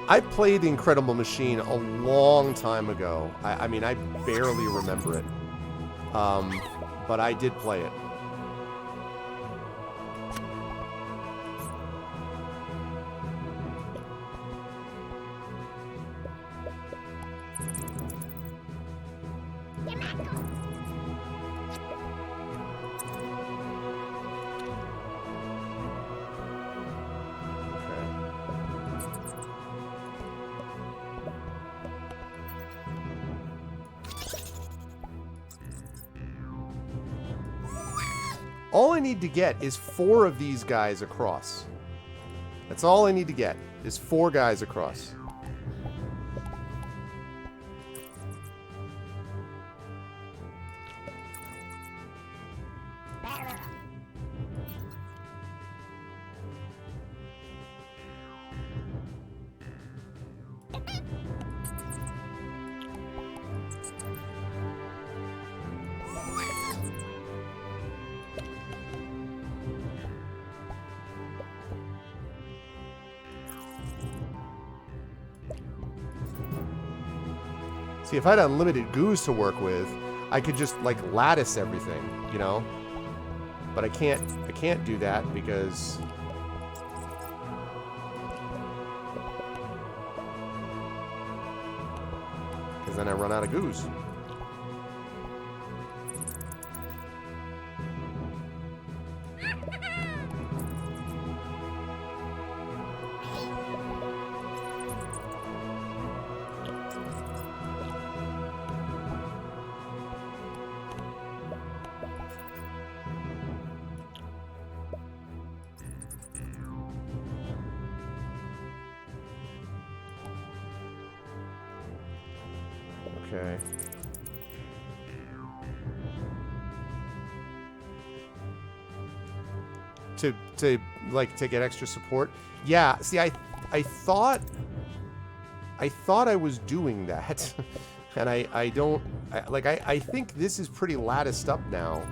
I played The Incredible Machine a long time ago. I mean, I barely remember it. But I did play it. All I need to get is 4 of these guys across. That's all I need to get, is 4 guys across. See, if I had unlimited goos to work with, I could just, like, lattice everything, you know? But I can't do that because... Because then I run out of goos. Okay. to like to get extra support. Yeah, see, I thought I was doing that, and I don't like I think this is pretty latticed up now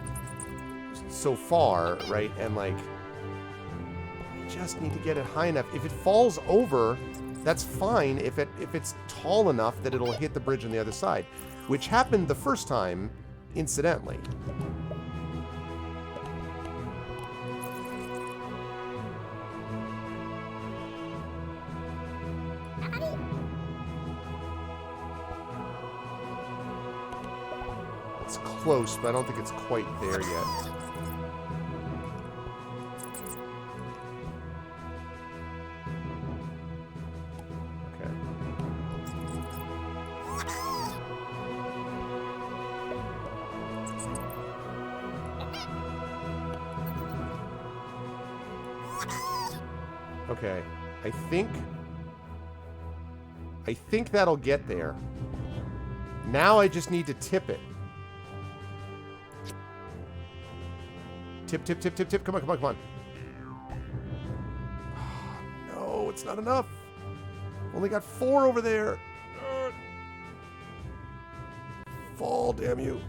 so far, right? And like I just need to get it high enough. If it falls over, that's fine. If it's tall enough that it'll hit the bridge on the other side, which happened the first time, incidentally. It's close, but I don't think it's quite there yet. Okay, I think that'll get there. Now I just need to tip it. Tip, tip, tip, tip, tip. Come on, come on, come on. No, it's not enough. Only got 4 over there. Fall, damn you.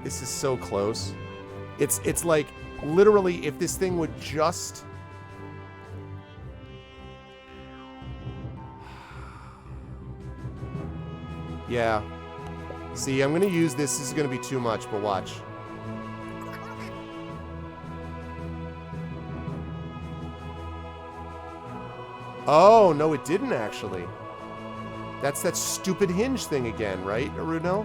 This is so close. It's like literally if this thing would just yeah. See, I'm gonna use this. This is gonna be too much, but watch. Oh, no, it didn't actually. That's that stupid hinge thing again, right, Aruno?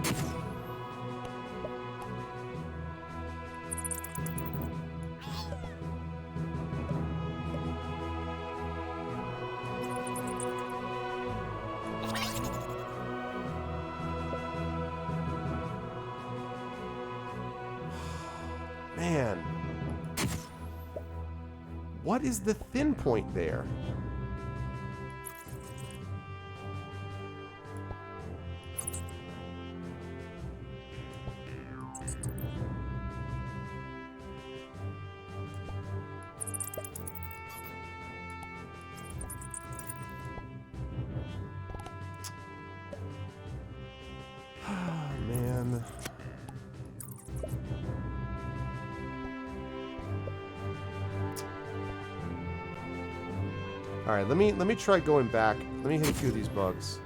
Man. What is the thin point there? Man. All right, let me try going back. Let me hit a few of these bugs.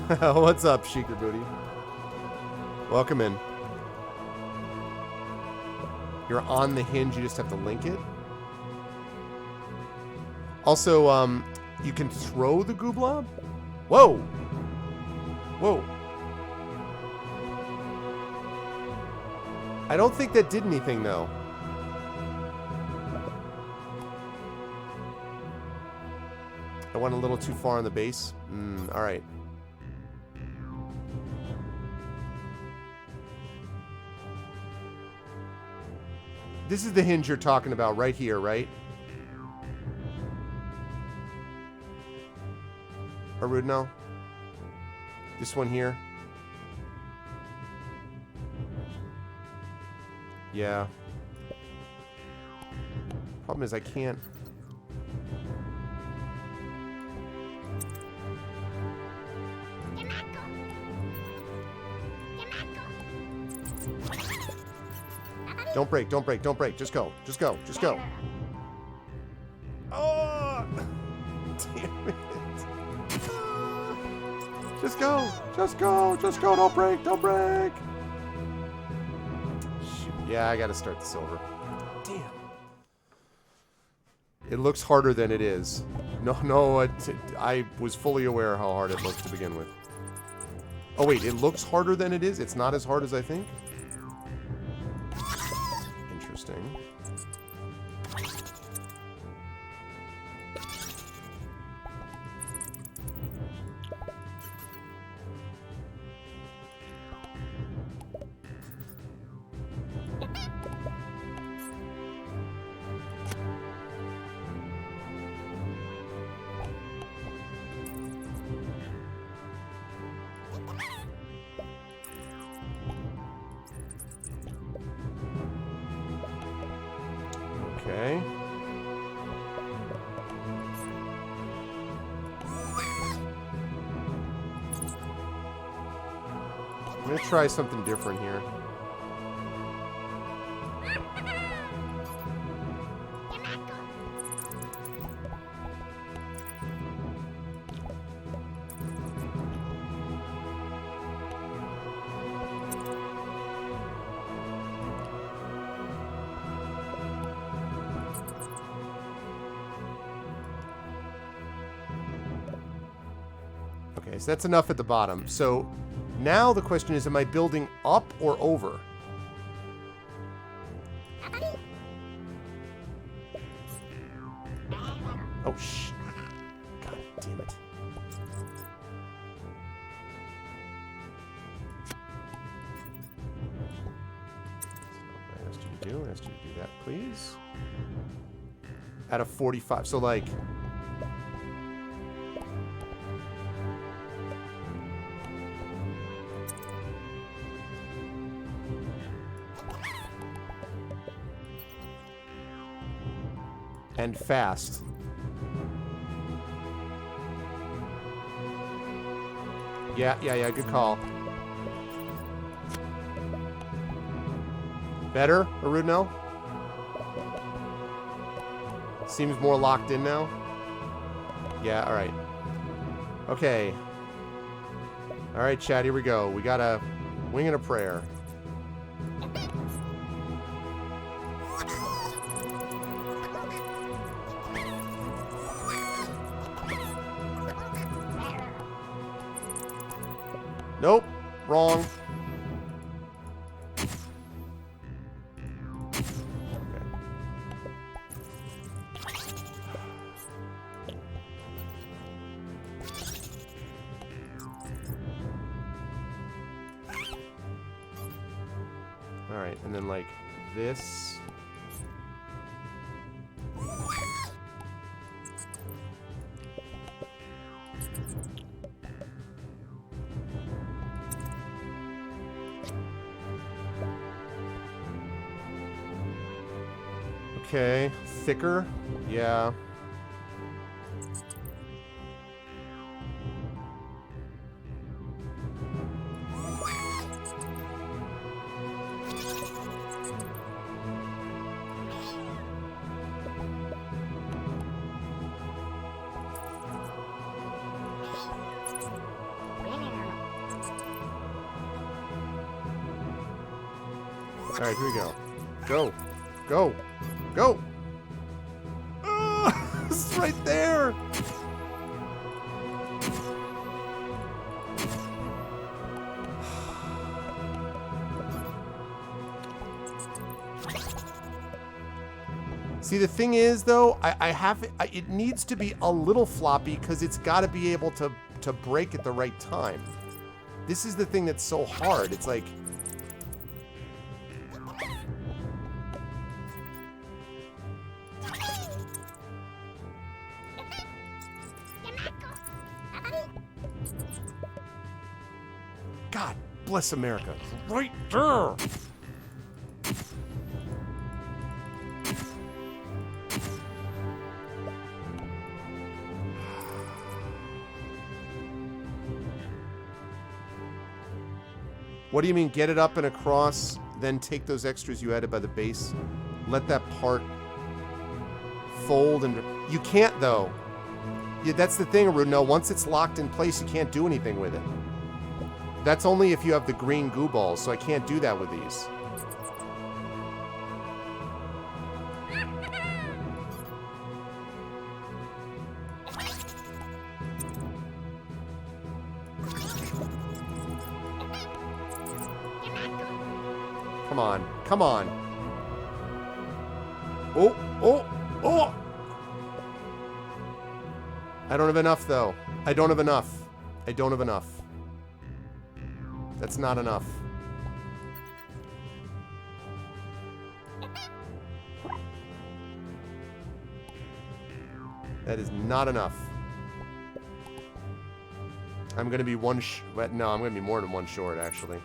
What's up, Sheeker Booty? Welcome in. You're on the hinge, you just have to link it. Also, you can throw the goo blob? Whoa! Whoa. I don't think that did anything, though. I went a little too far on the base. Alright. This is the hinge you're talking about right here, right? Arudno? This one here? Yeah. Problem is I can't. Don't break, don't break, don't break. Just go, just go, just go. Oh! Damn it. Just go, just go, just go. Don't break, don't break. Shoot. Yeah, I gotta start the silver. Damn. It looks harder than it is. No, I was fully aware how hard it looked to begin with. Oh wait, it looks harder than it is? It's not as hard as I think? Interesting. Okay. I'm gonna try something different here. Okay, so that's enough at the bottom. So now the question is, am I building up or over? Oh, shh. God damn it. I asked you to do that, please. Out of 45. So, like... and fast. Yeah, good call. Better, Arudnell? Seems more locked in now. Yeah, alright. Okay. Alright, chat, here we go. We got a wing and a prayer. Nope. Wrong. Alright, and then like this. Okay, thicker. Yeah. Alright, here we go. Go. Go. Go! Oh, it's right there! See, the thing is, though, it needs to be a little floppy because it's got to be able to break at the right time. This is the thing that's so hard. It's like... God bless America. Right there! What do you mean, get it up and across, then take those extras you added by the base, let that part fold, and... You can't, though. Yeah, that's the thing, Arudno. Once it's locked in place, you can't do anything with it. That's only if you have the green goo balls, so I can't do that with these. Come on. Come on. Oh, oh, oh! I don't have enough, though. I don't have enough. I don't have enough. That's not enough. That is not enough. I'm gonna be one no, I'm gonna be more than one short, actually.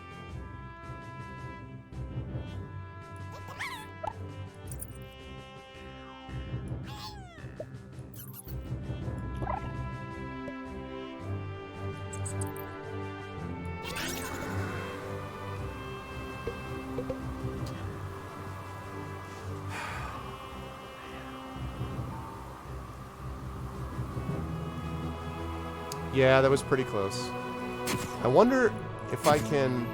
Yeah, that was pretty close. I wonder if I can...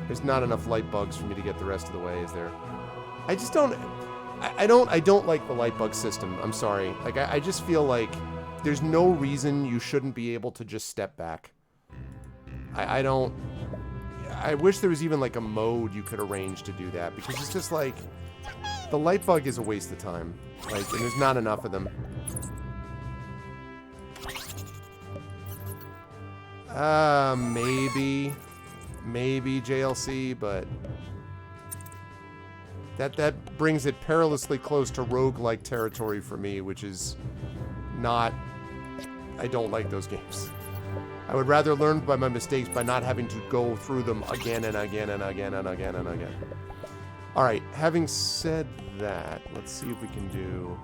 There's not enough light bugs for me to get the rest of the way, is there? I just don't... I don't like the light bug system. I'm sorry. Like, I just feel like there's no reason you shouldn't be able to just step back. I don't... I wish there was even, like, a mode you could arrange to do that, because it's just like... The light bug is a waste of time. Like, and there's not enough of them. Maybe JLC, but that brings it perilously close to roguelike territory for me, which is not... I don't like those games. I would rather learn by my mistakes by not having to go through them again and again and again and again and again. Alright, having said that, let's see if we can do...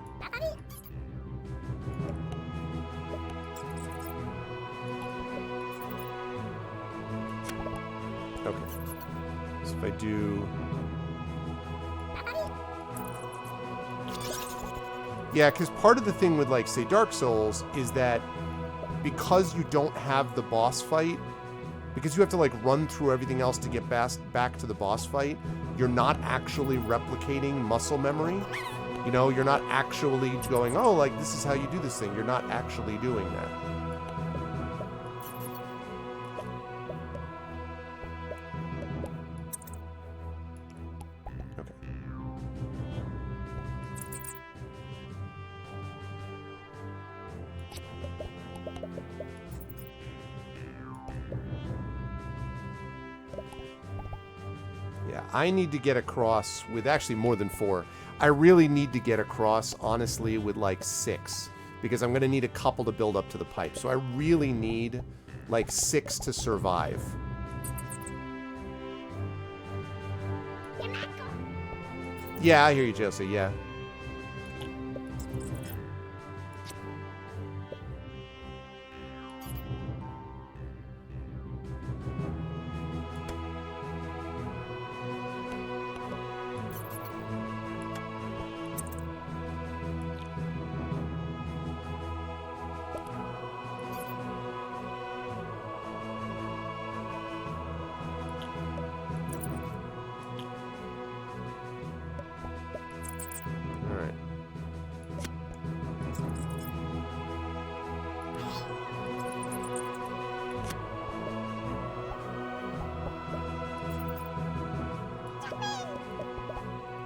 Okay. So if I do... Yeah, because part of the thing with, like, say, Dark Souls is that because you don't have the boss fight, because you have to, like, run through everything else to get back to the boss fight, you're not actually replicating muscle memory. You know, you're not actually going, oh, like, this is how you do this thing. You're not actually doing that. I need to get across with actually more than 4. I really need to get across, honestly, with like 6. Because I'm going to need a couple to build up to the pipe. So I really need like 6 to survive. Yeah, I hear you, Chelsea. Yeah.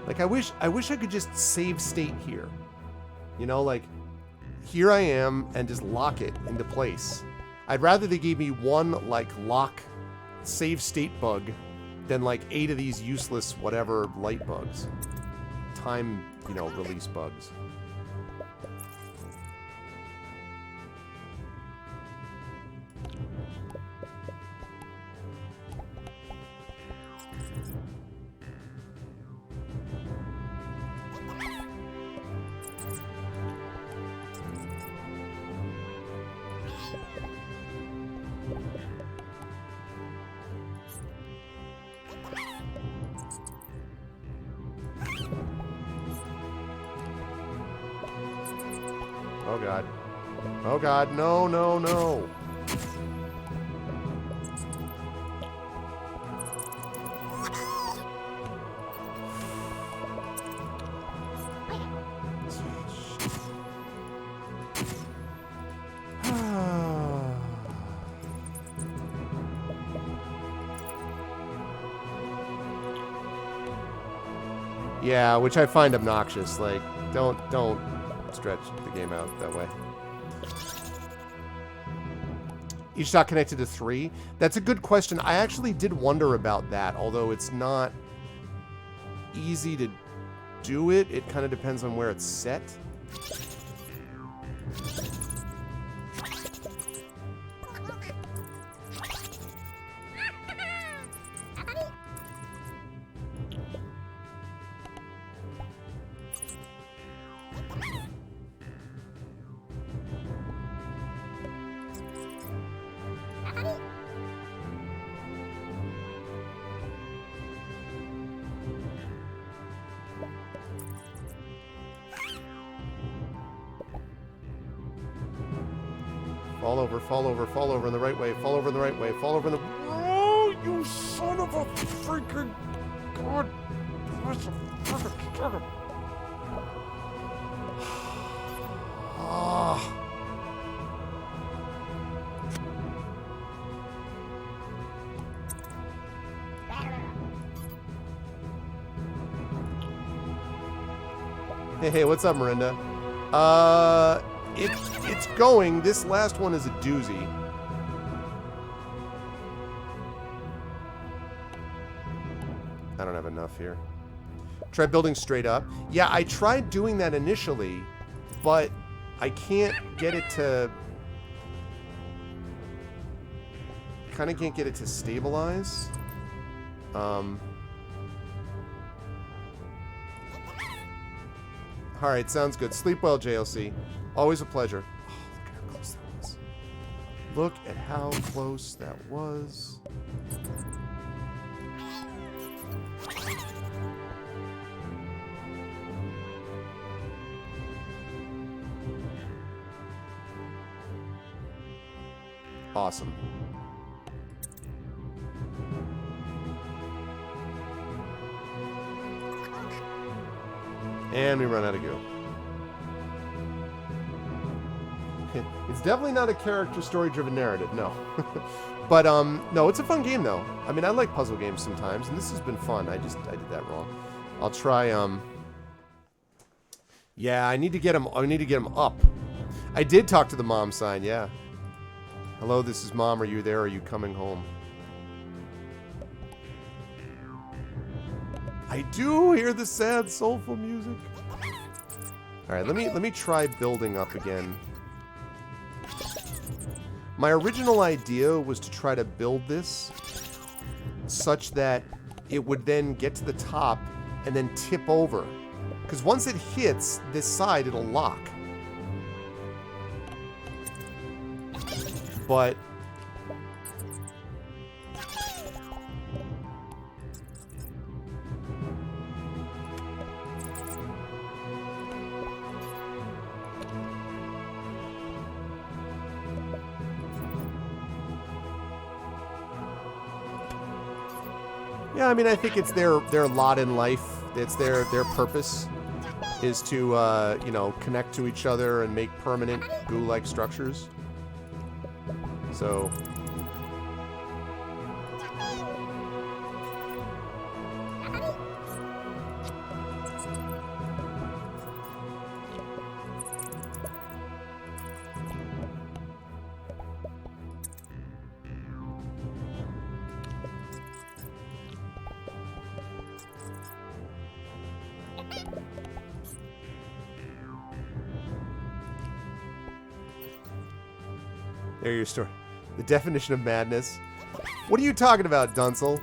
Like, I wish I could just save state here. You know, like, here I am, and just lock it into place. I'd rather they gave me one, like, lock save state bug than, like, 8 of these useless whatever light bugs. Time, you know, release bugs. Oh god. Oh god, no, no, no. Yeah, which I find obnoxious. Like, don't stretch the game out that way. Each dot connected to 3? That's a good question. I actually did wonder about that, although it's not easy to do it. It kind of depends on where it's set. Fall over, fall over, fall over in the right way, fall over in the right way, fall over in the... Oh, you son of a freaking... God. That's a freaking sugar. Ah. Hey, what's up, Miranda? It's going. This last one is a doozy. I don't have enough here. Try building straight up. Yeah, I tried doing that initially, but I can't get it to... Kind of can't get it to stabilize. Alright, sounds good. Sleep well, JLC. Always a pleasure. Oh, look at how close that was. Look at how close that was. Awesome. And we run out of goo. It's definitely not a character story-driven narrative, no. But, no, it's a fun game, though. I mean, I like puzzle games sometimes, and this has been fun. I did that wrong. I'll try, yeah, I need to get him up. I did talk to the mom sign, yeah. Hello, this is Mom. Are you there? Are you coming home? I do hear the sad, soulful music. All right, let me try building up again. My original idea was to try to build this such that it would then get to the top and then tip over. Because once it hits this side, it'll lock. But... yeah, I mean, I think it's their lot in life. It's their purpose is to, you know, connect to each other and make permanent goo-like structures. So... There's your story. The definition of madness. What are you talking about, Dunsel?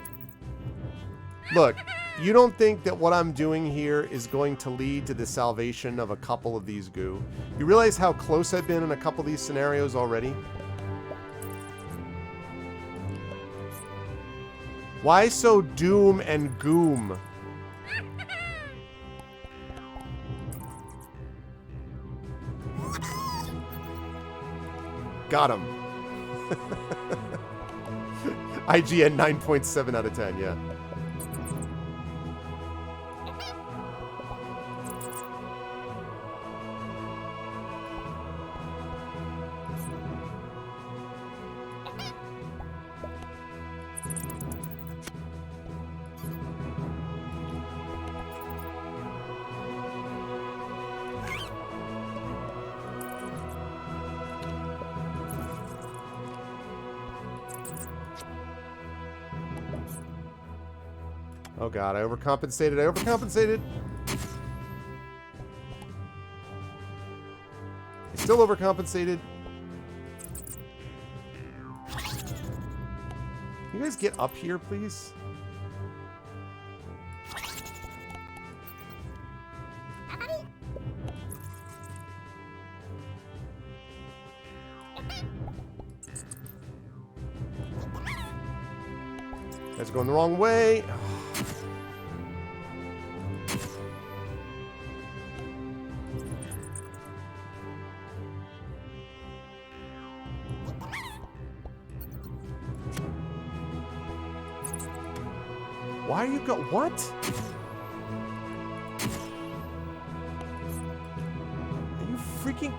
Look, you don't think that what I'm doing here is going to lead to the salvation of a couple of these goo? You realize how close I've been in a couple of these scenarios already? Why so doom and goom? Got him. IGN 9.7 out of 10, yeah. Oh god, I overcompensated. I still overcompensated. You guys get up here, please? Guys are going the wrong way. Why are you what? Are you freaking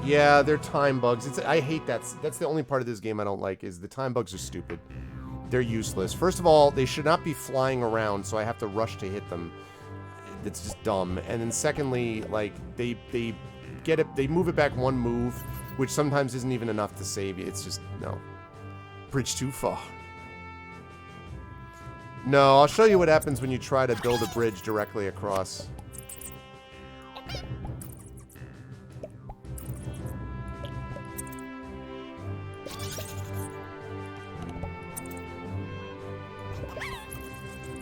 Yeah, they're time bugs. I hate that. That's the only part of this game I don't like, is the time bugs are stupid. They're useless. First of all, they should not be flying around, so I have to rush to hit them. It's just dumb. And then secondly, like, they move it back one move, which sometimes isn't even enough to save you. It's just, no. Bridge too far. No, I'll show you what happens when you try to build a bridge directly across.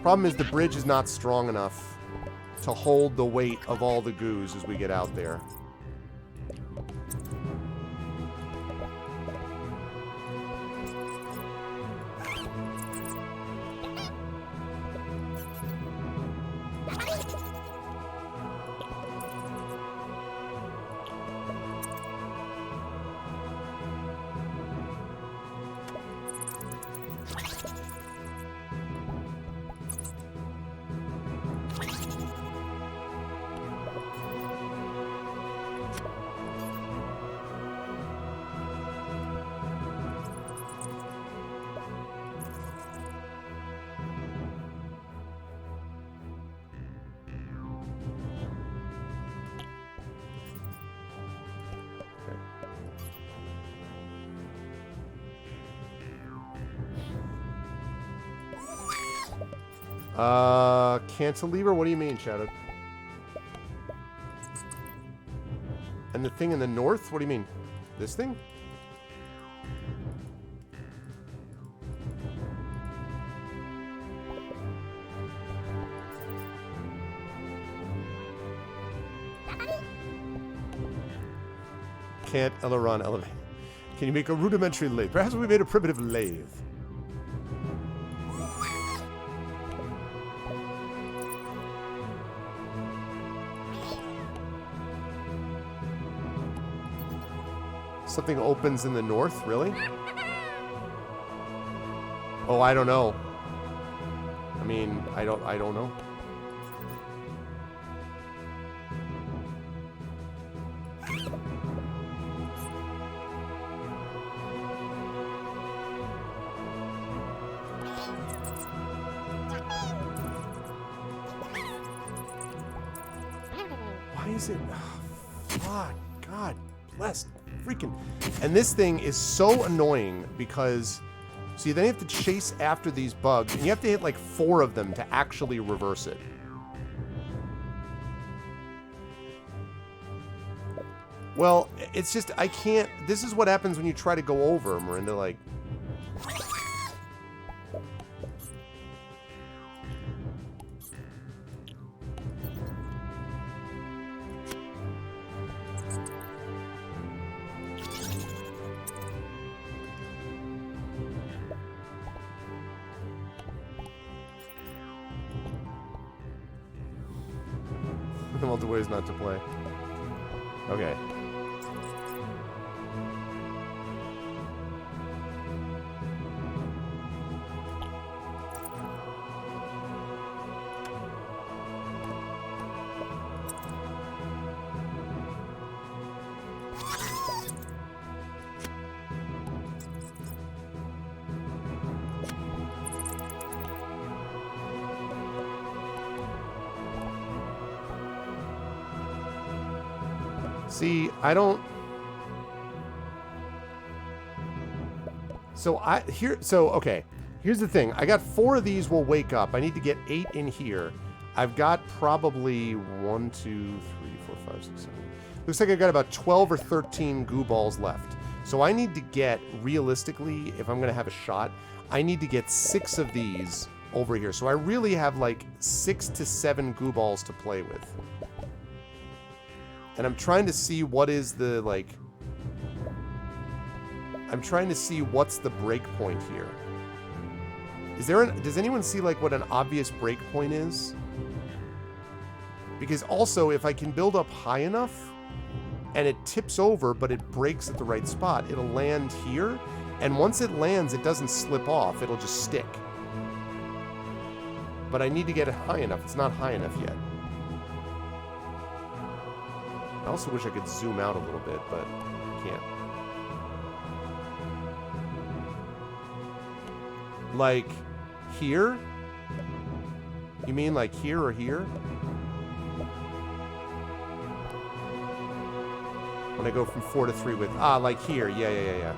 Problem is the bridge is not strong enough to hold the weight of all the goos as we get out there. Cantilever? What do you mean, Shadow? And the thing in the north? What do you mean? This thing? Can't aileron elevate. Can you make a rudimentary lathe? Perhaps we made a primitive lathe. Something opens in the north, really? Oh, I don't know. I mean, I don't know. Why is it? Oh, fuck. God bless. Freaking. And this thing is so annoying because, see, then you have to chase after these bugs, and you have to hit like 4 of them to actually reverse it. Well, it's just, I can't, this is what happens when you try to go over, Miranda, like. Multiple ways not to play. Okay. See, I don't... So, okay. Here's the thing. I got 4 of these will wake up. I need to get 8 in here. I've got probably 1, 2, 3, 4, 5, 6, 7. Looks like I got about 12 or 13 goo balls left. So I need to get, realistically, if I'm going to have a shot, I need to get 6 of these over here. So I really have like 6 to 7 goo balls to play with. And I'm trying to see what is the, like... I'm trying to see what's the break point here. Is there does anyone see, like, what an obvious break point is? Because also, if I can build up high enough, and it tips over, but it breaks at the right spot. It'll land here, and once it lands, it doesn't slip off. It'll just stick. But I need to get it high enough. It's not high enough yet. I also wish I could zoom out a little bit, but I can't. Like, here? You mean like here or here? When I go from 4 to 3 with... Ah, like here. Yeah.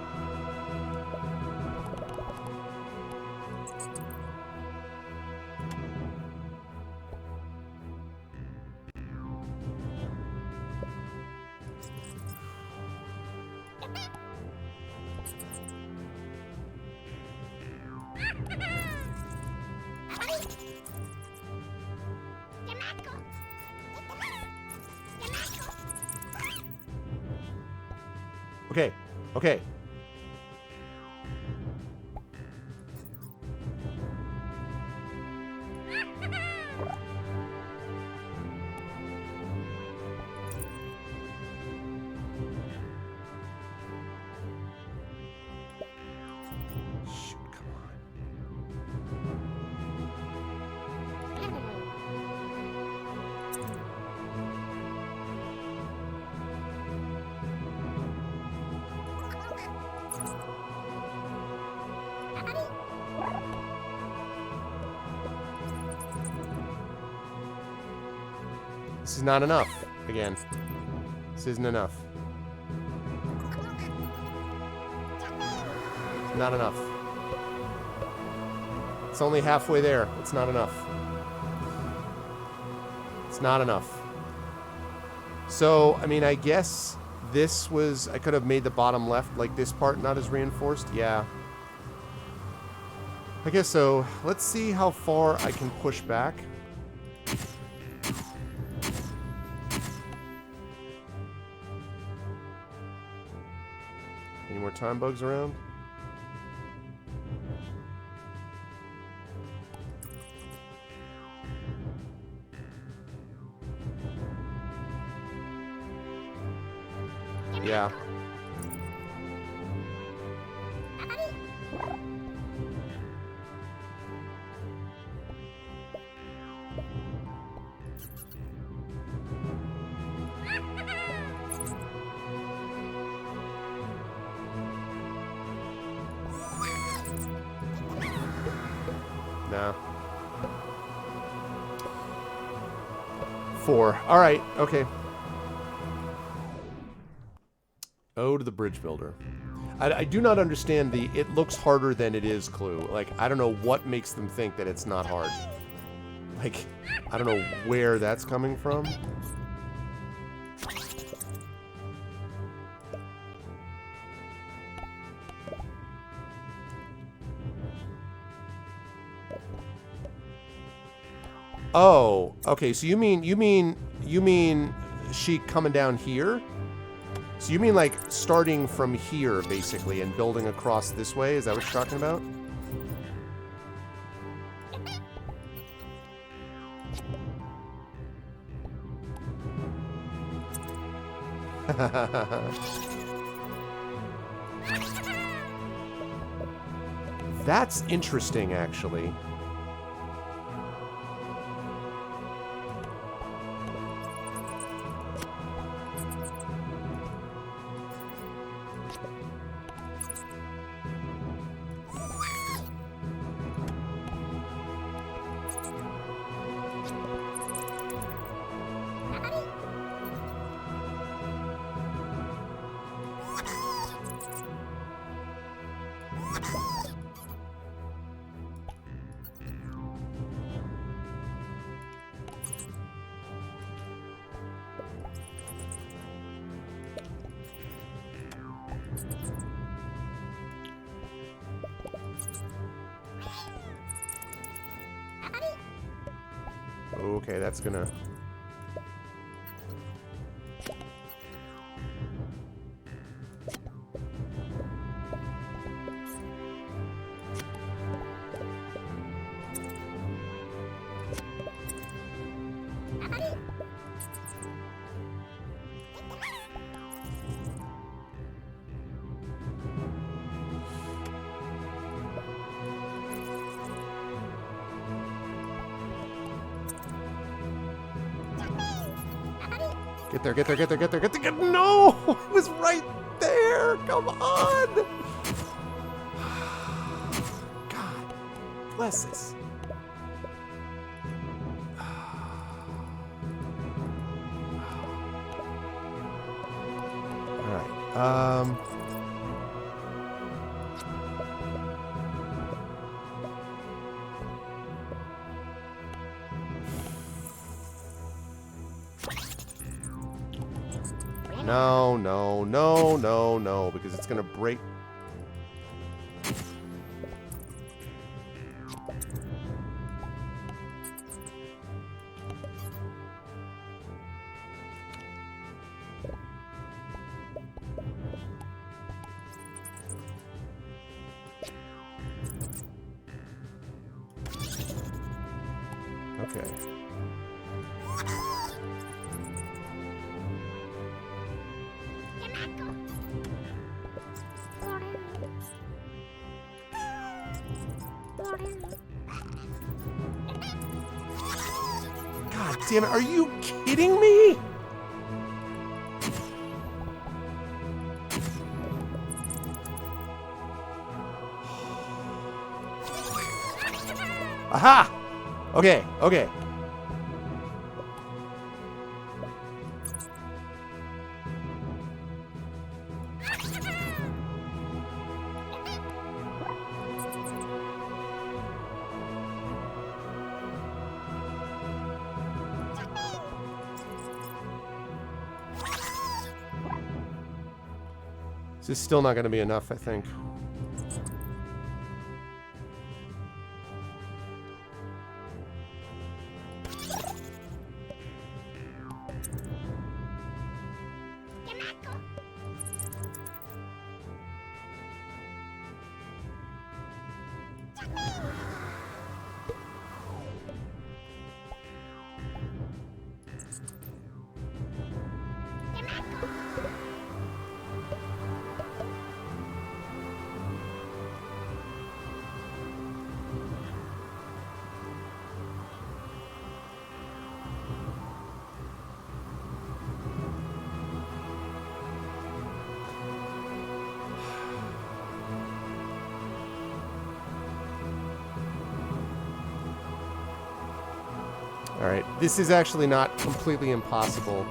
Okay. Shoot, come on. This is not enough. Again. This isn't enough. It's not enough. It's only halfway there. It's not enough. It's not enough. So, I mean, I guess this was... I could have made the bottom left, like this part, not as reinforced. Yeah. I guess so. Let's see how far I can push back. Any more time bugs around? Yeah. No. 4. All right. Okay. Ode to the Bridge Builder. I do not understand the "it looks harder than it is" clue. Like, I don't know what makes them think that it's not hard. Like, I don't know where that's coming from. Oh, okay. So you mean she coming down here? So you mean like starting from here basically and building across this way? Is that what you're talking about? That's interesting, actually. Okay, that's gonna... Get there, get there, get there, get there, get there. No! It was right there! Come on! God bless us. Alright, No, no, no, no, no, because it's gonna break. Okay. God damn it, are you kidding me? Aha! Okay, okay. This is still not going to be enough, I think. Alright, this is actually not completely impossible.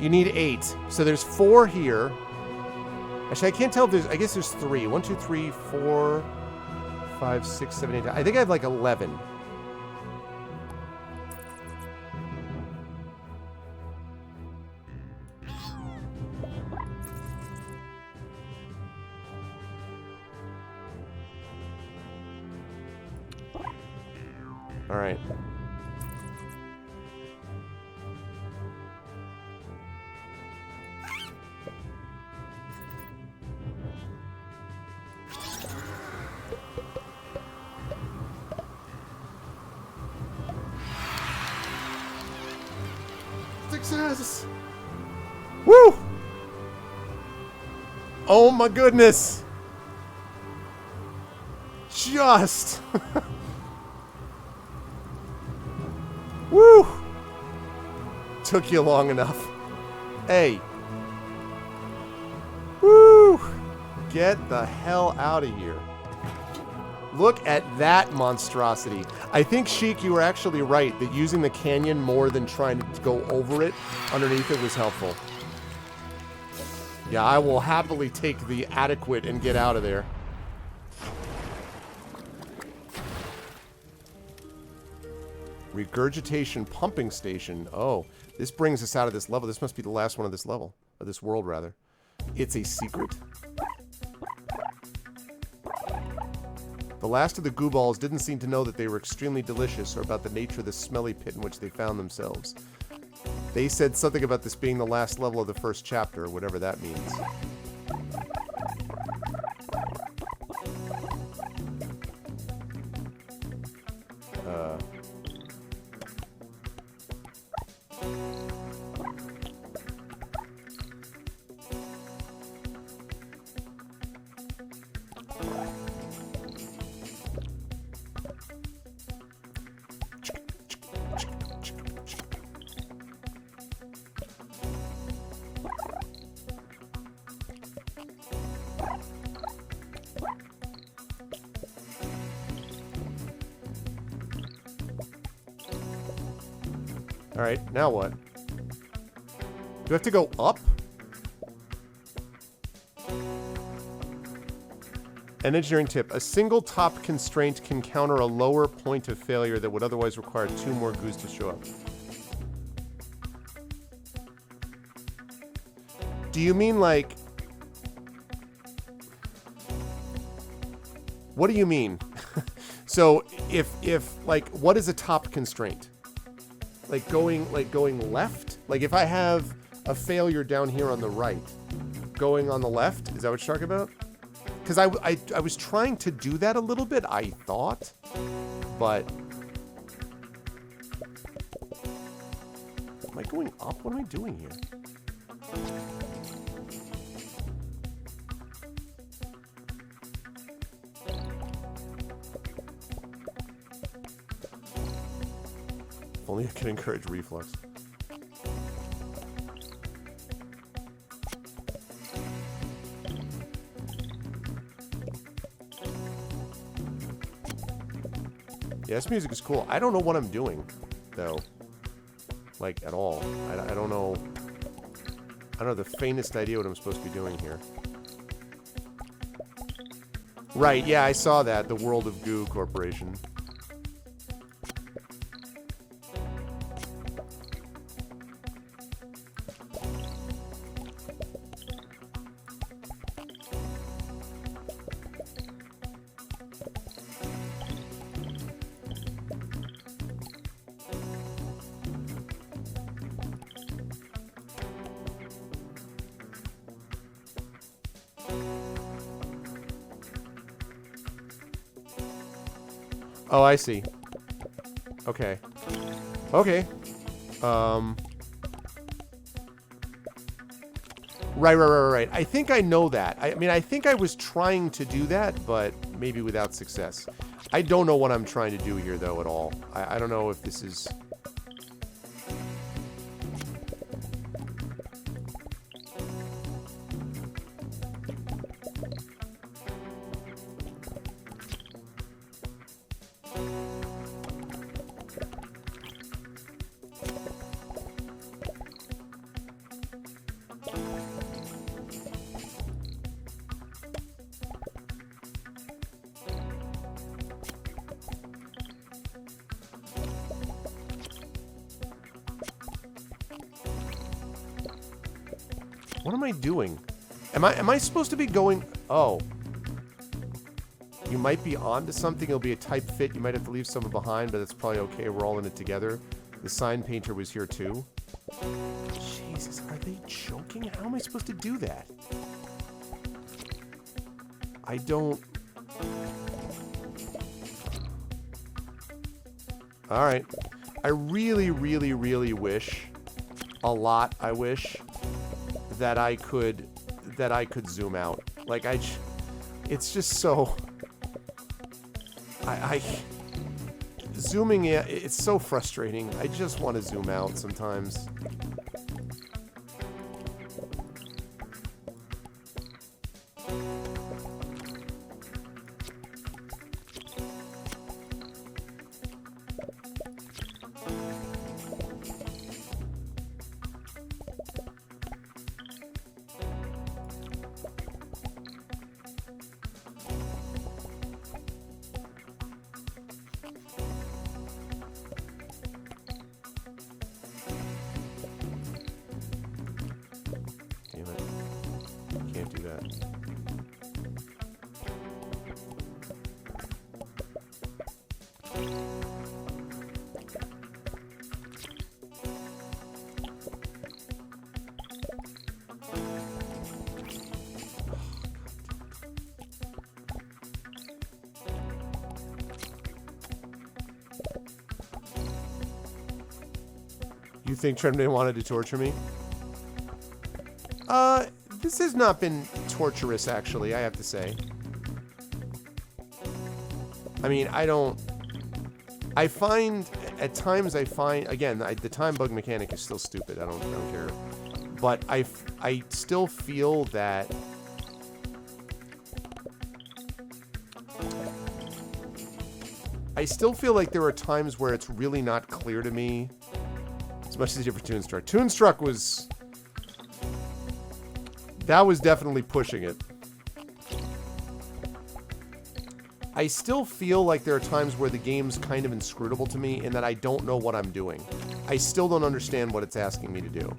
You need 8. So there's 4 here. Actually, I can't tell if there's... I guess there's 3. 1, 2, 3, 4, 5, 6, 7, 8... I think I have like 11. Alright. Success! Woo! Oh my goodness! Just! Woo! Took you long enough. Hey. Woo! Get the hell out of here. Look at that monstrosity. I think, Sheik, you were actually right that using the canyon more than trying to go over it underneath it was helpful. Yeah, I will happily take the adequate and get out of there. Regurgitation pumping station. Oh, this brings us out of this level. This must be the last one of this level. Of this world, rather. It's a secret. The last of the goo balls didn't seem to know that they were extremely delicious or about the nature of the smelly pit in which they found themselves. They said something about this being the last level of the first chapter, whatever that means. Alright, now what? Do I have to go up? An engineering tip. A single top constraint can counter a lower point of failure that would otherwise require 2 more goos to show up. Do you mean like... What do you mean? So if like, what is a top constraint? Like going left? Like if I have a failure down here on the right, going on the left, is that what you're talking about? Because I was trying to do that a little bit, I thought, but... Am I going up? What am I doing here? If only I could encourage reflux. Yeah, this music is cool. I don't know what I'm doing, though. Like, at all. I don't know. I don't have the faintest idea what I'm supposed to be doing here. Right, yeah, I saw that. The World of Goo Corporation. Oh, I see. Okay. Okay. Right. I think I know that. I mean, I think I was trying to do that, but maybe without success. I don't know what I'm trying to do here, though, at all. I don't know if this is... What am I doing? Am I supposed to be going... Oh. You might be onto something. It'll be a tight fit. You might have to leave someone behind, but that's probably okay. We're all in it together. The sign painter was here too. Jesus, are they joking? How am I supposed to do that? I don't... Alright. I really wish... A lot, I wish... that I could zoom out. Like, it's just so... Zooming in, it's so frustrating. I just want to zoom out sometimes. You think Tremblay wanted to torture me? This has not been torturous, actually, I have to say. I mean, I find, at times again, the time bug mechanic is still stupid, I don't care. But I still feel that... I still feel like there are times where it's really not clear to me It's much easier for Toonstruck. Toonstruck was... That was definitely pushing it. I still feel like there are times where the game's kind of inscrutable to me in that I don't know what I'm doing. I still don't understand what it's asking me to do.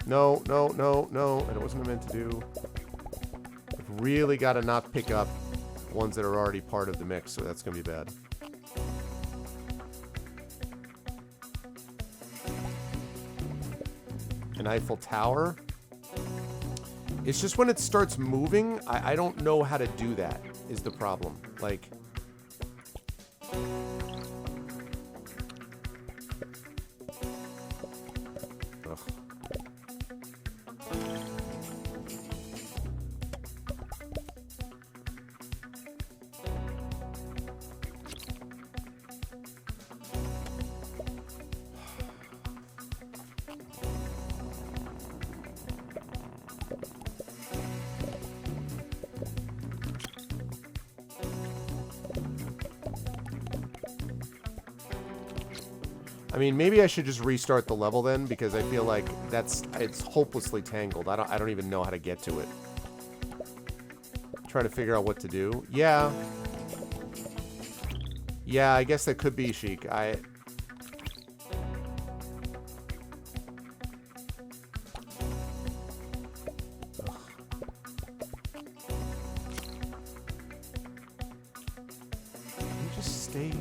No, no, no, no. That wasn't meant to do. I've really got to not pick up ones that are already part of the mix, so that's going to be bad. An Eiffel Tower? It's just when it starts moving, I don't know how to do that, is the problem. Like... I mean, maybe I should just restart the level then, because I feel like it's hopelessly tangled. I don't even know how to get to it. Trying to figure out what to do. Yeah. Yeah, I guess that could be Sheik. Ugh. Can you just stay...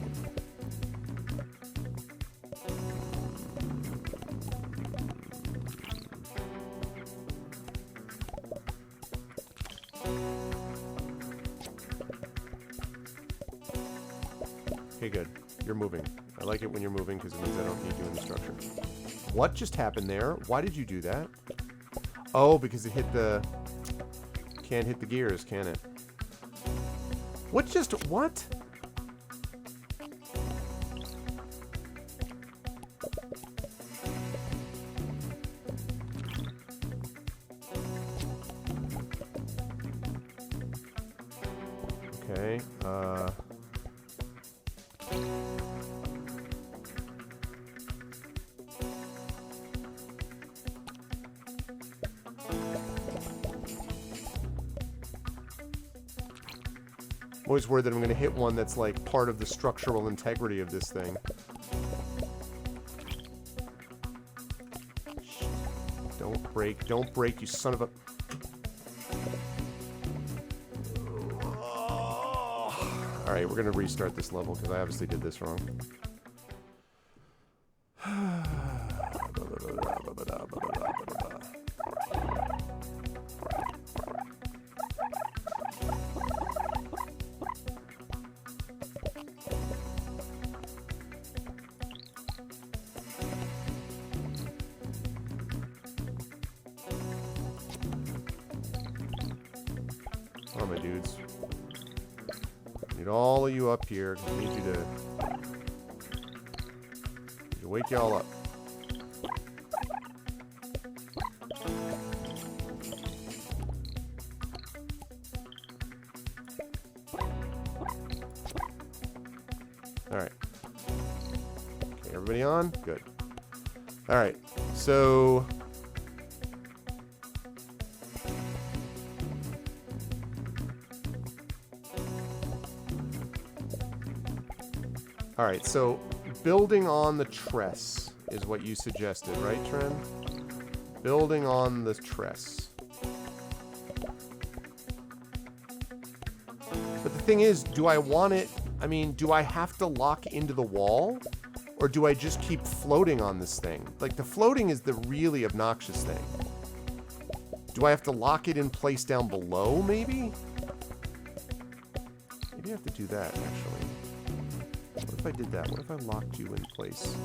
Okay, good. You're moving. I like it when you're moving because it means I don't need you in the structure. What just happened there? Why did you do that? Oh, because it hit the... Can't hit the gears, can it? What just... What? Okay, I'm always worried that I'm going to hit one that's like part of the structural integrity of this thing. Don't break, you son of a... Alright, we're going to restart this level because I obviously did this wrong. Oh, my dudes. Need all of you up here. I need you to wake y'all up. Alright. Okay, everybody on? Good. Alright, so... Alright, so building on the tress is what you suggested, right, Tren? Building on the tress. But the thing is, do I want it... I mean, do I have to lock into the wall? Or do I just keep floating on this thing? Like, the floating is the really obnoxious thing. Do I have to lock it in place down below, maybe? Maybe I have to do that, actually. What if I did that? What if I locked you in place?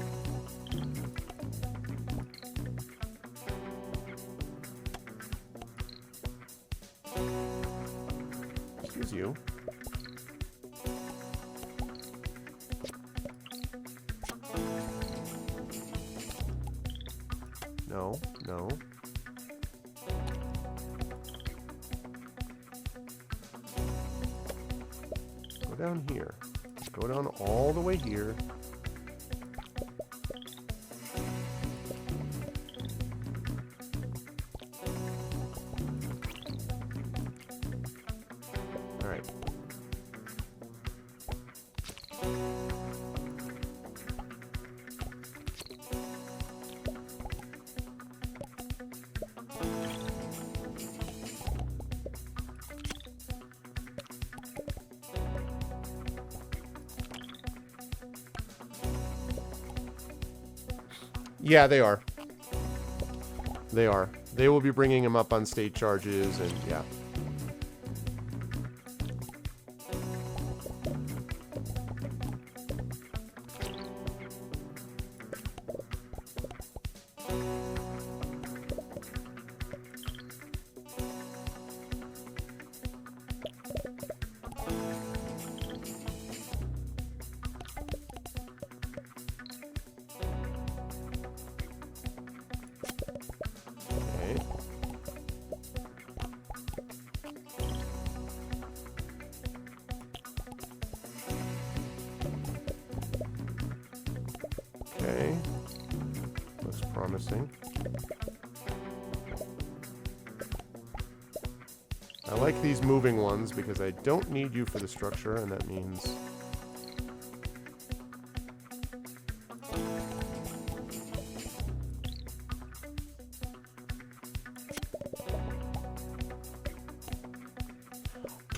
Excuse you. No, no. Go down here. Go down all the way here. All right. Yeah, they are. They are. They will be bringing him up on state charges, and yeah. Okay. Looks promising. I like these moving ones because I don't need you for the structure, and that means...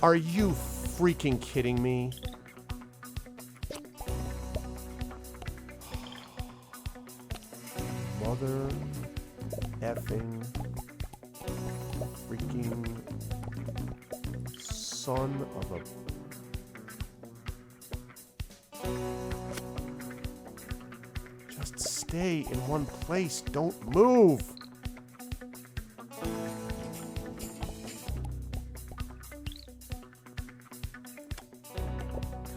Are you freaking kidding me? Mother effing freaking son of a... Just stay in one place. Don't move.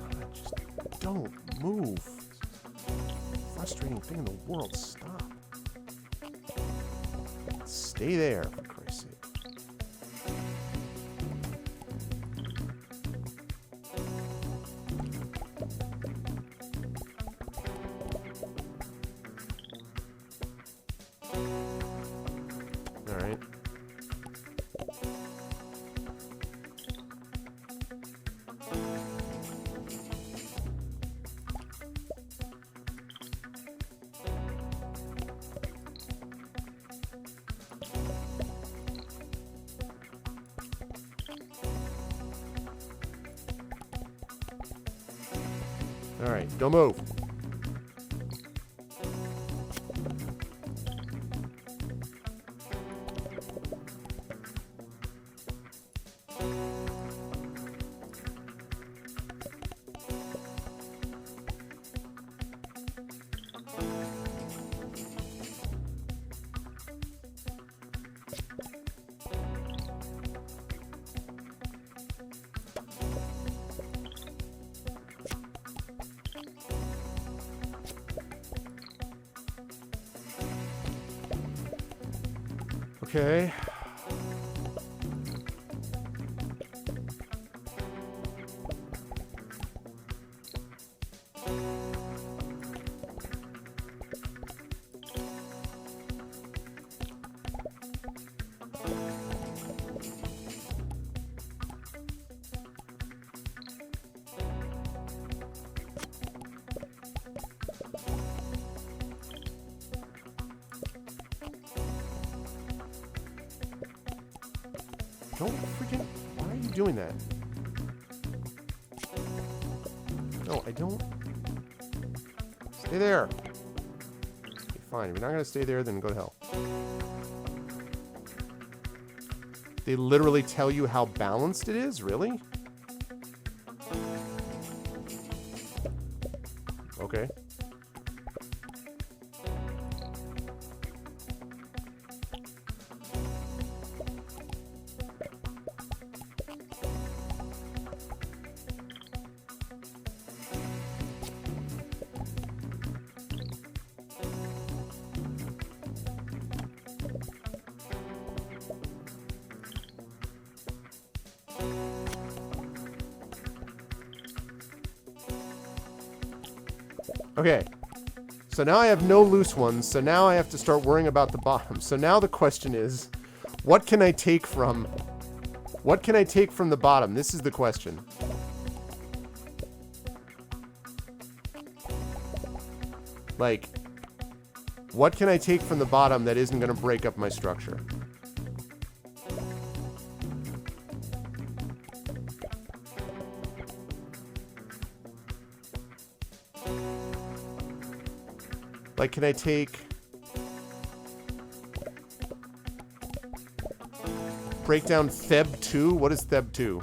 God, just don't move. Frustrating thing in the world. Stop. Stay there, for Christ's sake. All right. All right, don't move. Okay. Don't freaking... Why are you doing that? No, I don't. Stay there. Okay, fine. If you're not going to stay there, then go to hell. They literally tell you how balanced it is? Really? Okay. Okay, so now I have no loose ones, so now I have to start worrying about the bottom. So now the question is, what can I take from... What can I take from the bottom? This is the question. Like, what can I take from the bottom that isn't going to break up my structure? Like, can I take... Break down Theb 2? What is Theb 2?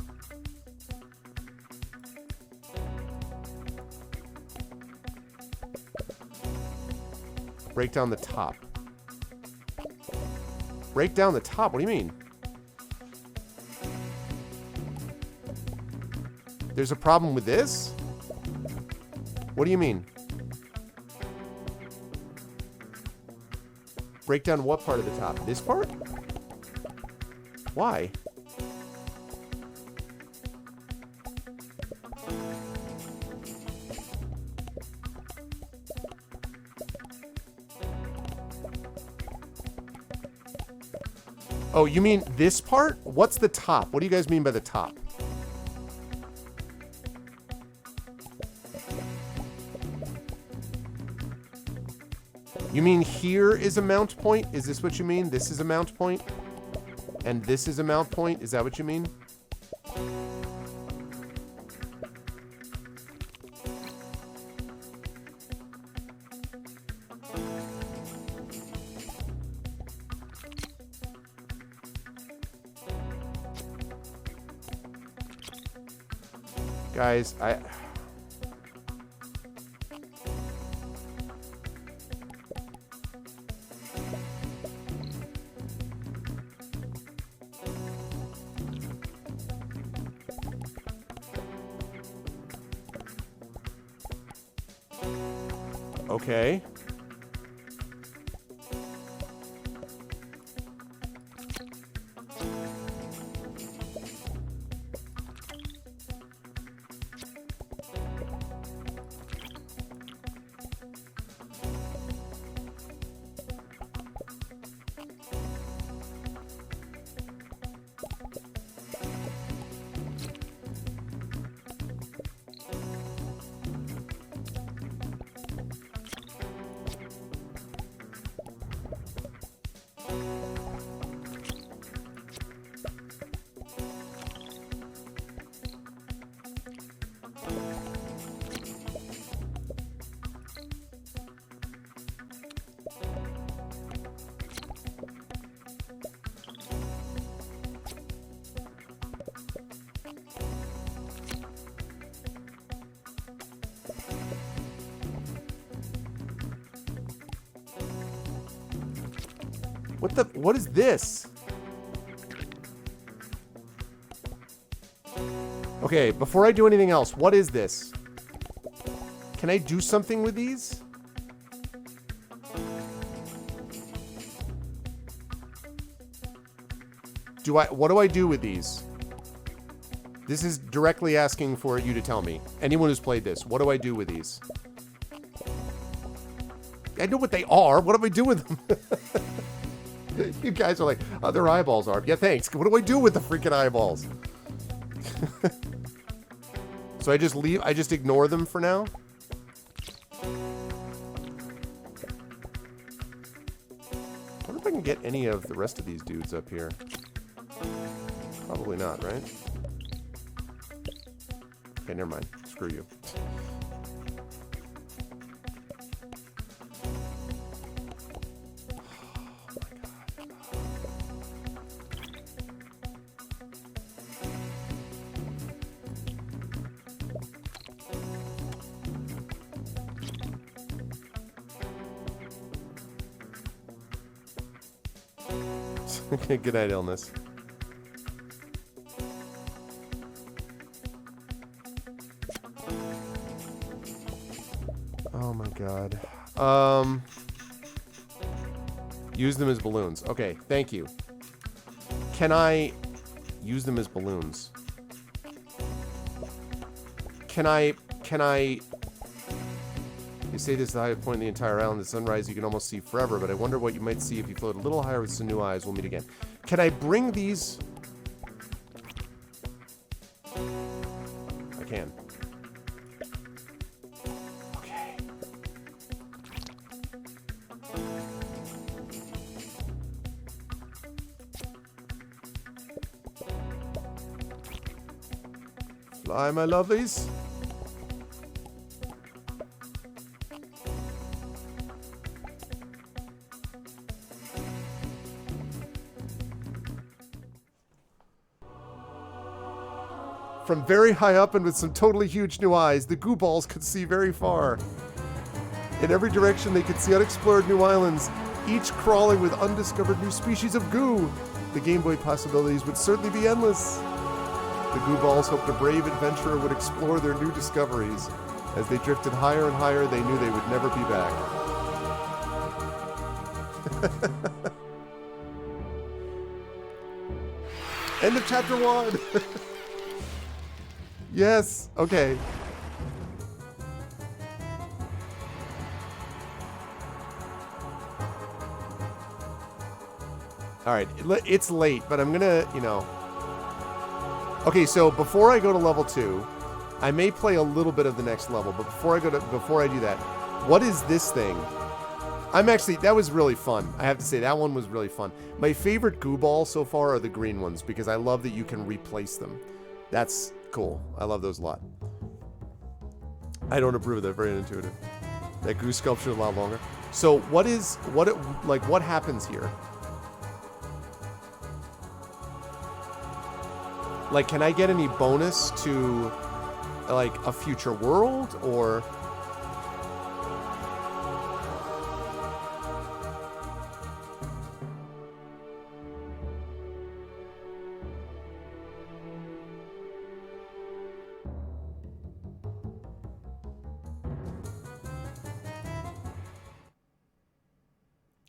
Break down the top. Break down the top? What do you mean? There's a problem with this? What do you mean? Break down what part of the top? This part? Why? Oh, you mean this part? What's the top? What do you guys mean by the top? You mean here is a mount point? Is this what you mean? This is a mount point? And this is a mount point? Is that what you mean? Guys, okay. What is this? Okay, before I do anything else, what is this? Can I do something with these? What do I do with these? This is directly asking for you to tell me. Anyone who's played this, what do I do with these? I know what they are. What do I do with them? You guys are like, oh, their eyeballs are. Yeah, thanks. What do I do with the freaking eyeballs? So I just leave, I just ignore them for now? I wonder if I can get any of the rest of these dudes up here. Probably not, right? Okay, never mind. Screw you. Good night, illness. Oh my god. Use them as balloons. Okay, thank you. Can I use them as balloons? Can I... You say this is the highest point in the entire island. The sunrise you can almost see forever, but I wonder what you might see if you float a little higher with some new eyes. We'll meet again. Can I bring these... I can. Okay. Fly, my lovelies. From very high up and with some totally huge new eyes, the goo balls could see very far. In every direction, they could see unexplored new islands, each crawling with undiscovered new species of goo. The Game Boy possibilities would certainly be endless. The goo balls hoped a brave adventurer would explore their new discoveries. As they drifted higher and higher, they knew they would never be back. End of chapter 1. Yes. Okay. All right. It's late, but I'm gonna, you know. Okay, so before I go to level 2, I may play a little bit of the next level, but before I do that, what is this thing? That was really fun. I have to say, that one was really fun. My favorite goo balls so far are the green ones, because I love that you can replace them. That's cool. I love those a lot. I don't approve of that. Very intuitive. That goo sculpture is a lot longer. So what happens here? Like, can I get any bonus to, like, a future world, or...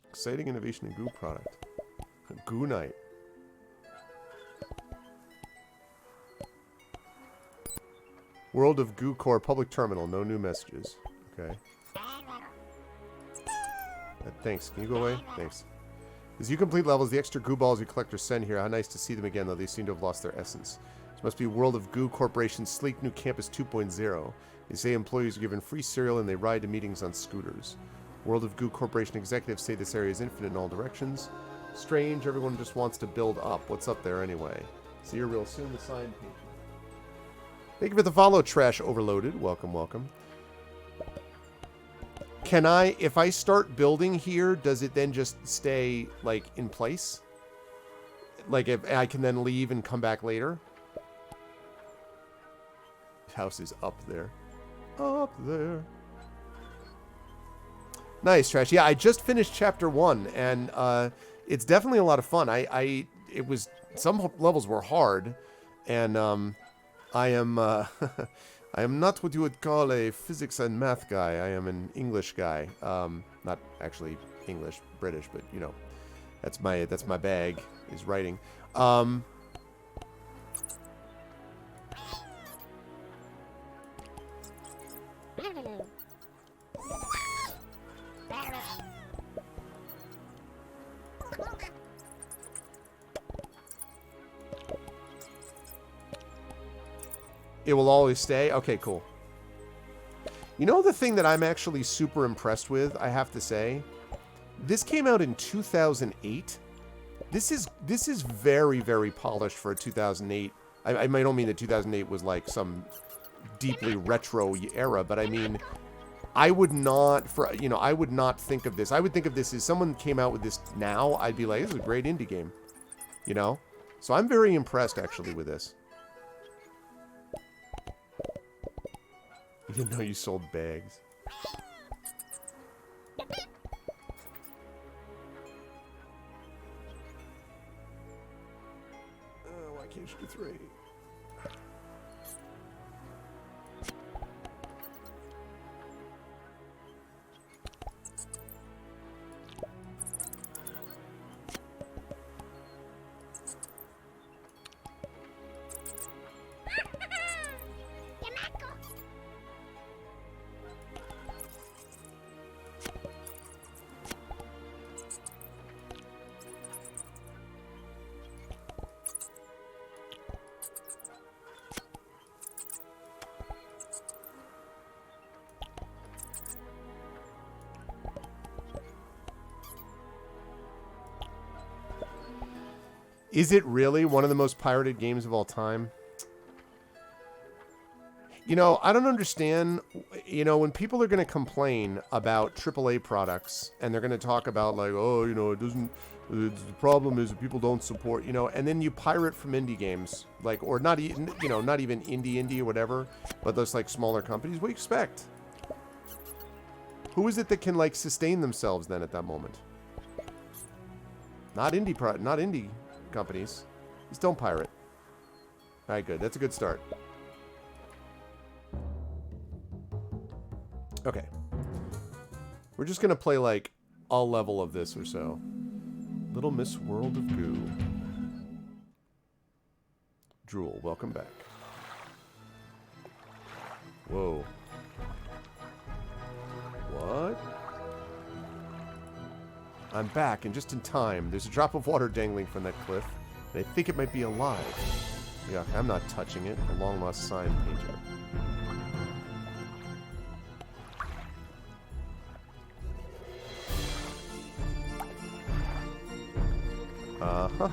Exciting innovation in goo product. Goo night. World of Goo Core public terminal. No new messages. Okay. Thanks. Can you go away? Thanks. As you complete levels, the extra goo balls you collectors send here. How nice to see them again, though they seem to have lost their essence. This must be World of Goo Corporation's sleek new campus 2.0. They say employees are given free cereal and they ride to meetings on scooters. World of Goo Corporation executives say this area is infinite in all directions. Strange, everyone just wants to build up. What's up there anyway? See you real soon, the sign page. Thank you for the follow, Trash Overloaded. Welcome, welcome. Can I, if I start building here, does it then just stay, like, in place? Like, if I can then leave and come back later? House is up there. Up there. Nice, Trash. Yeah, I just finished chapter 1, and it's definitely a lot of fun. It was, some levels were hard, and I am I am not what you would call a physics and math guy. I am an English guy. Not actually English, British, but you know, that's my bag is writing. It will always stay? Okay, cool. You know the thing that I'm actually super impressed with, I have to say? This came out in 2008. This is very, very polished for a 2008. I don't mean that 2008 was like some deeply retro era, but I mean, I would not think of this. I would think of this as someone came out with this now, I'd be like, this is a great indie game. You know? So I'm very impressed actually with this. I didn't know you sold bags. KHD3. Is it really one of the most pirated games of all time? You know, I don't understand, you know, when people are going to complain about AAA products and they're going to talk about like, oh, you know, it doesn't, the problem is that people don't support, you know, and then you pirate from indie games, like, or not even, you know, not even indie or whatever, but those like smaller companies. What do you expect? Who is it that can like sustain themselves then at that moment? Not indie companies. Just don't pirate. All right, good. That's a good start. Okay. We're just going to play like a level of this or so. Little Miss World of Goo. Drool, welcome back. Whoa. What? I'm back, and just in time. There's a drop of water dangling from that cliff, and I think it might be alive. Yeah, I'm not touching it. A long-lost sign painter. Uh-huh.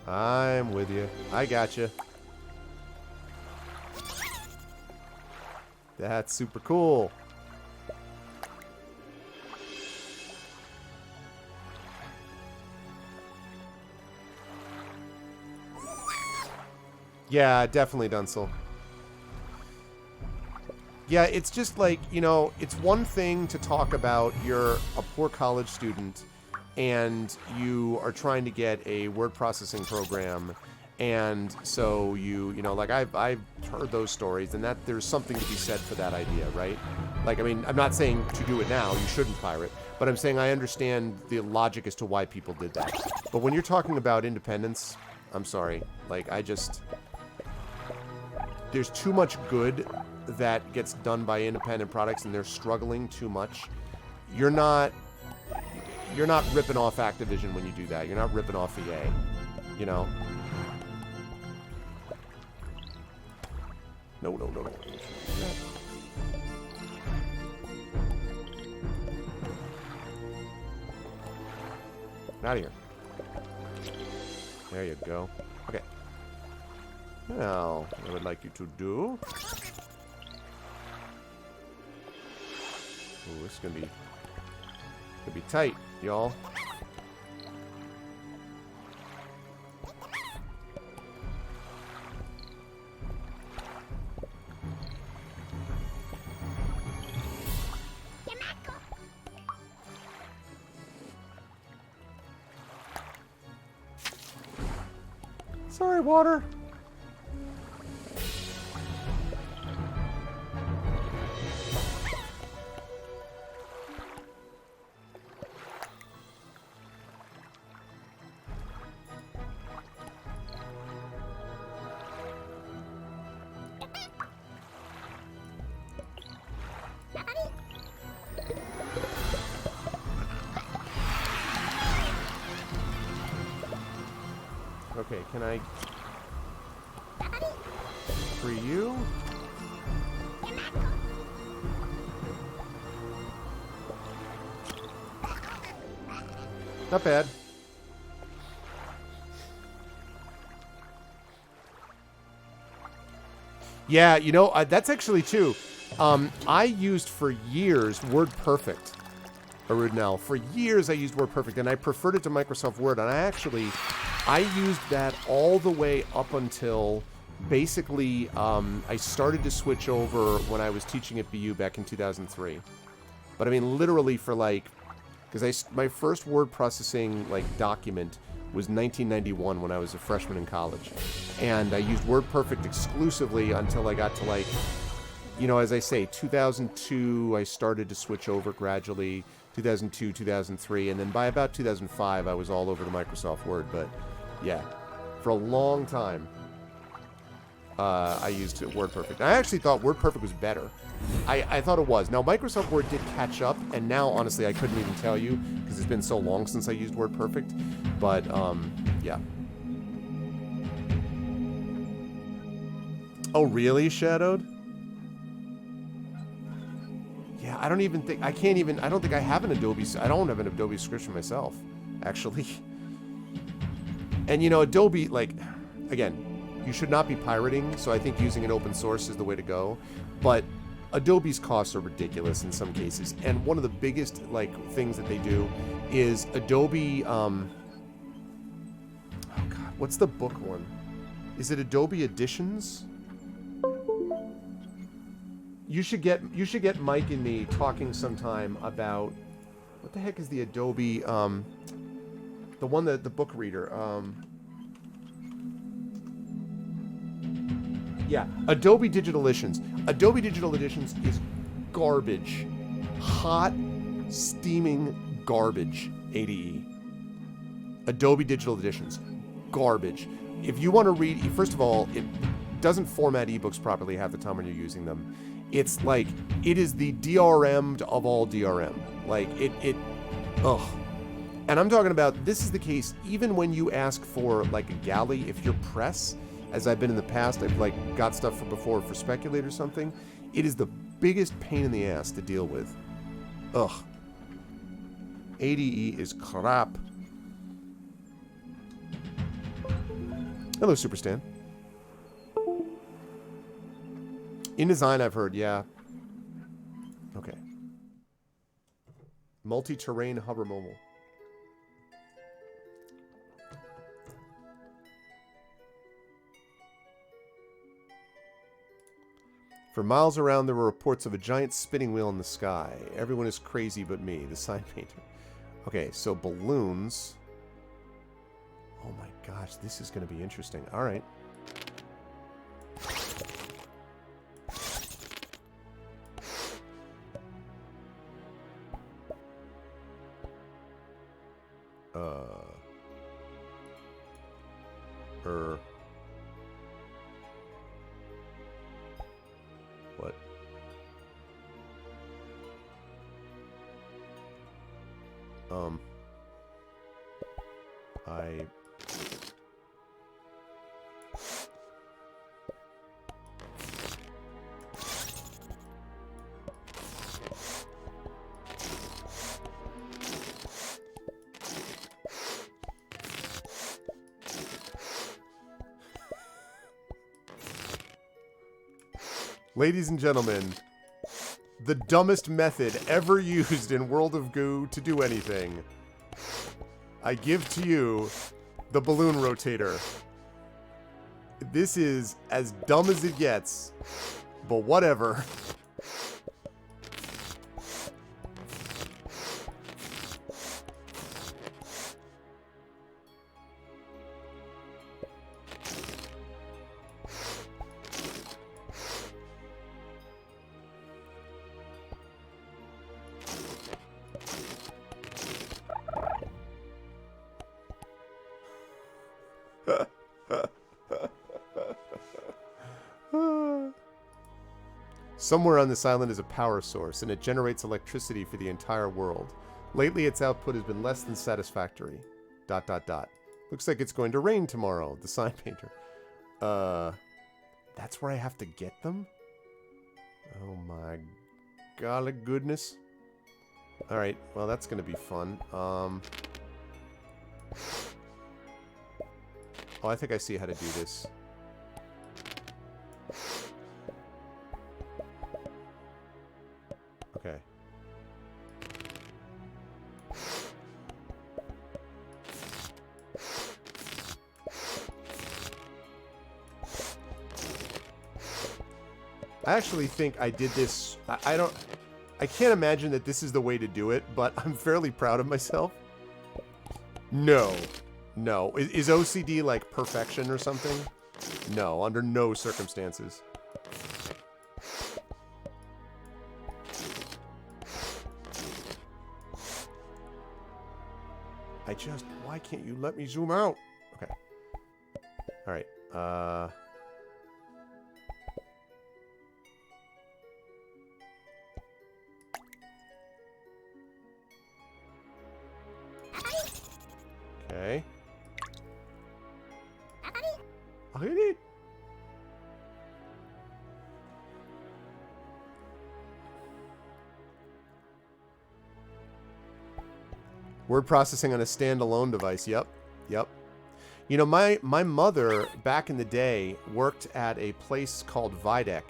I'm with you. I got you. That's super cool. Yeah, definitely, Dunsel. Yeah, it's just like, you know, it's one thing to talk about you're a poor college student and you are trying to get a word processing program, and so you know, like I've heard those stories, and that there's something to be said for that idea, right? Like, I mean, I'm not saying to do it now, you shouldn't pirate, but I'm saying I understand the logic as to why people did that. But when you're talking about independence, I'm sorry, like there's too much good that gets done by independent products, and they're struggling too much. You're not ripping off Activision when you do that. You're not ripping off EA, you know? No. Out of here. There you go. Okay. Now, I would like you to do... Ooh, this is gonna be tight, y'all. Sorry, water. Okay, can I free you? Not bad. Yeah, you know, that's actually too. I used for years WordPerfect. Arudnell. For years I used WordPerfect, and I preferred it to Microsoft Word, and I used that all the way up until basically I started to switch over when I was teaching at BU back in 2003. But I mean, literally for like, because my first word processing like document was 1991 when I was a freshman in college. And I used WordPerfect exclusively until I got to, like, you know, as I say, 2002, I started to switch over gradually, 2002, 2003, and then by about 2005, I was all over the Microsoft Word. But yeah, for a long time, I used WordPerfect. I actually thought WordPerfect was better. I thought it was. Now, Microsoft Word did catch up, and now, honestly, I couldn't even tell you because it's been so long since I used WordPerfect. But, yeah. Oh, really, Shadowed? Yeah, I don't even think, I don't think I have an Adobe, I don't have an Adobe subscription myself, actually. And, you know, Adobe, like, again, you should not be pirating, so I think using an open source is the way to go. But Adobe's costs are ridiculous in some cases. And one of the biggest, like, things that they do is Adobe, oh God, what's the book one? Is it Adobe Editions? You should get Mike and me talking sometime about, what the heck is the Adobe, the one that, the book reader, yeah, Adobe Digital Editions. Adobe Digital Editions is garbage. Hot, steaming garbage, ADE. Adobe Digital Editions. Garbage. If you want to read, first of all, it doesn't format ebooks properly half the time when you're using them. It's like, it is the DRM'd of all DRM. Like, ugh. And I'm talking about, this is the case, even when you ask for, like, a galley, if you're press, as I've been in the past, I've, like, got stuff from before for Speculate or something, it is the biggest pain in the ass to deal with. Ugh. ADE is crap. Hello, Superstan. InDesign, I've heard, yeah. Okay. Multi-terrain hover mobile. For miles around, there were reports of a giant spinning wheel in the sky. Everyone is crazy but me, the sign painter. Okay, so balloons. Oh my gosh, this is going to be interesting. All right. What? Ladies and gentlemen, the dumbest method ever used in World of Goo to do anything. I give to you the balloon rotator. This is as dumb as it gets, but whatever. Somewhere on this island is a power source, and it generates electricity for the entire world. Lately, its output has been less than satisfactory. ... Looks like it's going to rain tomorrow, the sign painter. That's where I have to get them? Oh my golly goodness. Alright, well that's gonna be fun. Oh, I think I see how to do this. Okay. I actually think I did this. I can't imagine that this is the way to do it, but I'm fairly proud of myself. No. No. Is OCD like perfection or something? No, under no circumstances. Why can't you let me zoom out? Okay. All right. Okay. Word processing on a standalone device. Yep. Yep. You know, my mother back in the day worked at a place called Videc,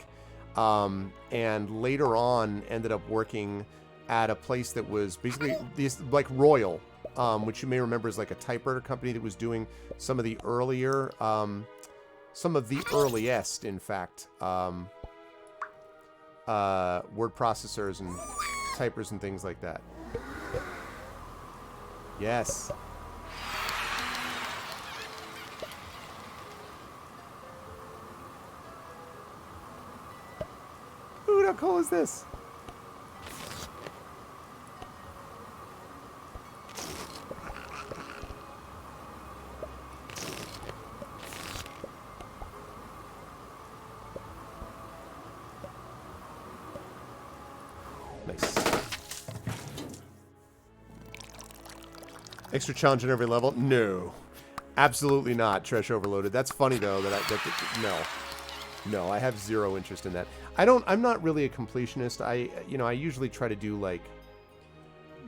and later on ended up working at a place that was basically this like Royal, which you may remember is like a typewriter company that was doing some of the earlier, some of the earliest, in fact, word processors and typers and things like that. Yes. Ooh, how cool is this? Nice. Extra challenge on every level? No. Absolutely not, Trash Overloaded. That's funny, though, no, I have zero interest in that. I'm not really a completionist. I usually try to do, like,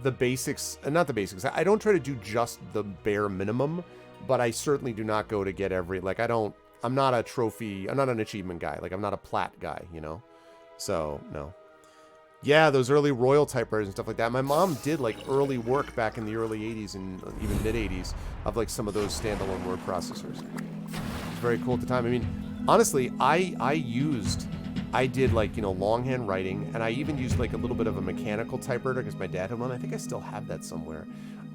the basics, not the basics. I don't try to do just the bare minimum, but I certainly do not go to get every, like, I'm not a trophy, I'm not an achievement guy. Like, I'm not a plat guy, you know? So, no. Yeah, those early Royal typewriters and stuff like that. My mom did, like, early work back in the early 80s and even mid-80s of, like, some of those standalone word processors. It's very cool at the time. I mean, honestly, I did, like, you know, longhand writing, and I even used, like, a little bit of a mechanical typewriter because my dad had one. I think I still have that somewhere.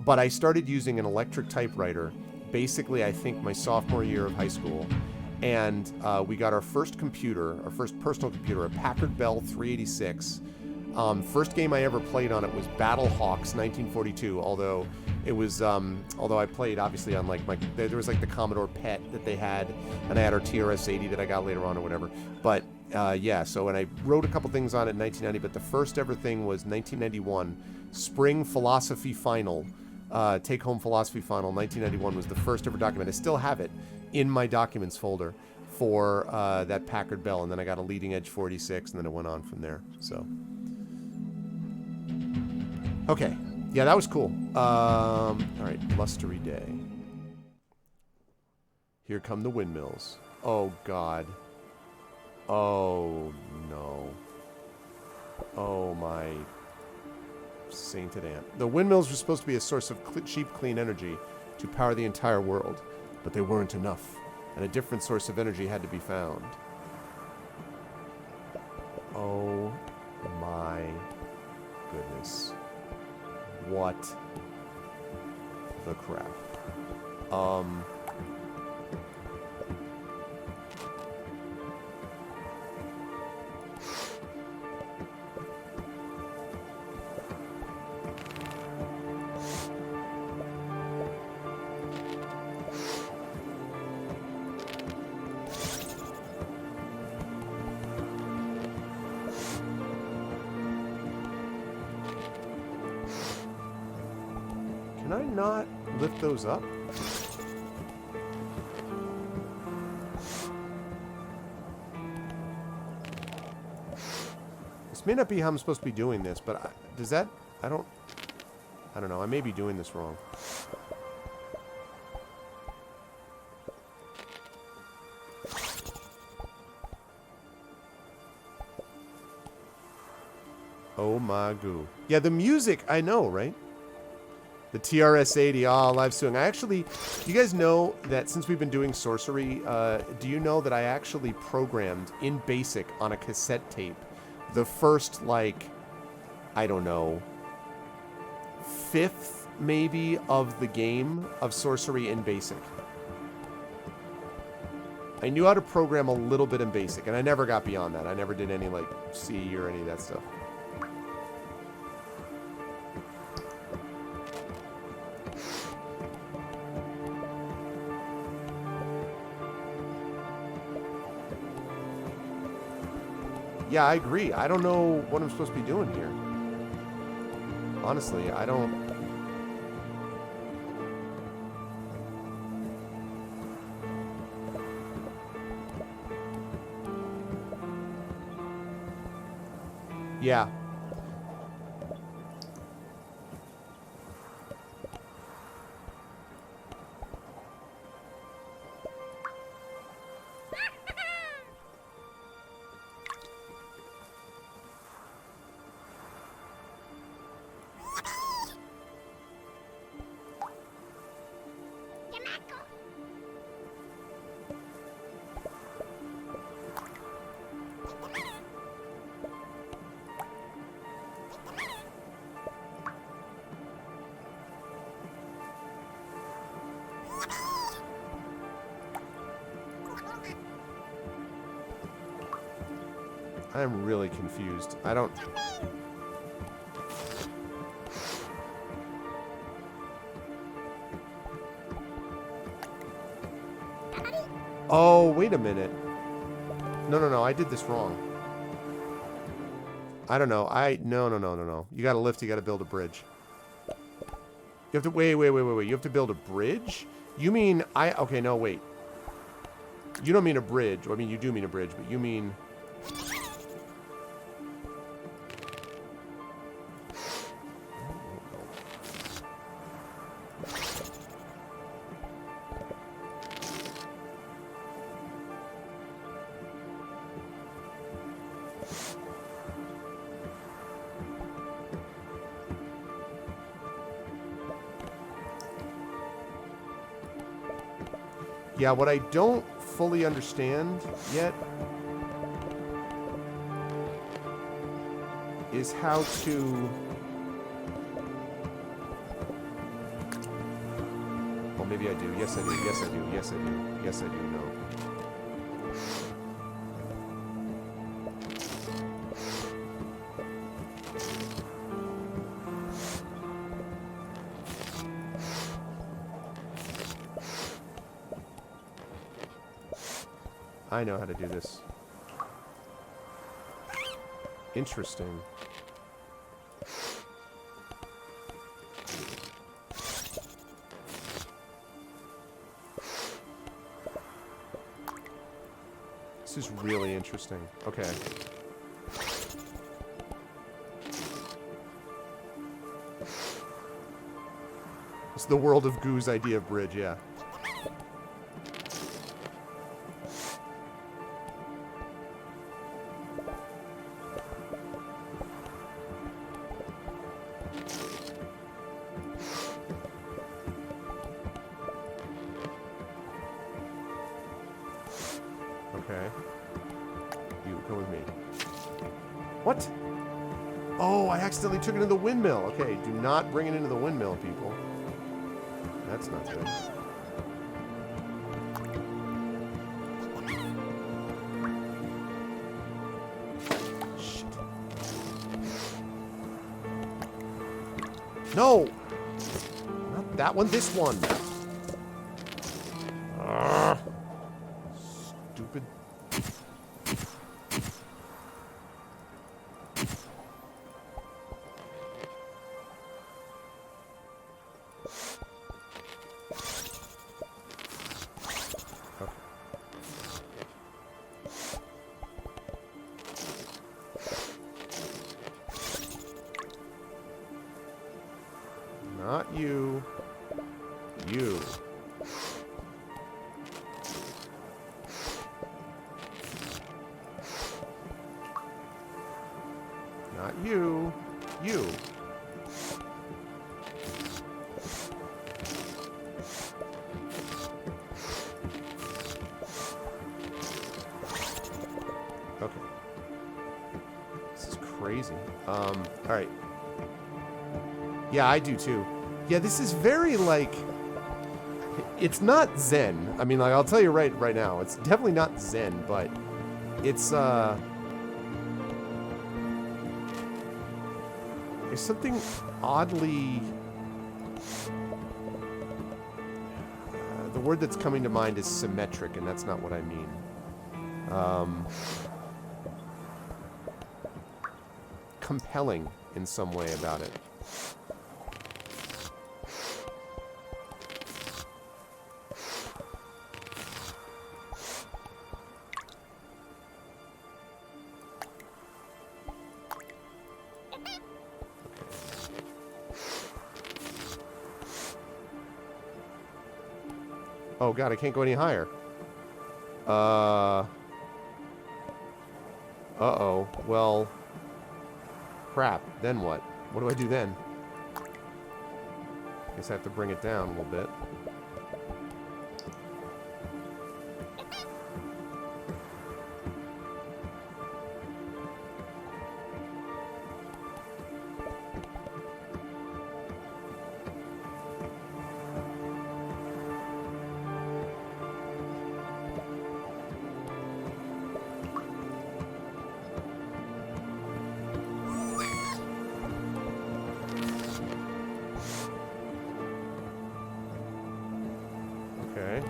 But I started using an electric typewriter basically, I think, my sophomore year of high school. And we got our first computer, our first personal computer, a Packard Bell 386. First game I ever played on it was Battlehawks 1942, although it was, although I played obviously on like there was like the Commodore PET that they had, and I had our TRS-80 that I got later on or whatever. But yeah, so and I wrote a couple things on it in 1990, but the first ever thing was 1991, Spring Philosophy Final, Take-Home Philosophy Final, 1991 was the first ever document. I still have it in my documents folder for that Packard Bell, and then I got a Leading Edge 46, and then it went on from there, so... Okay. Yeah, that was cool. Alright, blustery day. Here come the windmills. Oh, God. Oh, no. Oh, my sainted aunt. The windmills were supposed to be a source of cheap, clean energy to power the entire world, but they weren't enough, and a different source of energy had to be found. Oh, my goodness. What the crap? Can I not lift those up? This may not be how I'm supposed to be doing this, but does that... I don't know. I may be doing this wrong. Oh my goo. Yeah, the music, I know, right? The TRS-80, live suing. I actually, do you guys know that since we've been doing sorcery, do you know that I actually programmed in BASIC on a cassette tape the first, like, I don't know, fifth maybe, of the game of sorcery in BASIC. I knew how to program a little bit in BASIC, and I never got beyond that. I never did any, like, C or any of that stuff. Yeah, I agree. I don't know what I'm supposed to be doing here. Honestly, I don't... Yeah. I'm really confused. I don't... Oh, wait a minute. No. I did this wrong. I don't know. No. You gotta lift, you gotta build a bridge. You have to... Wait. You have to build a bridge? You mean... Okay, no, wait. You don't mean a bridge. I mean, you do mean a bridge, but you mean... Yeah, what I don't fully understand yet is how to... Oh, maybe I do. Yes, I do. Yes, I do. Yes, I do. Yes, I do. No. I know how to do this. Interesting. This is really interesting. Okay. It's the World of Goo's idea of bridge, yeah. Okay. You come with me. What? Oh, I accidentally took it into the windmill. Okay, do not bring it into the windmill, people. That's not good. Shit. No! Not that one, this one. Stupid. Okay. Not you. You. Not you. You. Okay. This is crazy. Alright. Yeah, I do too. Yeah, this is very, like... It's not Zen. I mean, like, I'll tell you right now. It's definitely not Zen, but... It's, There's something oddly... the word that's coming to mind is symmetric, and that's not what I mean. Compelling in some way about it. Oh god, I can't go any higher. Uh-oh. Well... Crap. Then what? What do I do then? Guess I have to bring it down a little bit. Okay.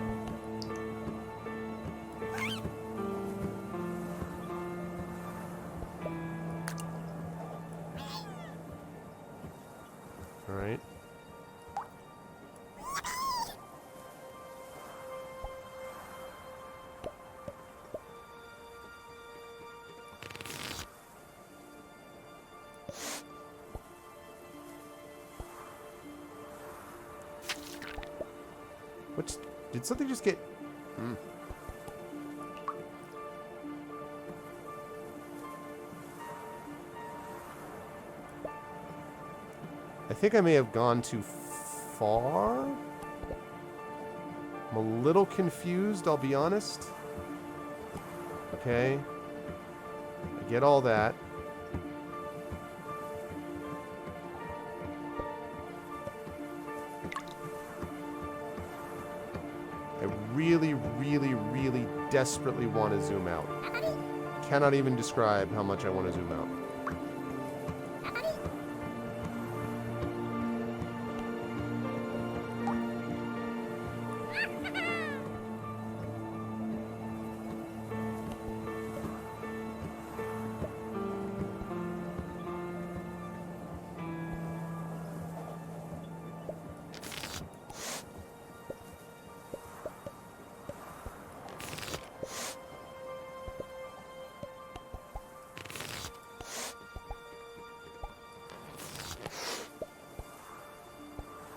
All right. What's... Did something just get... I think I may have gone too far. I'm a little confused, I'll be honest. Okay. I get all that. I really, really, really desperately want to zoom out. Cannot even describe how much I want to zoom out.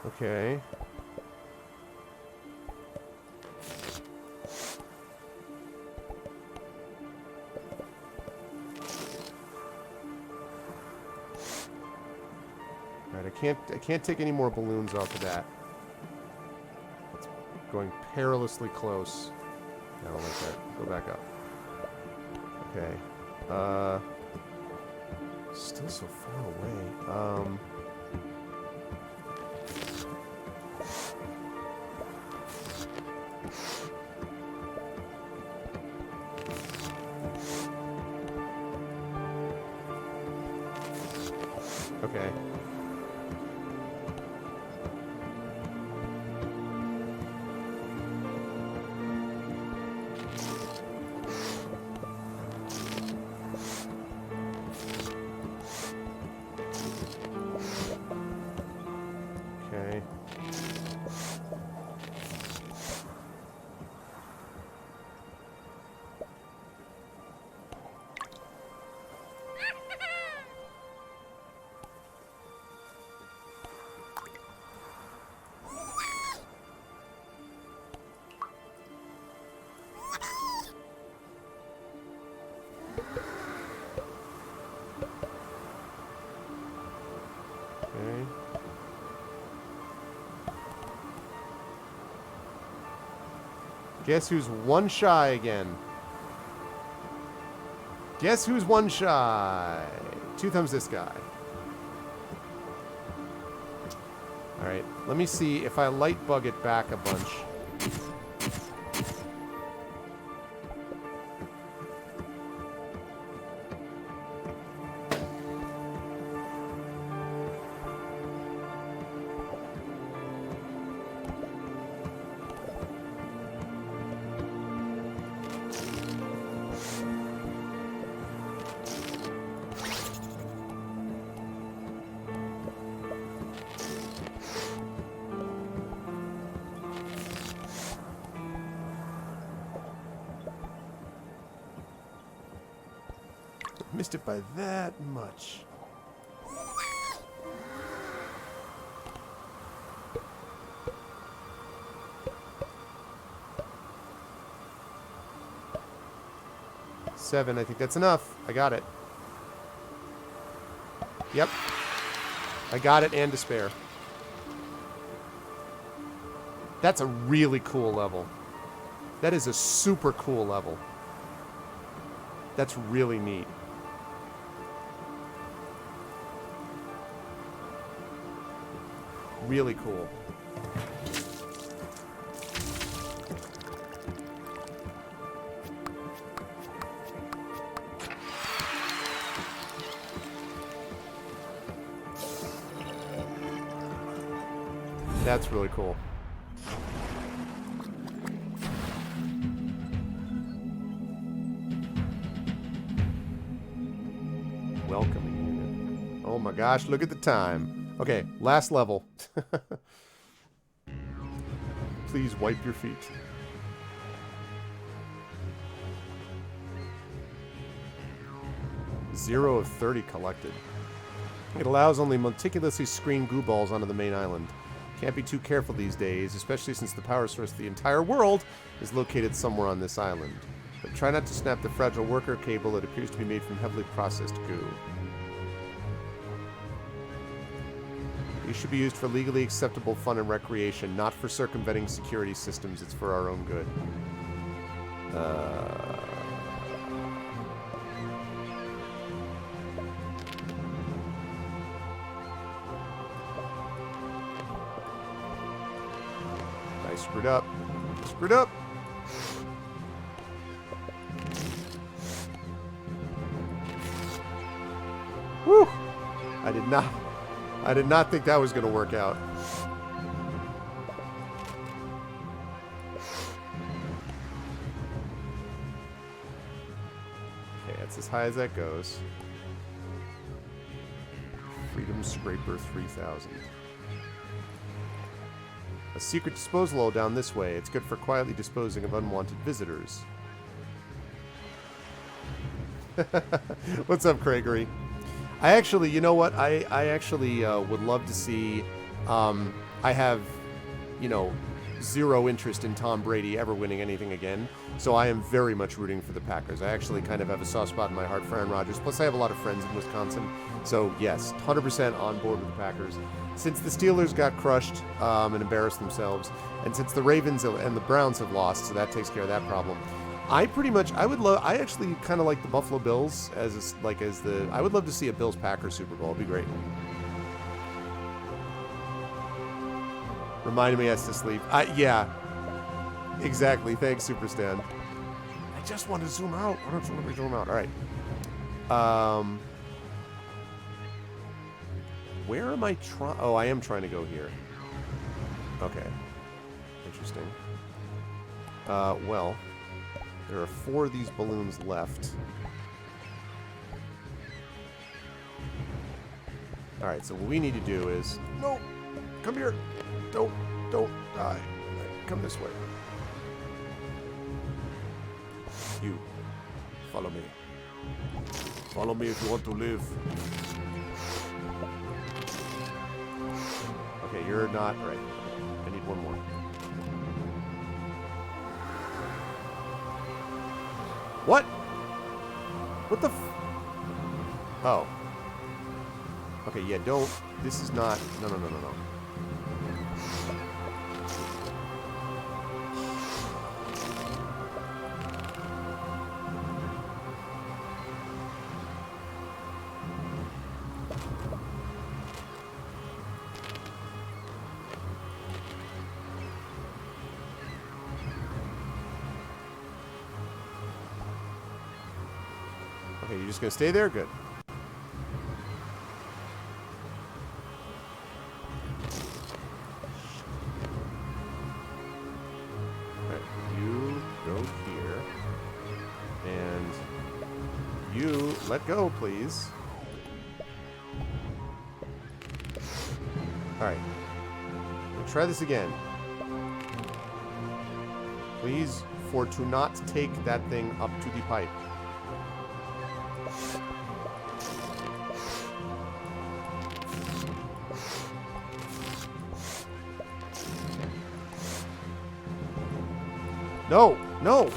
Okay. Alright, I can't take any more balloons off of that. It's going perilously close. I don't like that. Go back up. Okay. Still so far away. Okay. Okay. Okay. Guess who's one shy again? Guess who's one shy? Two thumbs this guy. Alright, let me see if I light bug it back a bunch. Missed it by that much. Seven, I think that's enough. I got it. Yep. I got it and despair. That's a really cool level. That is a super cool level. That's really neat. Really cool. That's really cool. Welcoming unit. Oh my gosh, look at the time. Okay, last level. Please wipe your feet. Zero of 30 collected. It allows only meticulously screened goo balls onto the main island. Can't be too careful these days, especially since the power source of the entire world is located somewhere on this island. But try not to snap the fragile worker cable that appears to be made from heavily processed goo. These should be used for legally acceptable fun and recreation, not for circumventing security systems. It's for our own good. I screwed up. Screwed up. Whew! I did not think that was going to work out. Okay, that's as high as that goes. Freedom Scraper 3000. A secret disposal hole down this way. It's good for quietly disposing of unwanted visitors. What's up, Craigery? I actually, you know what? I actually would love to see. I have, you know, zero interest in Tom Brady ever winning anything again. So I am very much rooting for the Packers. I actually kind of have a soft spot in my heart for Aaron Rodgers. Plus, I have a lot of friends in Wisconsin. So yes, 100% on board with the Packers. Since the Steelers got crushed and embarrassed themselves, and since the Ravens and the Browns have lost, so that takes care of that problem. I actually kind of like the Buffalo Bills I would love to see a Bills-Packers Super Bowl. It'd be great. Reminded me I has to sleep. Yeah. Exactly. Thanks, Super Stan. I just want to zoom out. Why don't you let me zoom out? All right. Where am I trying? Oh, I am trying to go here. Okay. Interesting. Well... There are 4 of these balloons left. Alright, so what we need to do is... No! Come here! Don't die. Come this way. You. Follow me. Follow me if you want to live. Okay, you're not... Right. I need one more. What? What the f... Oh. Okay, yeah, don't... This is not... No. just gonna stay there? Good. Alright, you go here. And you let go, please. Alright. Try this again. Please, for to not take that thing up to the pipe. No! No!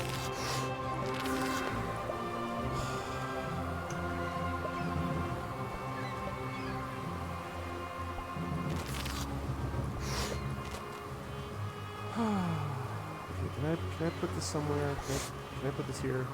Can I put this somewhere? Can I put this here?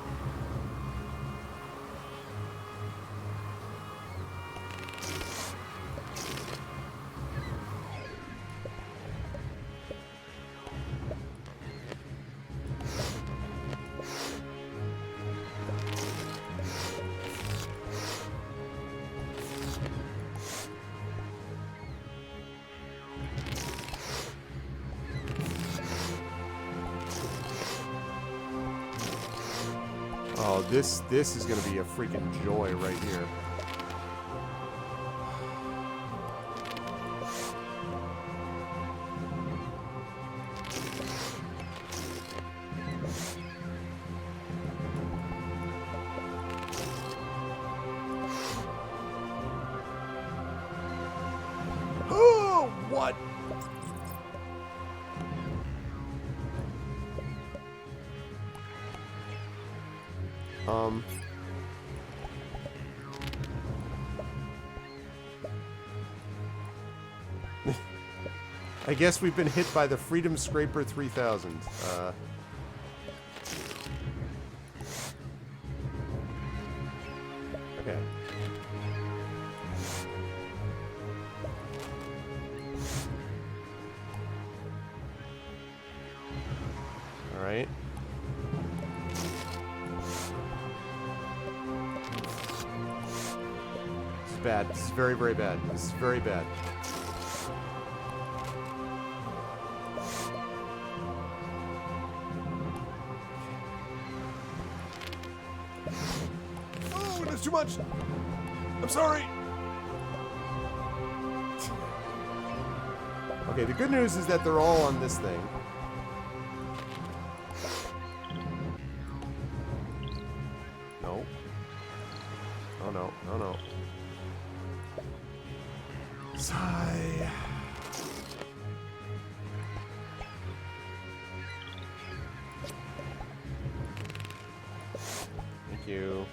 Oh, this is gonna be a freaking joy right here. Oh, what? I guess we've been hit by the Freedom Scraper 3000. Okay. All right. This is bad. This is very, very bad. This is very bad. Oh, that's too much. I'm sorry. Okay, the good news is that they're all on this thing. No. Oh, no. No, no. Sigh. Thank you.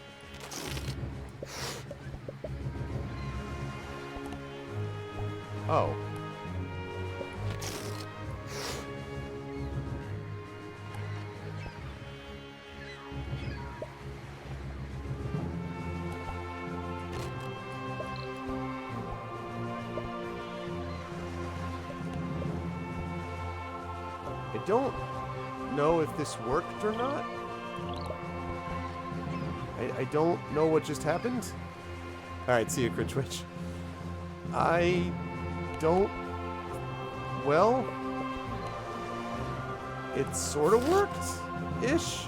Oh. I don't know if this worked or not. I don't know what just happened. Alright, see you, Crit Twitch. I don't... Well... It sort of worked-ish.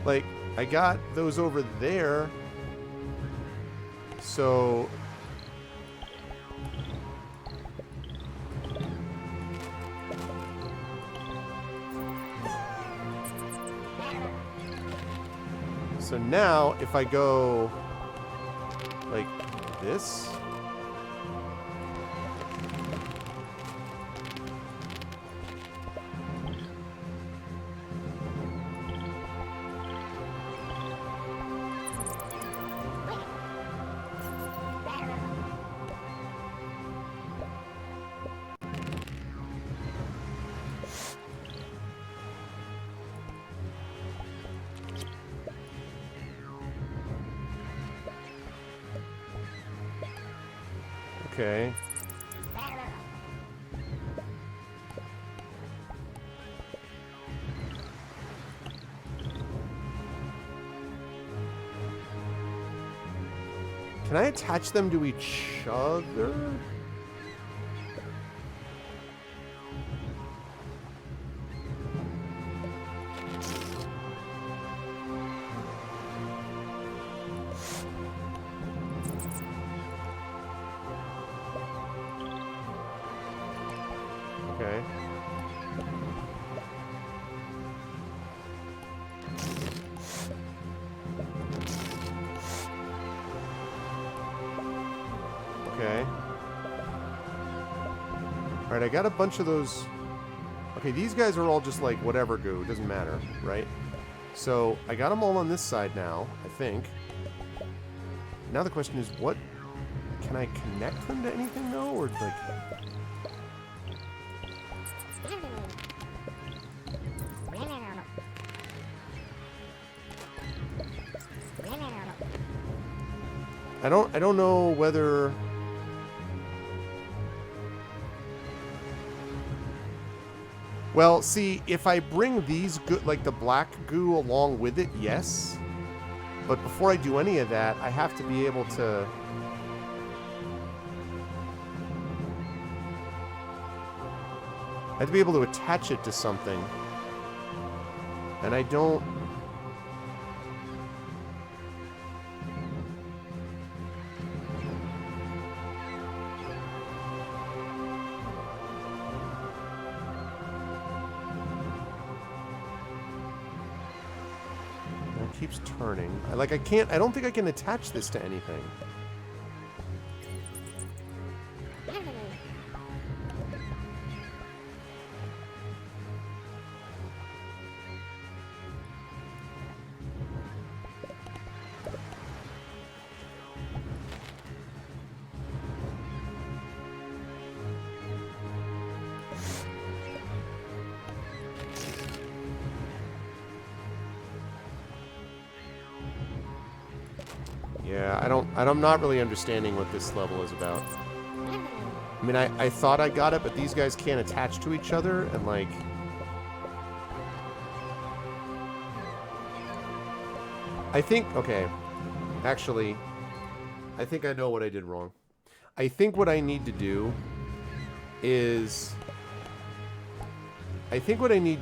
Like, I got those over there, so... So now, if I go like this... Okay. Can I attach them to each other? Okay. Okay. Alright, I got a bunch of those. Okay, these guys are all just like whatever goo. It doesn't matter, right? So, I got them all on this side now, I think. Now the question is, what... Can I connect them to anything, though? Or, like... I don't know whether... Well, see, if I bring these like the black goo along with it, yes. But before I do any of that, I have to be able to... I have to be able to attach it to something. And I don't... Keeps turning. I don't think I can attach this to anything. Yeah, I'm not really understanding what this level is about. I mean, I thought I got it, but these guys can't attach to each other, and like... I think, okay, actually, I think I know what I did wrong. I think what I need to do is... I think I need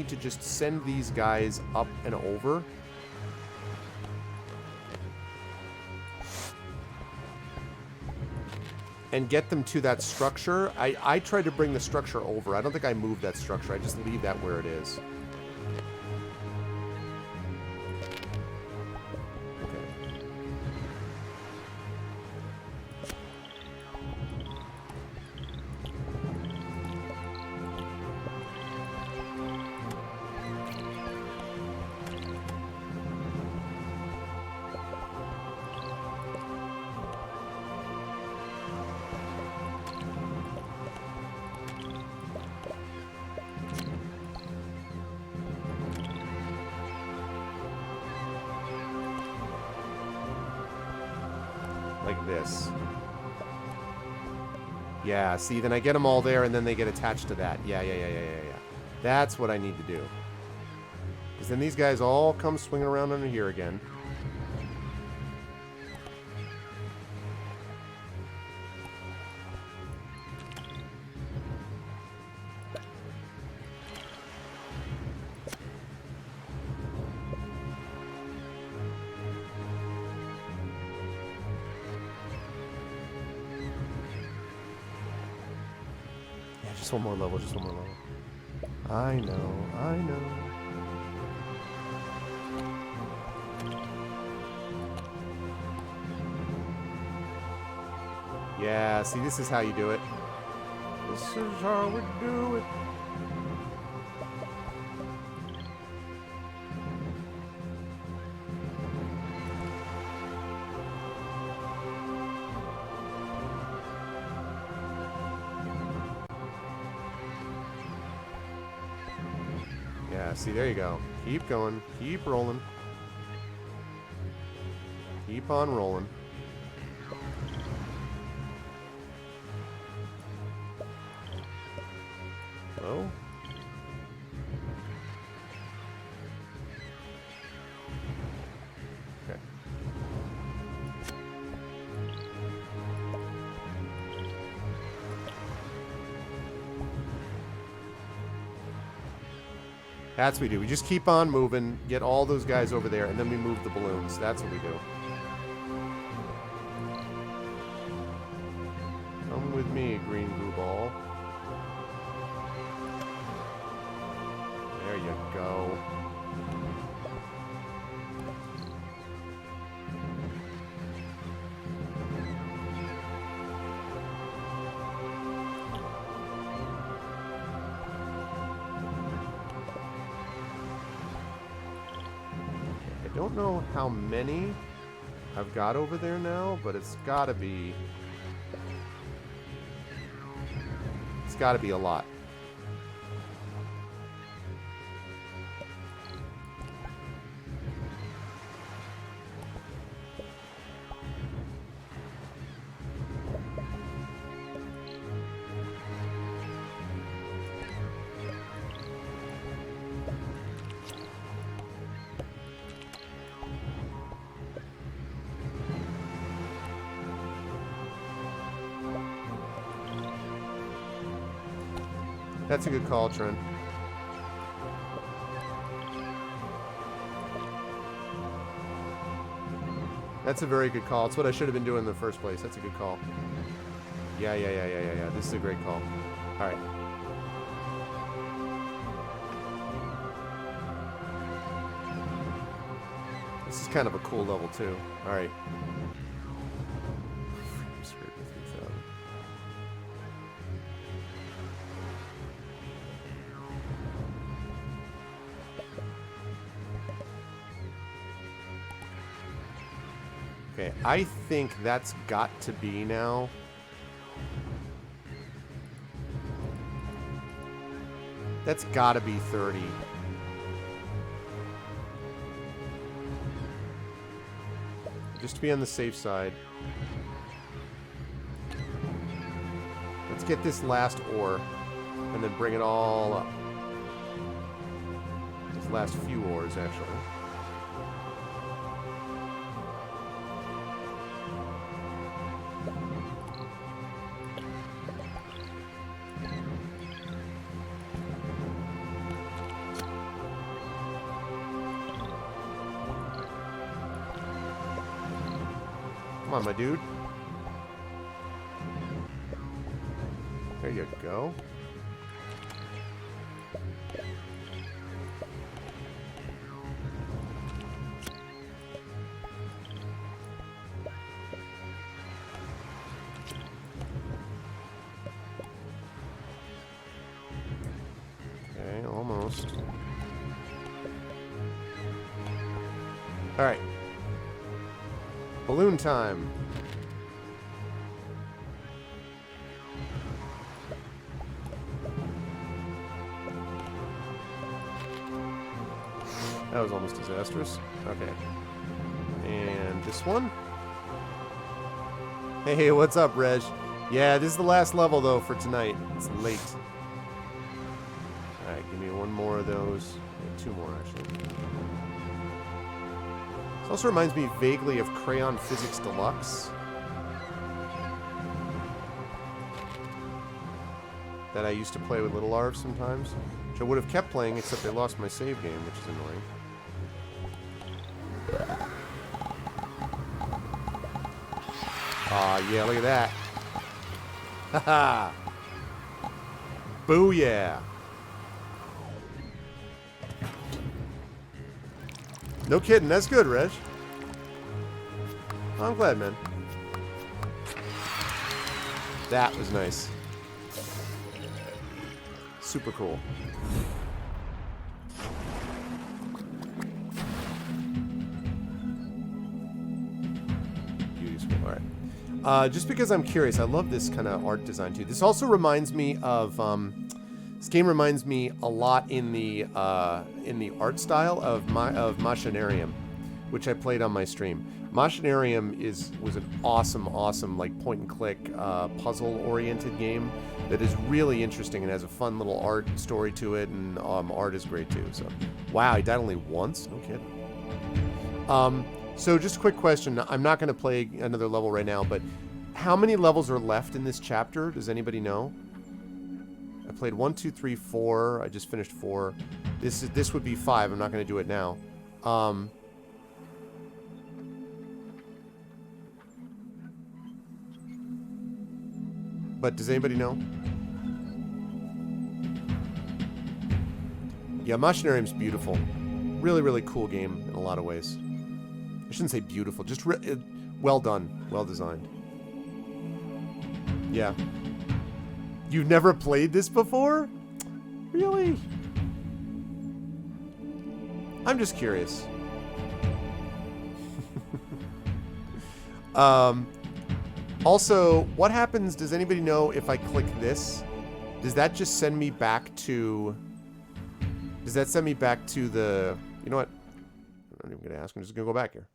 to just send these guys up and over. And get them to that structure. I tried to bring the structure over. I don't think I moved that structure. I just leave that where it is. Like this. Yeah, see, then I get them all there, and then they get attached to that. Yeah. That's what I need to do. Because then these guys all come swinging around under here again. Just one more level, just one more level. I know. Yeah, see, this is how you do it. This is how we do it. Yeah, see, there you go. Keep going. Keep rolling. Keep on rolling. Hello? Okay. That's what we do. We just keep on moving, get all those guys over there, and then we move the balloons. That's what we do. Come with me, green goo ball. There you go. I don't know how many I've got over there now, but it's gotta be... It's gotta be a lot. That's a good call, Trent. That's a very good call. It's what I should have been doing in the first place. That's a good call. Yeah. This is a great call. All right. This is kind of a cool level, too. All right. Okay, I think that's got to be now. That's got to be 30. Just to be on the safe side. Let's get this last ore and then bring it all up. These last few ores, actually. Come on, my dude. There you go. Okay, almost. All right. Balloon time. That was almost disastrous. Okay. And this one. Hey, what's up, Reg? Yeah, this is the last level, though, for tonight. It's late. Alright, give me one more of those. Yeah, two more, actually. This also reminds me vaguely of Crayon Physics Deluxe. That I used to play with Little Arv sometimes. Which I would have kept playing, except I lost my save game, which is annoying. Aw, yeah, look at that. Haha! Booyah! No kidding, that's good, Reg. I'm glad, man. That was nice. Super cool. Beautiful. All right. Just because I'm curious, I love this kind of art design too. This also reminds me of this game reminds me a lot in the art style of Machinarium, which I played on my stream. Machinarium was an awesome like point and click puzzle oriented game that is really interesting and has a fun little art story to it, and art is great too. So, wow, he died only once? No kidding. So just a quick question. I'm not going to play another level right now, but how many levels are left in this chapter? Does anybody know? I played 1, 2, 3, 4. I just finished 4. This would be 5. I'm not going to do it now. But does anybody know? Yeah, Machinarium's beautiful. Really, really cool game in a lot of ways. I shouldn't say beautiful, just well done, well designed. Yeah. You've never played this before? Really? I'm just curious. Also, what happens, does anybody know if I click this? Does that just send me back to... Does that send me back to the... You know what? I'm not even going to ask. I'm just going to go back here.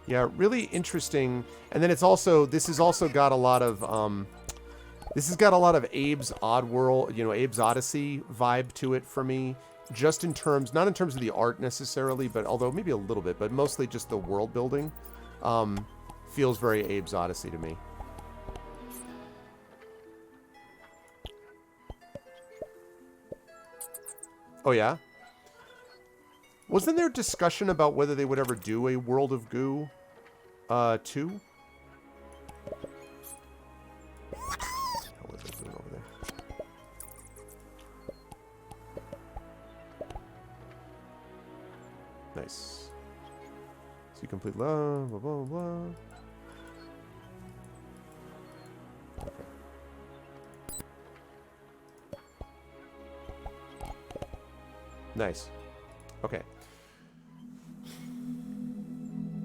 Yeah, really interesting. And then it's also, this has also got a lot of, this has got a lot of Abe's Oddworld, you know, Abe's Odyssey vibe to it for me. Just in terms, not in terms of the art necessarily, but although maybe a little bit, but mostly just the world building. Feels very Abe's Odyssey to me. Oh yeah? Wasn't there discussion about whether they would ever do a World of Goo 2? What the hell is that doing over there? Nice. So you complete blah, blah, blah, blah. Okay. Nice. Okay.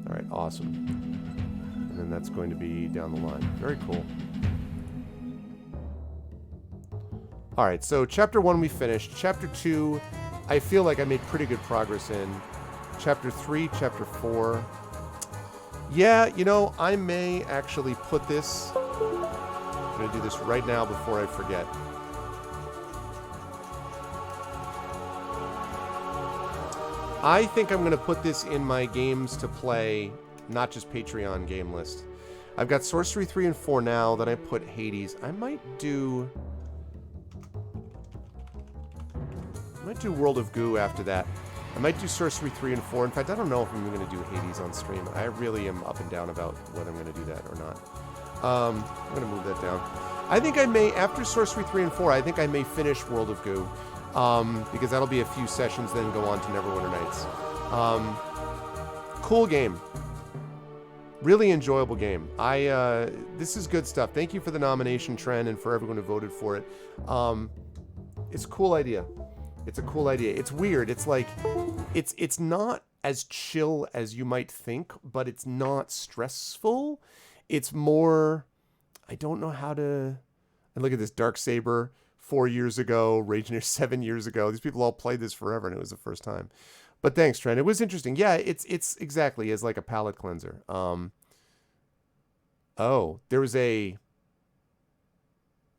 All right, awesome. And then that's going to be down the line. Very cool. All right, so Chapter 1 we finished. Chapter 2, I feel like I made pretty good progress in. Chapter 3, Chapter 4. Yeah, you know, I may actually put this... I'm going to do this right now before I forget. I think I'm going to put this in my games to play, not just Patreon game list. I've got Sorcery 3 and 4 now, then I put Hades. I might do World of Goo after that. I might do Sorcery 3 and 4. In fact, I don't know if I'm going to do Hades on stream. I really am up and down about whether I'm going to do that or not. I'm going to move that down. I think I may, after Sorcery 3 and 4, I think I may finish World of Goo. Because that'll be a few sessions, then go on to Neverwinter Nights. Cool game. Really enjoyable game. This is good stuff. Thank you for the nomination, Tren, and for everyone who voted for it. It's a cool idea. It's a cool idea. It's weird. It's like, it's not as chill as you might think, but it's not stressful. It's more, I don't know how to, and look at this Darksaber. 4 years ago, Ragener 7 years ago. These people all played this forever, and it was the first time. But thanks, Trent. It was interesting. Yeah, it's exactly as like a palate cleanser. Oh, there was a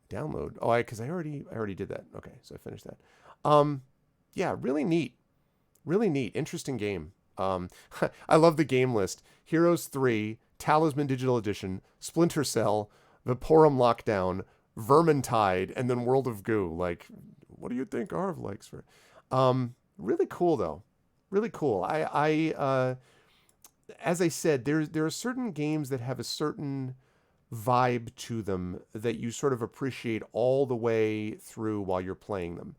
download. Oh, because I already did that. Okay, so I finished that. Yeah, really neat. Really neat. Interesting game. I love the game list. Heroes 3, Talisman Digital Edition, Splinter Cell, Vaporum Lockdown, Vermintide, and then World of Goo. Like, what do you think Arv likes for? Really cool though. Really cool. I as I said, there are certain games that have a certain vibe to them that you sort of appreciate all the way through while you're playing them.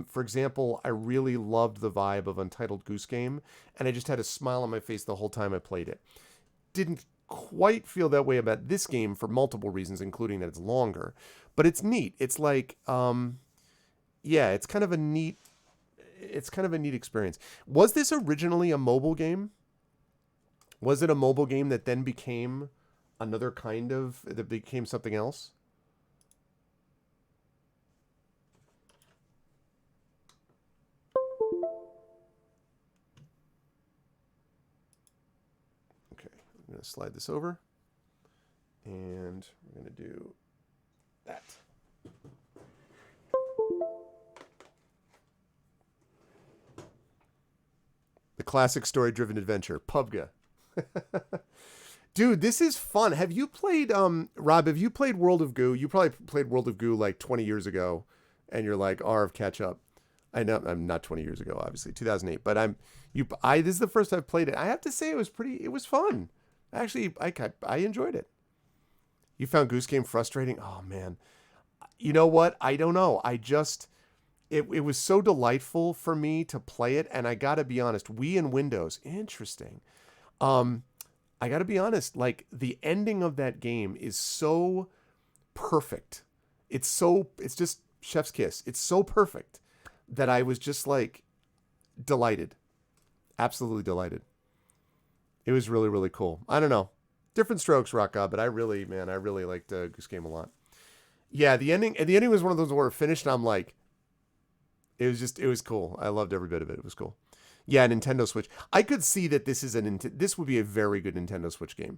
For example, I really loved the vibe of Untitled Goose Game, and I just had a smile on my face the whole time I played it. Didn't quite feel that way about this game for multiple reasons, including that it's longer, but it's neat. It's like, yeah, it's kind of a neat experience. Was this originally a mobile game? Was it a mobile game that then became another kind of that became something else? Okay, I'm going to slide this over and we're going to do that. The classic story-driven adventure, PUBG. Dude, this is fun. Have you played, Rob, have you played World of Goo? You probably played World of Goo like 20 years ago, and you're like, Arv, catch up. I know I'm not 20 years ago, obviously, 2008, but this is the first I've played it. I have to say it was fun. Actually, I enjoyed it. You found Goose Game frustrating? Oh, man. You know what? I don't know. It was so delightful for me to play it, and I gotta be honest, Wii and Windows, interesting. Um, I gotta be honest, like the ending of that game is so perfect. It's just chef's kiss. It's so perfect that I was just like delighted, absolutely delighted. It was really really cool. I don't know, different strokes, Rock God, but I really liked Goose Game a lot. Yeah, the ending was one of those where it finished, and I'm like, it was cool. I loved every bit of it. It was cool. Yeah, Nintendo Switch. I could see that this would be a very good Nintendo Switch game.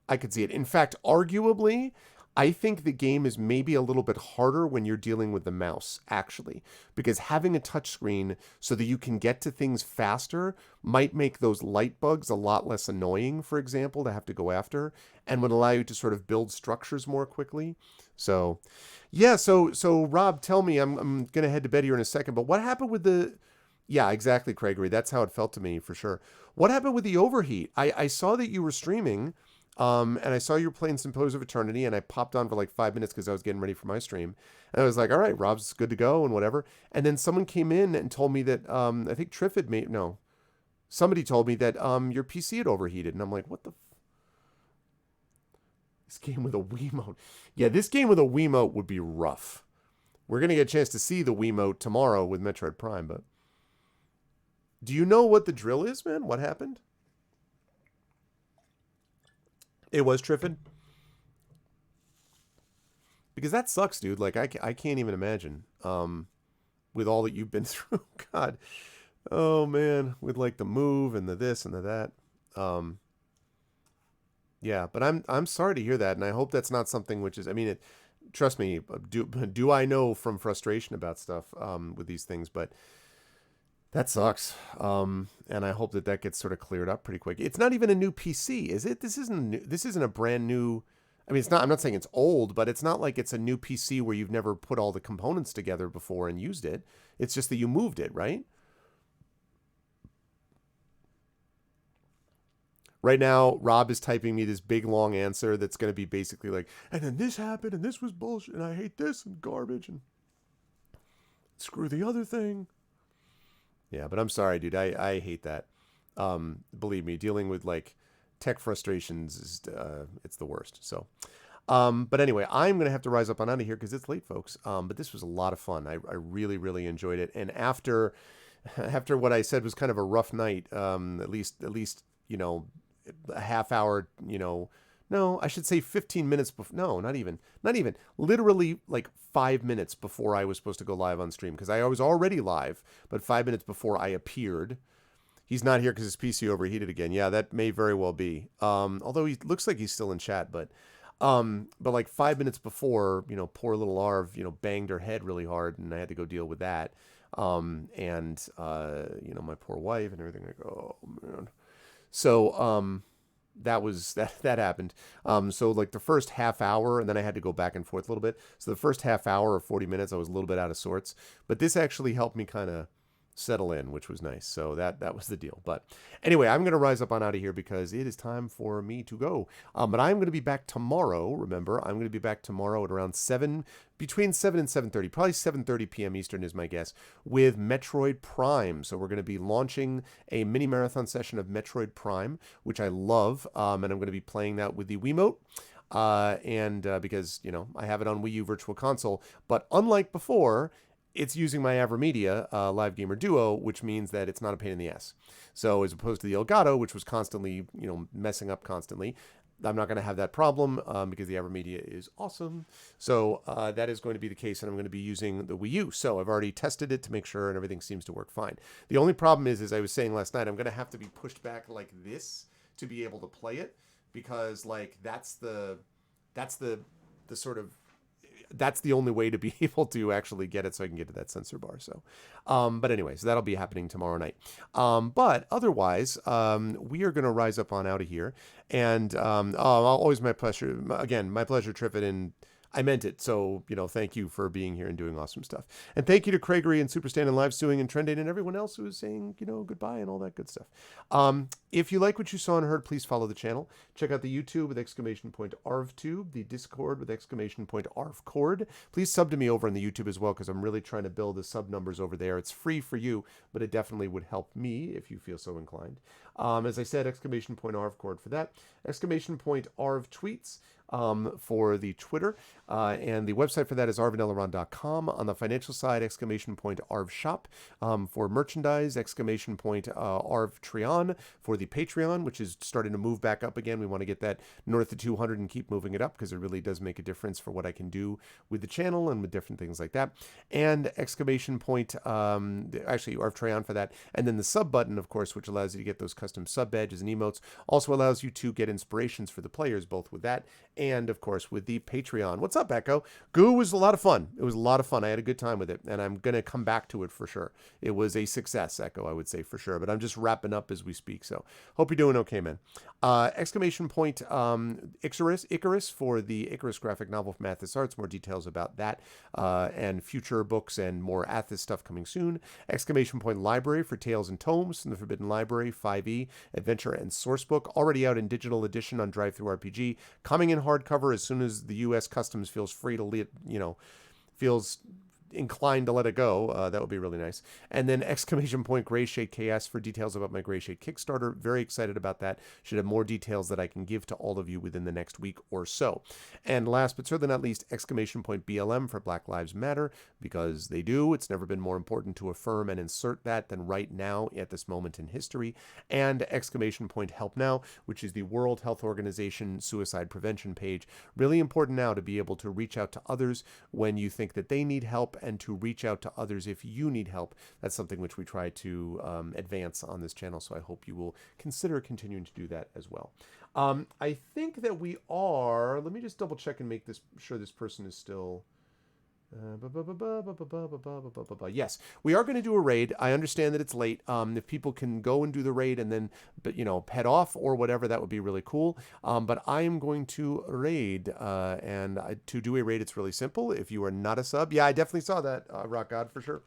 I could see it. In fact, arguably, I think the game is maybe a little bit harder when you're dealing with the mouse, actually, because having a touchscreen so that you can get to things faster might make those light bugs a lot less annoying, for example, to have to go after, and would allow you to sort of build structures more quickly. So, yeah, so Rob, tell me, I'm gonna head to bed here in a second, but what happened with the yeah, exactly, Craigery. That's how it felt to me for sure. What happened with the overheat? I saw that you were streaming, and I saw you were playing Symposium of Eternity, and I popped on for like 5 minutes because I was getting ready for my stream. And I was like, all right, Rob's good to go and whatever. And then someone came in and told me that I think Triff had made no, somebody told me that your PC had overheated, and I'm like, what the? This game with a Wiimote. Yeah, this game with a Wiimote would be rough. We're gonna get a chance to see the Wiimote tomorrow with Metroid Prime, but do you know what the drill is, man? What happened? It was Triffin? Because that sucks, dude. Like, I can't even imagine. With all that you've been through. God. Oh, man. With, like, the move and the this and the that. Yeah, but I'm sorry to hear that, and I hope that's not something which is... I mean, trust me, do I know from frustration about stuff with these things, but... That sucks. And I hope that that gets sort of cleared up pretty quick. It's not even a new PC, is it? This isn't a brand new. I mean, it's not. I'm not saying it's old, but it's not like it's a new PC where you've never put all the components together before and used it. It's just that you moved it, right? Right now, Rob is typing me this big long answer that's going to be basically like, and then this happened, and this was bullshit, and I hate this and garbage, and screw the other thing. Yeah, but I'm sorry, dude. I hate that. Believe me, dealing with like tech frustrations is it's the worst. So, but anyway, I'm gonna have to rise up and out of here because it's late, folks. But this was a lot of fun. I really really enjoyed it. And after what I said was kind of a rough night, at least you know a half hour, no, I should say 15 minutes before. No, not even. Literally like 5 minutes before I was supposed to go live on stream because I was already live, but 5 minutes before I appeared. He's not here because his PC overheated again. Yeah, that may very well be. Although he looks like he's still in chat, but like 5 minutes before, poor little Arv, banged her head really hard, and I had to go deal with that. And my poor wife and everything. Like, oh man. So that happened. So like the first half hour, and then I had to go back and forth a little bit. So the first half hour or 40 minutes, I was a little bit out of sorts. But this actually helped me kind of settle in, which was nice. So that was the deal. But anyway, I'm going to rise up on out of here because it is time for me to go. But I'm going to be back tomorrow. Remember, I'm going to be back tomorrow at around 7, between 7 and 7:30, probably 7:30 p.m. Eastern is my guess, with Metroid Prime. So we're going to be launching a mini marathon session of Metroid Prime, which I love, and I'm going to be playing that with the Wiimote. Because, I have it on Wii U Virtual Console, but unlike before, it's using my AverMedia Live Gamer Duo, which means that it's not a pain in the ass. So as opposed to the Elgato, which was constantly, messing up constantly, I'm not going to have that problem because the AverMedia is awesome. So that is going to be the case, and I'm going to be using the Wii U. So I've already tested it to make sure, and everything seems to work fine. The only problem is, as I was saying last night, I'm going to have to be pushed back like this to be able to play it, because that's the sort of, that's the only way to be able to actually get it so I can get to that sensor bar. So, but anyways, that'll be happening tomorrow night. But otherwise, we are going to rise up on out of here. And always my pleasure. Again, my pleasure, Triffid, and I meant it. So, thank you for being here and doing awesome stuff. And thank you to Craigery and Superstan and Live Suing and Trending and everyone else who is saying, goodbye and all that good stuff. If you like what you saw and heard, please follow the channel. Check out the YouTube with !ArvTube, the Discord with !ArvCord. Please sub to me over on the YouTube as well, because I'm really trying to build the sub numbers over there. It's free for you, but it definitely would help me if you feel so inclined. As I said, !ArvCord for that. !ArvTweets. For the Twitter, and the website for that is arvaneleron.com. On the financial side, !ArvShop for merchandise, !ArvTreon for the Patreon, which is starting to move back up again. We want to get that north of 200 and keep moving it up, because it really does make a difference for what I can do with the channel and with different things like that. And actually ArvTreon for that. And then the sub button, of course, which allows you to get those custom sub badges and emotes, also allows you to get inspirations for the players, both with that and, of course, with the Patreon. What's up, Echo? Goo was a lot of fun. It was a lot of fun. I had a good time with it, and I'm going to come back to it for sure. It was a success, Echo, I would say for sure, but I'm just wrapping up as we speak, so hope you're doing okay, man. Icarus for the Icarus graphic novel from Athos Arts. More details about that and future books and more Athos stuff coming soon. Library for Tales and Tomes from the Forbidden Library, 5e, Adventure and Sourcebook, already out in digital edition on Drive-Thru-RPG, coming in hardcover as soon as the U.S. Customs feels free to, feels inclined to let it go. That would be really nice. And then Gray Shade KS for details about my Gray Shade Kickstarter. Very excited about that. Should have more details that I can give to all of you within the next week or so. And last but certainly not least, BLM for Black Lives Matter, because they do. It's never been more important to affirm and insert that than right now at this moment in history. And Help Now, which is the World Health Organization suicide prevention page. Really important now to be able to reach out to others when you think that they need help, and to reach out to others if you need help. That's something which we try to advance on this channel, so I hope you will consider continuing to do that as well. I think that we are, let me just double check and make sure this person is still... Yes, we are going to do a raid. I understand that it's late. If people can go and do the raid and then, head off or whatever, that would be really cool. But I am going to raid, to do a raid, it's really simple. If you are not a sub, yeah, I definitely saw that, Rock God, for sure.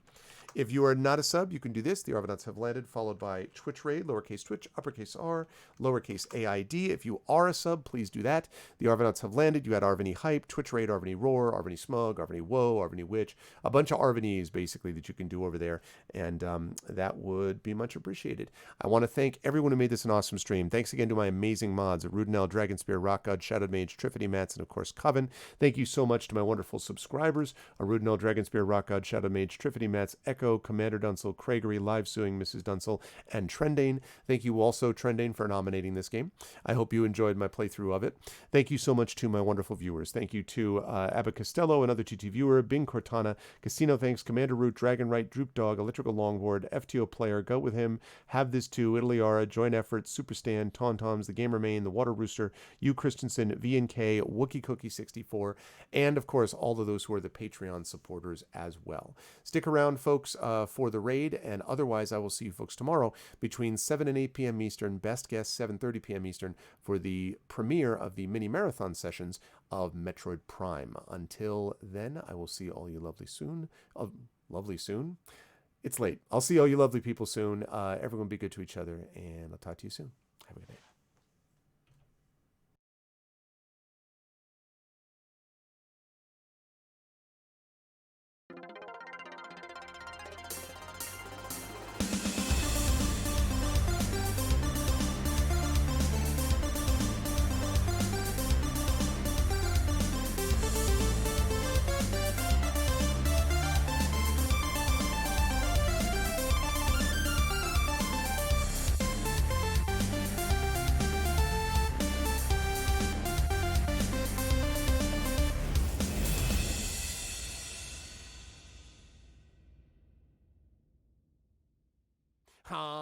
If you are not a sub, you can do this. The Arvanauts have landed, followed by Twitch raid, lowercase Twitch, uppercase R, lowercase AID. If you are a sub, please do that. The Arvanauts have landed. You had Arvany Hype, Twitch raid, Arvany Roar, Arvany Smug, Arvany Woe, Arvany Witch, a bunch of Arvanys basically that you can do over there, and that would be much appreciated. I want to thank everyone who made this an awesome stream. Thanks again to my amazing mods, Rudinell, Dragonspear, Rock God, Shadowed Mage, Triffany Mats, and of course Coven. Thank you so much to my wonderful subscribers, Rudinell, Dragonspear, Rock God, Shadowed Mage, Triffany Mats, Echo, Commander Dunsel, Craigery, Live Suing, Mrs. Dunsel, and Trendane. Thank you also, Trendane, for nominating this game. I hope you enjoyed my playthrough of it. Thank you so much to my wonderful viewers. Thank you to Abba Costello, another TT viewer, Bing Cortana, Casino Thanks, Commander Root, Dragon Right, Droop Dog, Electrical Longboard, FTO Player, Go With Him, Have This Too, Italyara, Joint Efforts, Superstan, Tauntaums, The Gamer Main, The Water Rooster, U Christensen, VNK, Wookie Cookie 64, and of course all of those who are the Patreon supporters as well. Stick around, folks, for the raid, and otherwise I will see you folks tomorrow between 7 and 8 p.m. Eastern, best guess 7:30 p.m. Eastern, for the premiere of the mini marathon sessions of Metroid Prime. Until then, I will see all you lovely soon. It's late. I'll see all you lovely people soon. Everyone be good to each other, and I'll talk to you soon. Have a good day. Ha.